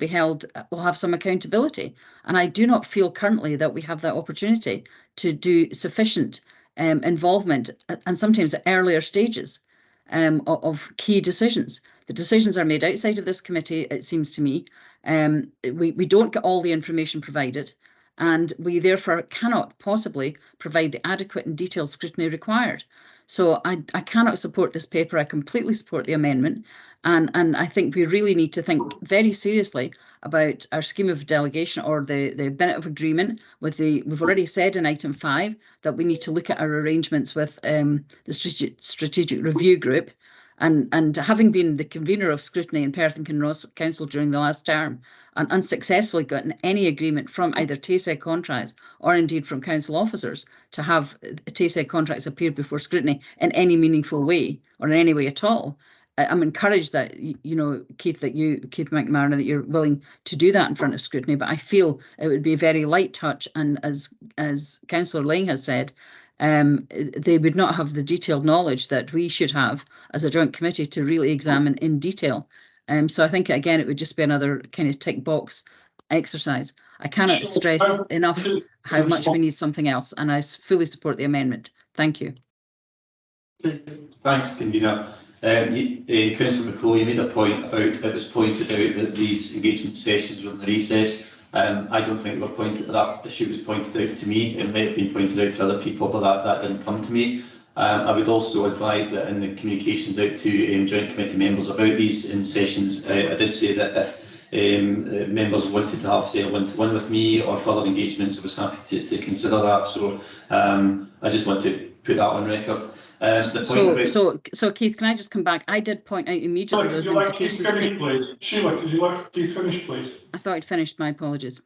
S19: have some accountability. And I do not feel currently that we have that opportunity to do sufficient involvement, and sometimes at earlier stages of key decisions. The decisions are made outside of this committee, it seems to me. We don't get all the information provided, and we therefore cannot possibly provide the adequate and detailed scrutiny required. So I cannot support this paper. I completely support the amendment, and I think we really need to think very seriously about our scheme of delegation, or the benefit of agreement with we've already said in item 5 that we need to look at our arrangements with the strategic review group. And having been the convener of scrutiny in Perth and Kinross Council during the last term, and unsuccessfully gotten any agreement from either Tayside contracts or indeed from council officers to have Tayside contracts appear before scrutiny in any meaningful way, or in any way at all, I'm encouraged that, Keith McMahon, that you're willing to do that in front of scrutiny. But I feel it would be a very light touch, and as Councillor Lang has said, they would not have the detailed knowledge that we should have as a joint committee to really examine in detail. So I think, again, it would just be another kind of tick box exercise. I cannot stress enough how much we need something else, and I fully support the amendment. Thank you.
S7: Thanks, Convener. Councillor McCall, you made a point about, it was pointed out that these engagement sessions were in the recess. I don't think that issue was pointed out to me. It may have been pointed out to other people, but that didn't come to me. I would also advise that in the communications out to joint committee members about these in sessions, I did say that if members wanted to have, say, a one-to-one with me or further engagements, I was happy to consider that. So I just want to put that on record.
S19: So Keith, can I just come back? I did point out immediately those invitations.
S1: Sheila, could you let Keith finish, please?
S19: I thought I'd finished. My apologies.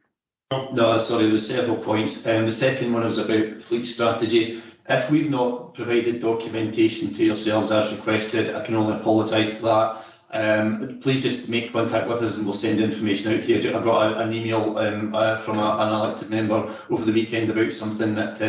S7: No, sorry, there were several points. The second one was about fleet strategy. If we've not provided documentation to yourselves as requested, I can only apologise for that. Please just make contact with us and we'll send information out to you. I got an email from an elected member over the weekend about something that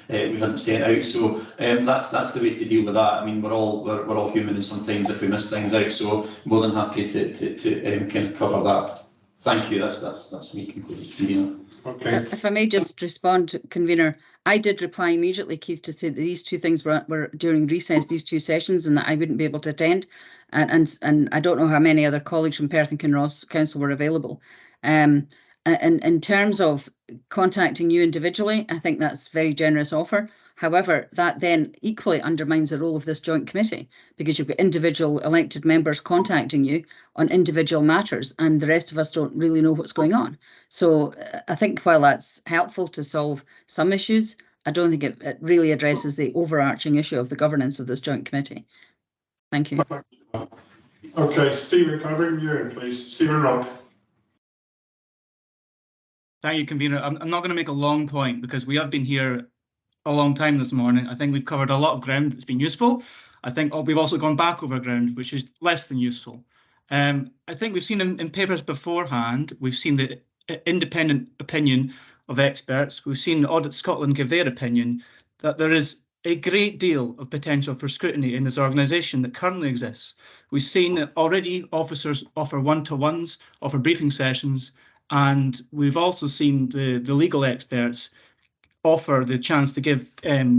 S7: we hadn't sent out. So that's the way to deal with that. I mean, we're all human, and sometimes if we miss things out, so more than happy to kind of cover that. Thank you. That's me concluded.
S1: Okay.
S19: If I may just respond, Convener, I did reply immediately, Keith, to say that these two things were during recess, these two sessions, and that I wouldn't be able to attend. And I don't know how many other colleagues from Perth and Kinross Council were available. And in terms of contacting you individually, I think that's a very generous offer. However, that then equally undermines the role of this joint committee, because you've got individual elected members contacting you on individual matters, and the rest of us don't really know what's going on. So I think while that's helpful to solve some issues, I don't think it really addresses the overarching issue of the governance of this joint committee. Thank you.
S1: Okay, Stephen, can I bring you in, please? Stephen Rock.
S14: Thank you, Convener. I'm not going to make a long point because we have been here a long time this morning. I think we've covered a lot of ground that's been useful. I think we've also gone back over ground, which is less than useful. I think we've seen in papers beforehand, we've seen the independent opinion of experts. We've seen Audit Scotland give their opinion that there is a great deal of potential for scrutiny in this organisation that currently exists. We've seen already officers offer one-to-ones, offer briefing sessions, and we've also seen the legal experts offer the chance to give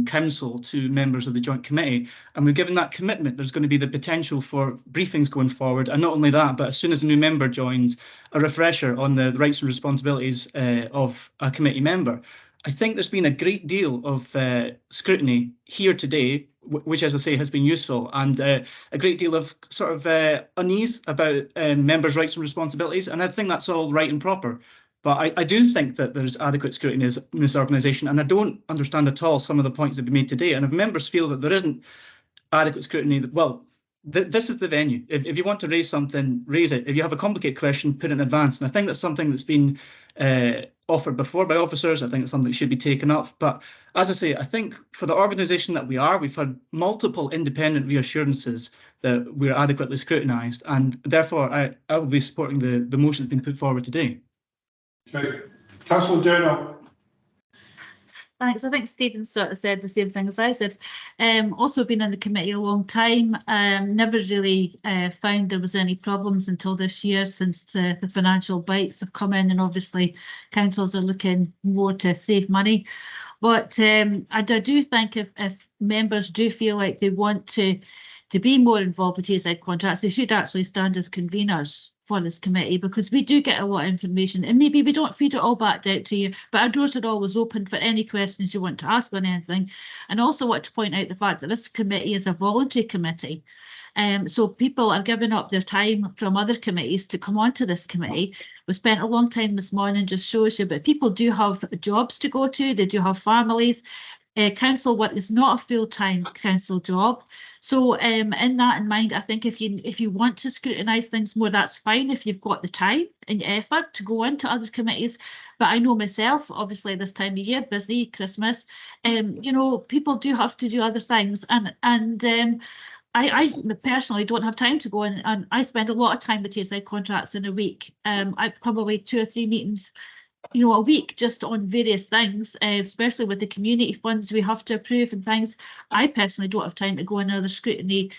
S14: counsel to members of the Joint Committee. And we've given that commitment. There's going to be the potential for briefings going forward. And not only that, but as soon as a new member joins, a refresher on the rights and responsibilities of a committee member. I think there's been a great deal of scrutiny here today, which, as I say, has been useful, and a great deal of sort of unease about members' rights and responsibilities. And I think that's all right and proper. But I do think that there's adequate scrutiny in this organisation, and I don't understand at all some of the points that have been made today. And if members feel that there isn't adequate scrutiny, well, this is the venue. If you want to raise something, raise it. If you have a complicated question, put it in advance. And I think that's something that's been offered before by officers. I think it's something that should be taken up. But as I say, I think for the organisation that we are, we've had multiple independent reassurances that we're adequately scrutinised, and therefore I will be supporting the motion that's been put forward today.
S1: Okay, Councillor Durnell.
S21: Thanks. I think Stephen sort of said the same thing as I said. Also been in the committee a long time. Never really found there was any problems until this year, since the financial bites have come in, and obviously councils are looking more to save money. But I do think if members do feel like they want to be more involved with Tayside contracts, they should actually stand as conveners for this committee, because we do get a lot of information, and maybe we don't feed it all back out to you, but our doors are always open for any questions you want to ask on anything. And also want to point out the fact that this committee is a voluntary committee. So people are giving up their time from other committees to come onto this committee. We spent a long time this morning, just shows you, but people do have jobs to go to, they do have families. Council work is not a full-time council job. So in that in mind, I think if you want to scrutinise things more, that's fine if you've got the time and effort to go into other committees. But I know myself, obviously this time of year, busy, Christmas, you know, people do have to do other things, and I personally don't have time to go in, and I spend a lot of time with Tayside contracts in a week. I probably 2 or 3 meetings, you know, a week just on various things, especially with the community funds we have to approve and things. I personally don't have time to go in another scrutiny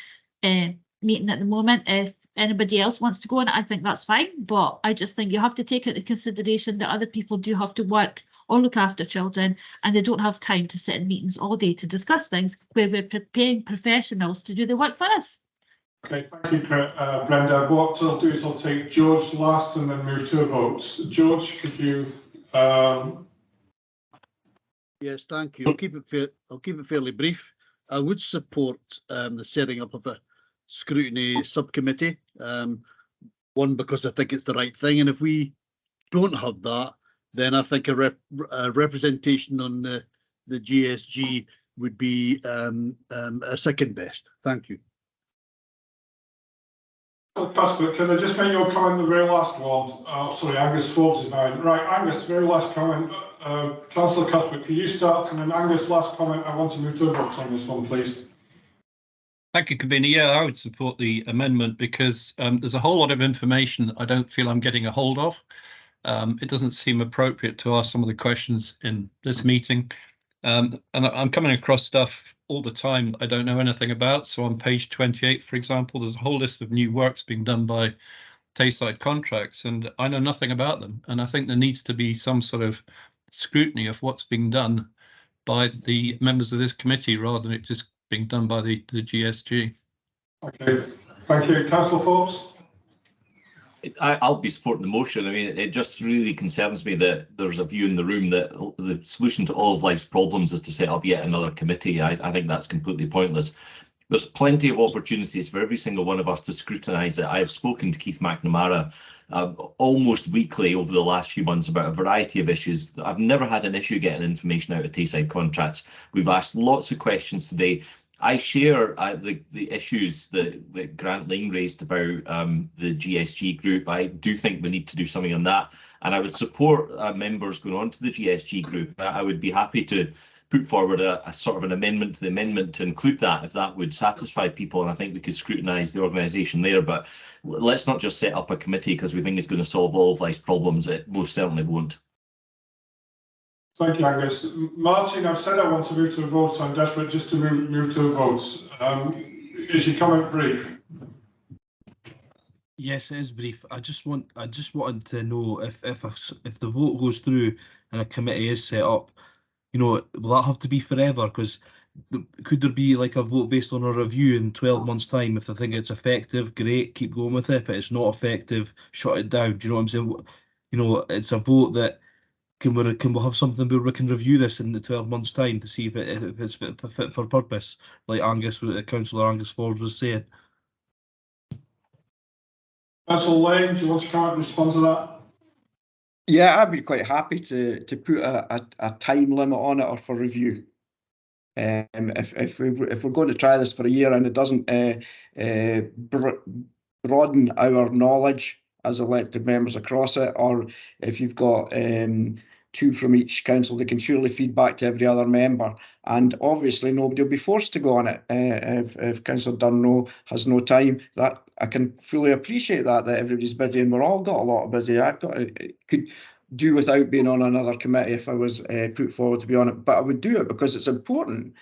S21: meeting at the moment. If anybody else wants to go in, I think that's fine. But I just think you have to take into consideration that other people do have to work or look after children, and they don't have time to sit in meetings all day to discuss things where we're paying professionals to do the work for us.
S1: Okay, thank you, Brenda. What I'll do is I'll take George last and then move to a vote. George, could you?
S3: Yes, thank you. I'll keep it fairly brief. I would support the setting up of a scrutiny subcommittee. One, because I think it's the right thing, and if we don't have that, then I think a representation on the GSG would be a second best. Thank you.
S1: Cuthbert, can I just make your comment, the very last one? Sorry, Angus Forbes is now in. Right, Angus, very last comment. Councillor Cuthbert, can you start? And then Angus, last comment. I want to move to a vote on this one, please.
S10: Thank you, Convener. Yeah, I would support the amendment, because there's a whole lot of information I don't feel I'm getting a hold of. It doesn't seem appropriate to ask some of the questions in this meeting. And I'm coming across stuff all the time I don't know anything about. So on page 28, for example, there's a whole list of new works being done by Tayside contracts, and I know nothing about them. And I think there needs to be some sort of scrutiny of what's being done by the members of this committee, rather than it just being done by the GSG.
S1: Okay, thank you. Councillor Forbes.
S8: I'll be supporting the motion. I mean, it just really concerns me that there's a view in the room that the solution to all of life's problems is to set up yet another committee. I think that's completely pointless. There's plenty of opportunities for every single one of us to scrutinise it. I have spoken to Keith McNamara almost weekly over the last few months about a variety of issues. I've never had an issue getting information out of Tayside contracts. We've asked lots of questions today. I share the issues that Grant Ling raised about the GSG group. I do think we need to do something on that, and I would support members going on to the GSG group. I would be happy to put forward a sort of an amendment to the amendment to include that, if that would satisfy people, and I think we could scrutinise the organisation there. But let's not just set up a committee because we think it's going to solve all of life's problems. It most certainly won't.
S1: Thank you, Angus. Martin, I've said I want to move to a vote, so I'm desperate just to move to a vote. Is your comment brief?
S18: Yes, it is brief. I just wanted to know if the vote goes through and a committee is set up, you know, will that have to be forever? Because could there be like a vote based on a review in 12 months' time? If they think it's effective, great, keep going with it. If it's not effective, shut it down. Do you know what I'm saying? You know, it's a vote that can we have something where we can review this in the 12 months' time to see if it's fit for purpose, like Councillor Angus Forbes was saying.
S1: Councillor Lane, do you want to come out and respond to that?
S9: Yeah, I'd be quite happy to put a time limit on it or for review. If we're going to try this for a year and it doesn't broaden our knowledge as elected members across it, or if you've got 2 from each council, they can surely feed back to every other member. And obviously nobody will be forced to go on it if Councillor Dunno has no time. That I can fully appreciate that everybody's busy, and we're all got a lot of busy. Could do without being on another committee if I was put forward to be on it, but I would do it because it's important.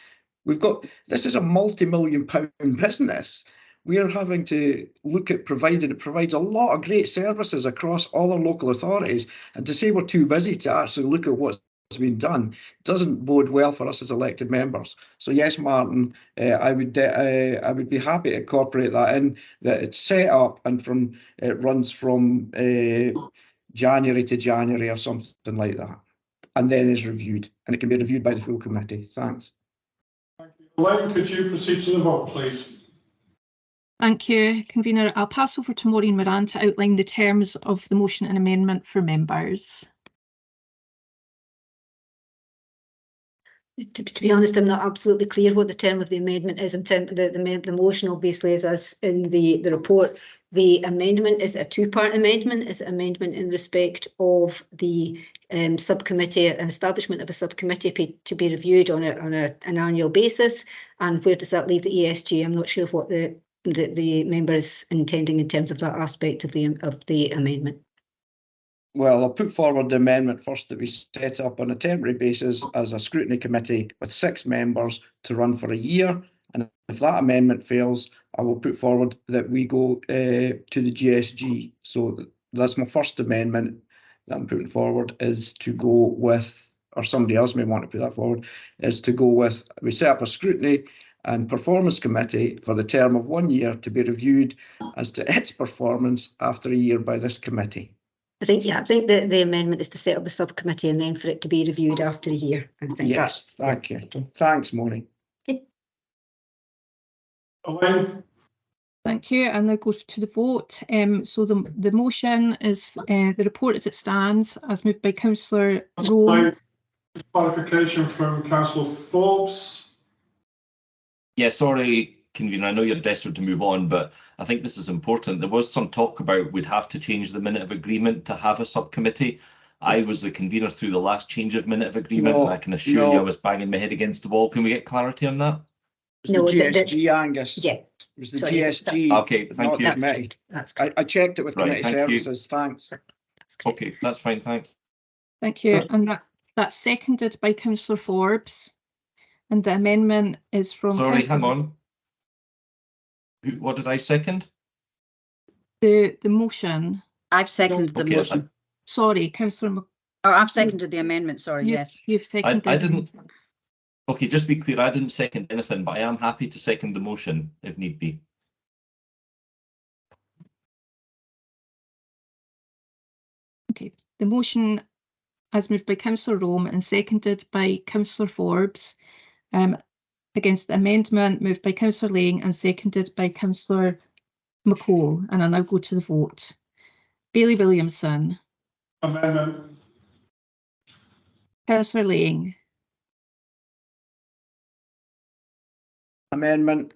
S9: This is a multi-million-pound business. We are having to look at providing, it provides a lot of great services across all our local authorities, and to say we're too busy to actually look at what's been done doesn't bode well for us as elected members. So yes, Martin, I would be happy to incorporate that in, that it's set up and it runs from January to January or something like that, and then is reviewed, and it can be reviewed by the full committee. Thanks.
S1: Elaine, could you proceed to the vote, please?
S2: Thank you, Convener. I'll pass over to Maureen Moran to outline the terms of the motion and amendment for members.
S16: To be honest, I'm not absolutely clear what the term of the amendment is. In terms of the motion, obviously, is as in the report. The amendment is a 2-part amendment. It's an amendment in respect of the subcommittee, an establishment of a subcommittee to be reviewed on an annual basis. And where does that leave the ESG? I'm not sure what the member is intending in terms of that aspect of the amendment.
S9: Well, I'll put forward the amendment first, that we set up on a temporary basis as a scrutiny committee with 6 members to run for a year. And if that amendment fails, I will put forward that we go to the GSG. So that's my first amendment that I'm putting forward, is to go with, or somebody else may want to put that forward, is to go with, we set up a scrutiny and performance committee for the term of 1 year to be reviewed as to its performance after a year by this committee.
S16: I think the amendment is to set up the subcommittee and then for it to be reviewed after a year. I think
S9: yes, thank you. Okay. Thanks, Maureen.
S16: Okay.
S1: Elaine?
S2: Thank you, and now go to the vote. So the motion is the report as it stands, as moved by Councillor Rowe.
S1: Clarification from Councillor Forbes.
S8: Yeah, sorry, Convener, I know you're desperate to move on, but I think this is important. There was some talk about we'd have to change the minute of agreement to have a subcommittee. I was the convener through the last change of minute of agreement, and I can assure you I was banging my head against the wall. Can we get clarity on that?
S9: No, the GSG, Angus.
S16: Yeah.
S9: It was the GSG.
S8: Okay, thank you.
S16: That's
S9: I checked it with committee services. Thanks.
S8: Okay, that's fine. Thanks.
S2: Thank you. And that's seconded by Councillor Forbes. And the amendment is from.
S8: Sorry, hang on. What did I second?
S2: The motion.
S19: I've seconded the motion.
S2: Sorry, Councillor.
S19: I've seconded the amendment. Sorry, yes.
S2: You've seconded.
S8: I didn't. Okay, just be clear. I didn't second anything, but I am happy to second the motion if need be.
S2: Okay, the motion as moved by Councillor Rome and seconded by Councillor Forbes. Against the amendment moved by Councillor Lang and seconded by Councillor McCall. And I'll now go to the vote. Bailey Williamson.
S1: Amendment.
S2: Councillor Lang.
S9: Amendment.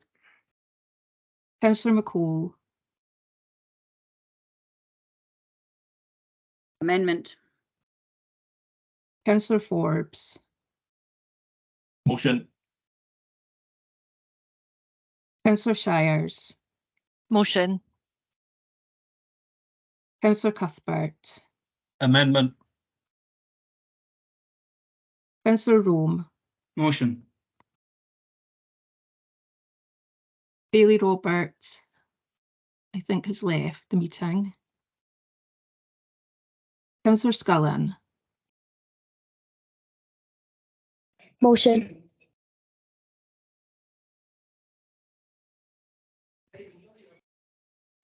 S2: Councillor McCall.
S19: Amendment.
S2: Councillor Forbes.
S8: Motion.
S2: Councillor Shires.
S15: Motion.
S2: Councillor Cuthbert.
S10: Amendment.
S2: Councillor Rome.
S14: Motion.
S2: Bailey Roberts, I think, has left the meeting. Councillor Scullin.
S13: Motion.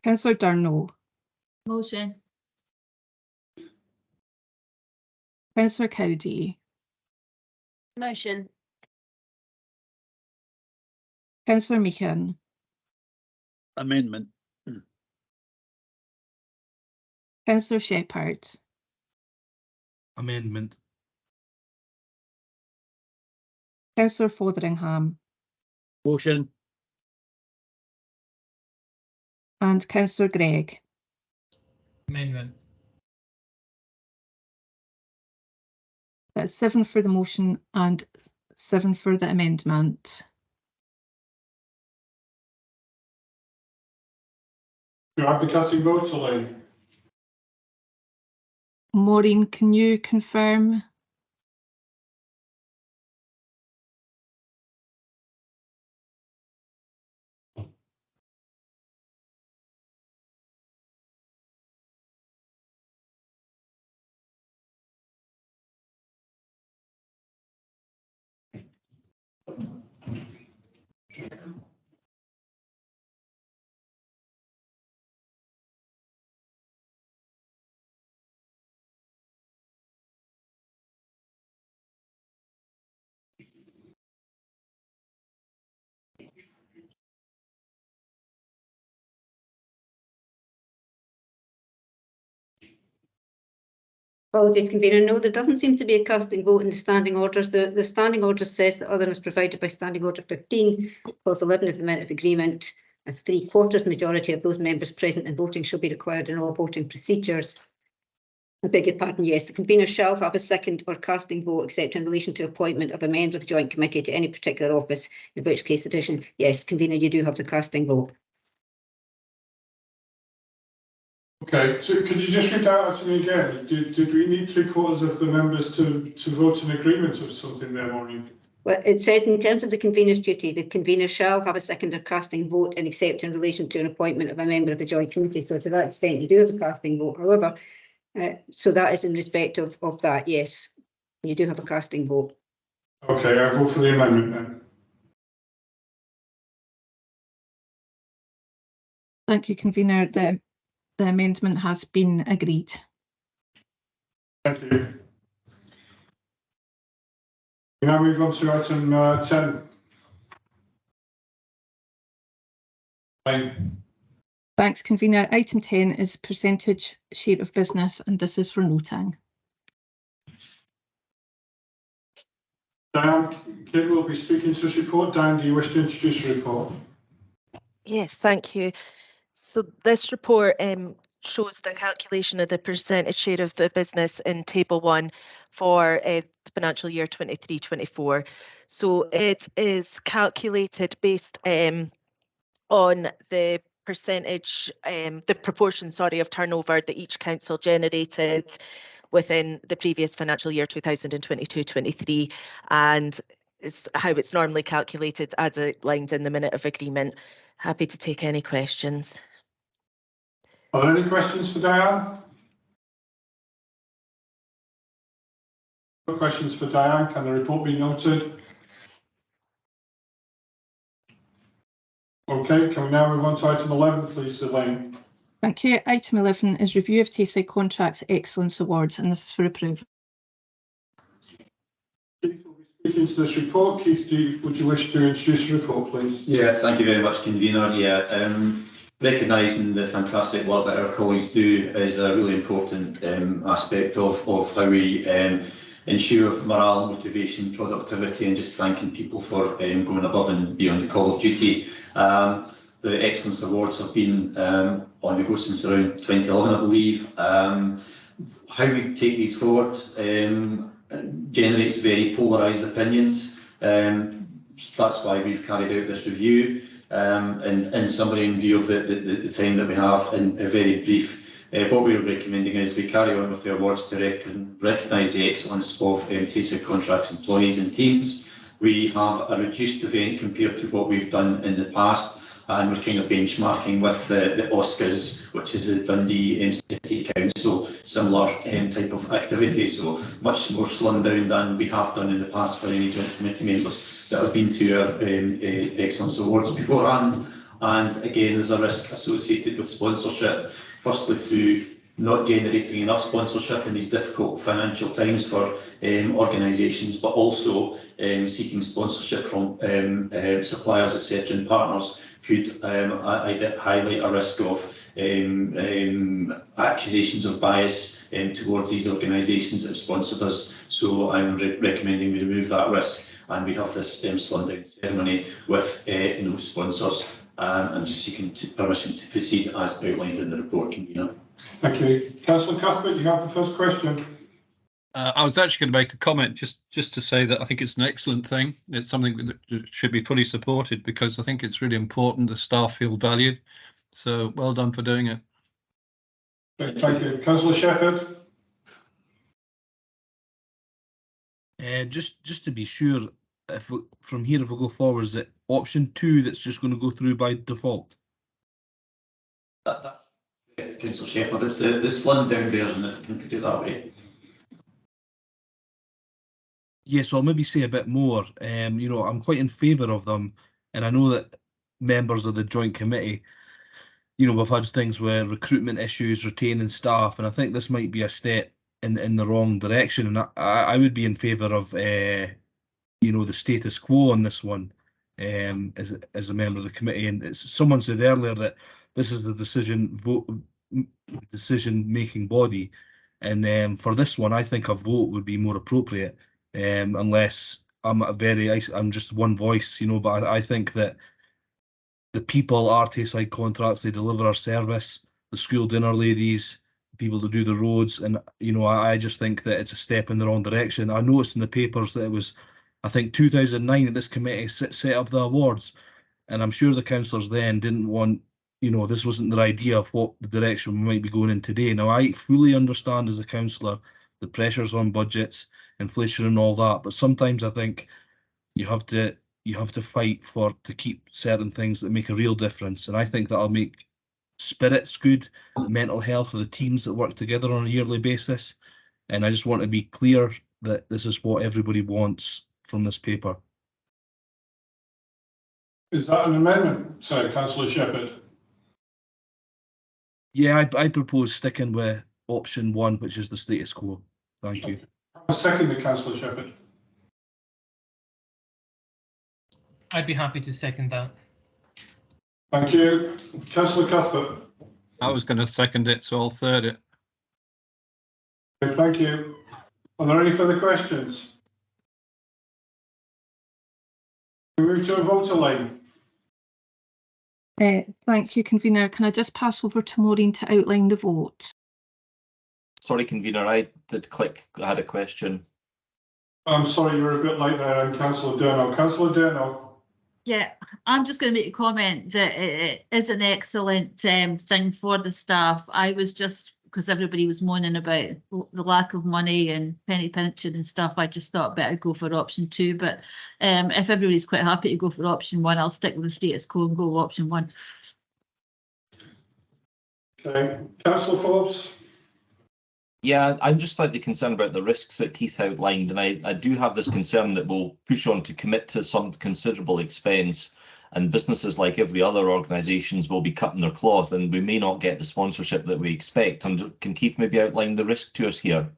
S2: Councillor Durno.
S21: Motion.
S2: Councillor Cowdy.
S13: Motion.
S2: Councillor Meehan.
S3: Amendment.
S2: Councillor Shepherd.
S18: Amendment.
S2: Councillor Fotheringham.
S11: Motion.
S2: And Councillor Gregg.
S18: Amendment.
S2: That's 7 for the motion and 7 for the amendment.
S1: Do you have the casting votes, Elaine?
S2: Maureen, can you confirm?
S16: Apologies, convener. No, there doesn't seem to be a casting vote in the standing orders. The standing order says that other than is provided by standing order 15, clause 11 of the amendment of agreement, as 3/4 majority of those members present and voting shall be required in all voting procedures. I beg your pardon, yes, the convener shall have a second or casting vote except in relation to appointment of a member of the joint committee to any particular office, in which case addition, yes, convener, you do have the casting vote.
S1: Okay, so could you just read that out to me again? Did we need 3/4 of the members to vote in agreement of something there, Maureen?
S16: Well, it says in terms of the convener's duty, the convener shall have a second or casting vote and except in relation to an appointment of a member of the joint committee. So to that extent, you do have a casting vote. However, so that is in respect of that, yes, you do have a casting vote.
S1: Okay, I vote for the amendment then.
S2: Thank you, convener. The amendment has been agreed.
S1: Thank you. We now move on to item 10. Elaine.
S2: Thanks, convener. Item 10 is percentage share of business, and this is for noting.
S1: Diane, Kate will be speaking to this report. Diane, do you wish to introduce the report?
S17: Yes, thank you. So this report shows the calculation of the percentage share of the business in Table 1 for the financial year 23-24. So it is calculated based on the percentage, the proportion, sorry, of turnover that each council generated within the previous financial year 2022-23, and it's how it's normally calculated as outlined in the minute of agreement. Happy to take any questions.
S1: Are there any questions for Diane? No questions for Diane. Can the report be noted? Okay, can we now move on to item 11, please, Elaine?
S2: Thank you. Item 11 is review of Tayside Contracts Excellence Awards, and this is for approval.
S1: Keith will be speaking to this report. Keith, would you wish to introduce the report, please?
S7: Yeah, thank you very much, convener. Yeah, recognising the fantastic work that our colleagues do is a really important aspect of how we ensure morale, motivation, productivity, and just thanking people for going above and beyond the call of duty. The Excellence Awards have been on the go since around 2011, I believe. How we take these forward generates very polarised opinions. That's why we've carried out this review. And in summary, in view of the time that we have, in a very brief, what we're recommending is we carry on with the awards to recognise the excellence of Tayside Contracts employees and teams. We have a reduced event compared to what we've done in the past, and we're kind of benchmarking with the Oscars, which is the Dundee City Council, similar type of activity, so much more slimmed down than we have done in the past for any joint committee members that have been to our Excellence Awards beforehand. And again, there's a risk associated with sponsorship, firstly through not generating enough sponsorship in these difficult financial times for organisations, but also seeking sponsorship from suppliers, etc., and partners could highlight a risk of accusations of bias towards these organisations that have sponsored us. So I'm recommending we remove that risk, and we have this slim down ceremony with no sponsors. I'm just seeking permission to proceed as outlined in the report, convener.
S1: Thank you. Councillor Cuthbert, you have the first question.
S10: I was actually going to make a comment just to say that I think it's an excellent thing. It's something that should be fully supported, because I think it's really important the staff feel valued. So well done for doing it.
S1: Thank you. Councillor Shepherd.
S18: Just to be sure, if we go forward, is it option 2 that's just going to go through by default?
S7: Councillor Shepherd, it's the slimmed down version, if I can put it that way.
S18: Yes, so I'll maybe say a bit more. You know, I'm quite in favour of them, and I know that members of the joint committee, you know, we've had things where recruitment issues, retaining staff, and I think this might be a step in the wrong direction. And I would be in favour of, you know, the status quo on this one, as a member of the committee. And someone said earlier that this is the decision-making body, and for this one, I think a vote would be more appropriate. Unless I'm just one voice, you know, but I think that the people are Tayside Contracts, they deliver our service, the school dinner ladies, people that do the roads, and, you know, I just think that it's a step in the wrong direction. I noticed in the papers that it was, I think, 2009 that this committee set up the awards, and I'm sure the councillors then didn't want, you know, this wasn't their idea of what the direction we might be going in today. Now, I fully understand as a councillor the pressures on budgets, inflation and all that, but sometimes I think you have to fight to keep certain things that make a real difference, and I think that'll make spirits good, mental health of the teams that work together on a yearly basis, and I just want to be clear that this is what everybody wants from this paper.
S1: Is that an amendment, Councillor Shepherd?
S18: Yeah, I propose sticking with option 1, which is the status quo. Thank you.
S1: I second the Councillor Shepherd.
S4: I'd be happy to second that.
S1: Thank you. Councillor Cuthbert.
S10: I was going to second it, so I'll third it.
S1: Okay, thank you. Are there any further questions? We move to a voter line.
S2: Thank you, convener. Can I just pass over to Maureen to outline the vote?
S8: Sorry, convener, I had a question.
S1: I'm sorry, you were a bit late there, Councillor Durno. Councillor Durno.
S21: Yeah, I'm just going to make a comment that it is an excellent thing for the staff. I was just, because everybody was moaning about the lack of money and penny pinching and stuff, I just thought better go for option 2. But if everybody's quite happy to go for option 1, I'll stick with the status quo and go with option 1.
S1: Okay, Councillor Phillips.
S8: Yeah, I'm just slightly concerned about the risks that Keith outlined, and I do have this concern that we'll push on to commit to some considerable expense, and businesses, like every other organisations, will be cutting their cloth, and we may not get the sponsorship that we expect. And can Keith maybe outline the risk to us here?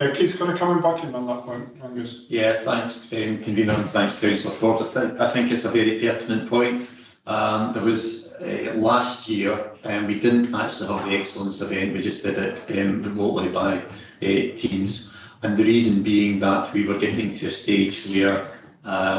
S1: Keith's going to come back in on that point, Angus.
S7: Yeah, thanks, convener, and thanks, Councillor Ford. I think it's a very pertinent point. There was last year, we didn't actually have the Excellence event, we just did it remotely by Teams, and the reason being that we were getting to a stage where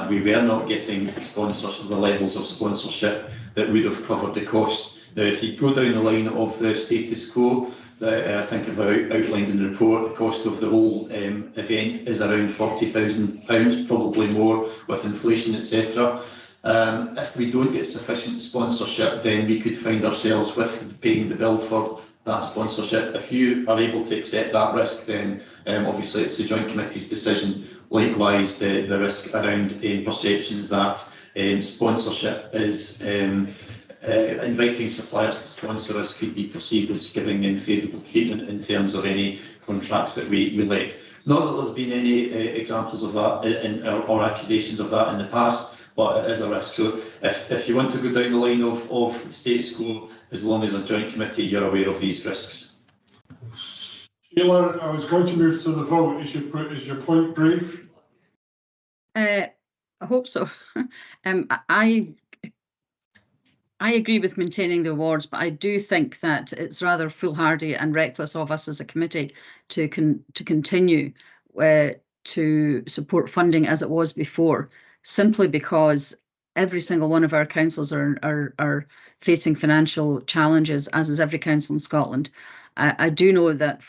S7: we were not getting sponsors or the levels of sponsorship that would have covered the cost. Now, if you go down the line of the status quo, that I think I've outlined in the report. The cost of the whole event is around £40,000, probably more with inflation, etc. If we don't get sufficient sponsorship, then we could find ourselves with paying the bill for that sponsorship. If you are able to accept that risk, then obviously it's the Joint Committee's decision. Likewise, the risk around perceptions that sponsorship is inviting suppliers to sponsor us could be perceived as giving them favourable treatment in terms of any contracts that we let. Not that there's been any examples of that or accusations of that in the past, but it is a risk. So if you want to go down the line of status quo, as long as a joint committee, you're aware of these risks.
S1: Sheila, I was going to move to the vote. Is your point brief?
S19: I hope so. I agree with maintaining the awards, but I do think that it's rather foolhardy and reckless of us as a committee to continue to support funding as it was before, simply because every single one of our councils are facing financial challenges, as is every council in Scotland. I do know that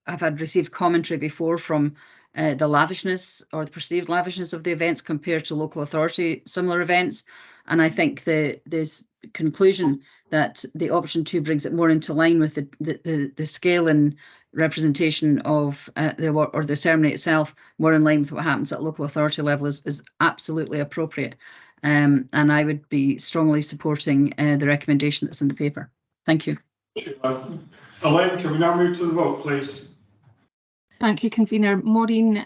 S19: I've had received commentary before from the lavishness or the perceived lavishness of the events compared to local authority similar events. And I think this conclusion that the option 2 brings it more into line with the scale and representation of the ceremony itself, more in line with what happens at local authority level is absolutely appropriate. And I would be strongly supporting the recommendation that's in the paper. Thank you.
S1: Elaine, can we now move to the vote, please?
S2: Thank you, Convener. Maureen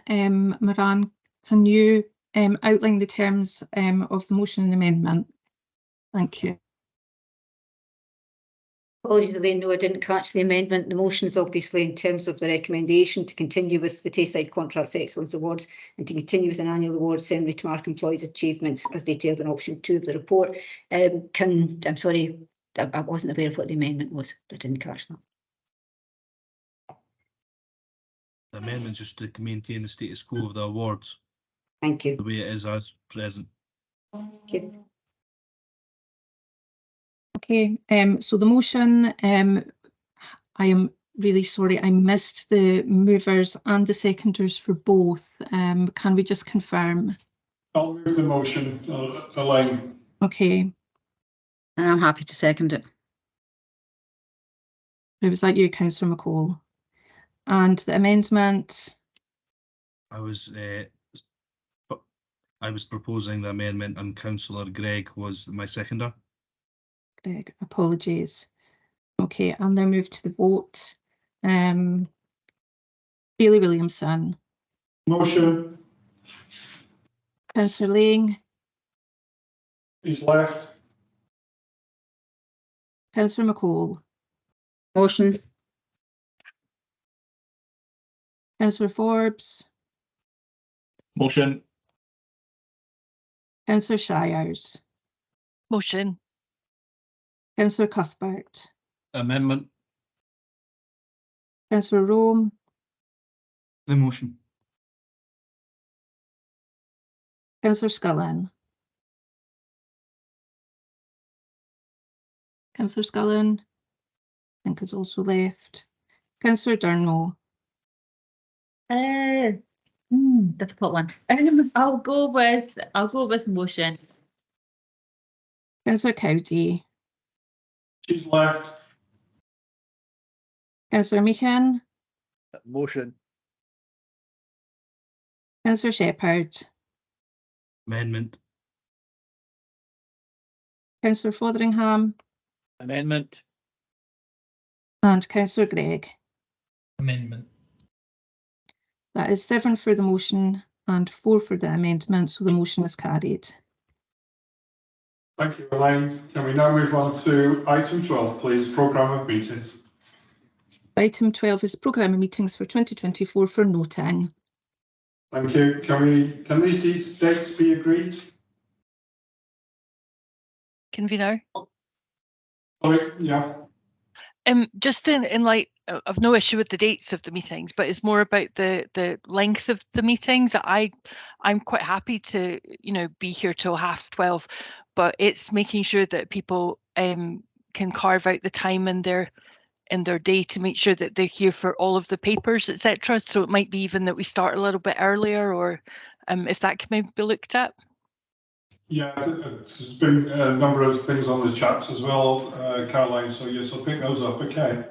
S2: Moran, can you outline the terms of the motion and amendment? Thank you.
S16: Apologies, Elaine, no, I didn't catch the amendment. The motion is obviously in terms of the recommendation to continue with the Tayside Contracts Excellence Awards and to continue with an annual award ceremony to mark employees' achievements as detailed in option 2 of the report. I'm sorry, I wasn't aware of what the amendment was. I didn't catch that.
S18: The amendment just to maintain the status quo of the awards.
S16: Thank you.
S18: The way it is as present.
S16: Thank you.
S2: Okay, so the motion, I am really sorry, I missed the movers and the seconders for both. Can we just confirm?
S1: I'll move the motion, Elaine.
S2: Okay.
S19: And I'm happy to second it.
S2: Was that you, Councillor McCall? And the amendment?
S18: I was proposing the amendment and Councillor Gregg was my seconder.
S2: Greg, apologies. Okay, I'll now move to the vote. Bailey Williamson.
S1: Motion.
S2: Councillor Lang.
S1: He's left.
S2: Councillor McCall.
S19: Motion.
S2: Councillor Forbes.
S8: Motion.
S2: Councillor Shires.
S15: Motion.
S2: Councillor Cuthbert.
S10: Amendment.
S2: Councillor Rome.
S14: The motion.
S2: Councillor Scullin. Councillor Scullin, I think, is also left. Councillor Durno.
S21: Difficult one. I'll go with motion.
S2: Councillor Cowdy.
S1: She's left.
S2: Councillor Meehan.
S3: Motion.
S2: Councillor Shepherd.
S18: Amendment.
S2: Councillor Fotheringham.
S3: Amendment.
S2: And Councillor Gregg.
S4: Amendment.
S2: That is 7 for the motion and 4 for the amendment, so the motion is carried.
S1: Thank you, Elaine. Can we now move on to item 12, please? Programme of meetings.
S2: Item 12 is programme of meetings for 2024 for noting.
S1: Thank you. Can these dates be agreed?
S15: Convener.
S1: Sorry, yeah.
S15: Just in light of no issue with the dates of the meetings, but it's more about the length of the meetings. I'm quite happy to be here till 12:30, but it's making sure that people can carve out the time in their in their day to make sure that they're here for all of the papers, etc. So it might be even that we start a little bit earlier, or if that can maybe be looked at.
S1: Yeah, there's been a number of things on the chats as well, Caroline, so yes, I'll pick those up, okay.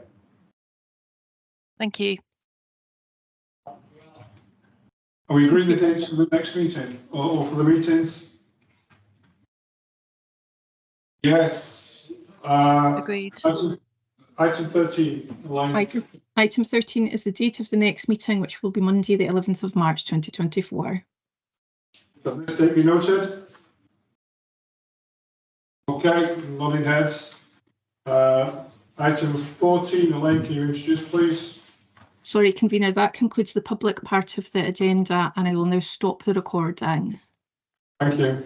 S15: Thank you.
S1: Are we agreeing the dates for the next meeting or for the meetings? Yes.
S15: Agreed.
S1: Item 13, Elaine.
S2: Item 13 is the date of the next meeting, which will be Monday, the 11th of March 2024.
S1: Can this date be noted? Okay, nodding heads. Item 14, Elaine, can you introduce, please?
S2: Sorry, convener, that concludes the public part of the agenda, and I will now stop the recording.
S1: Thank you.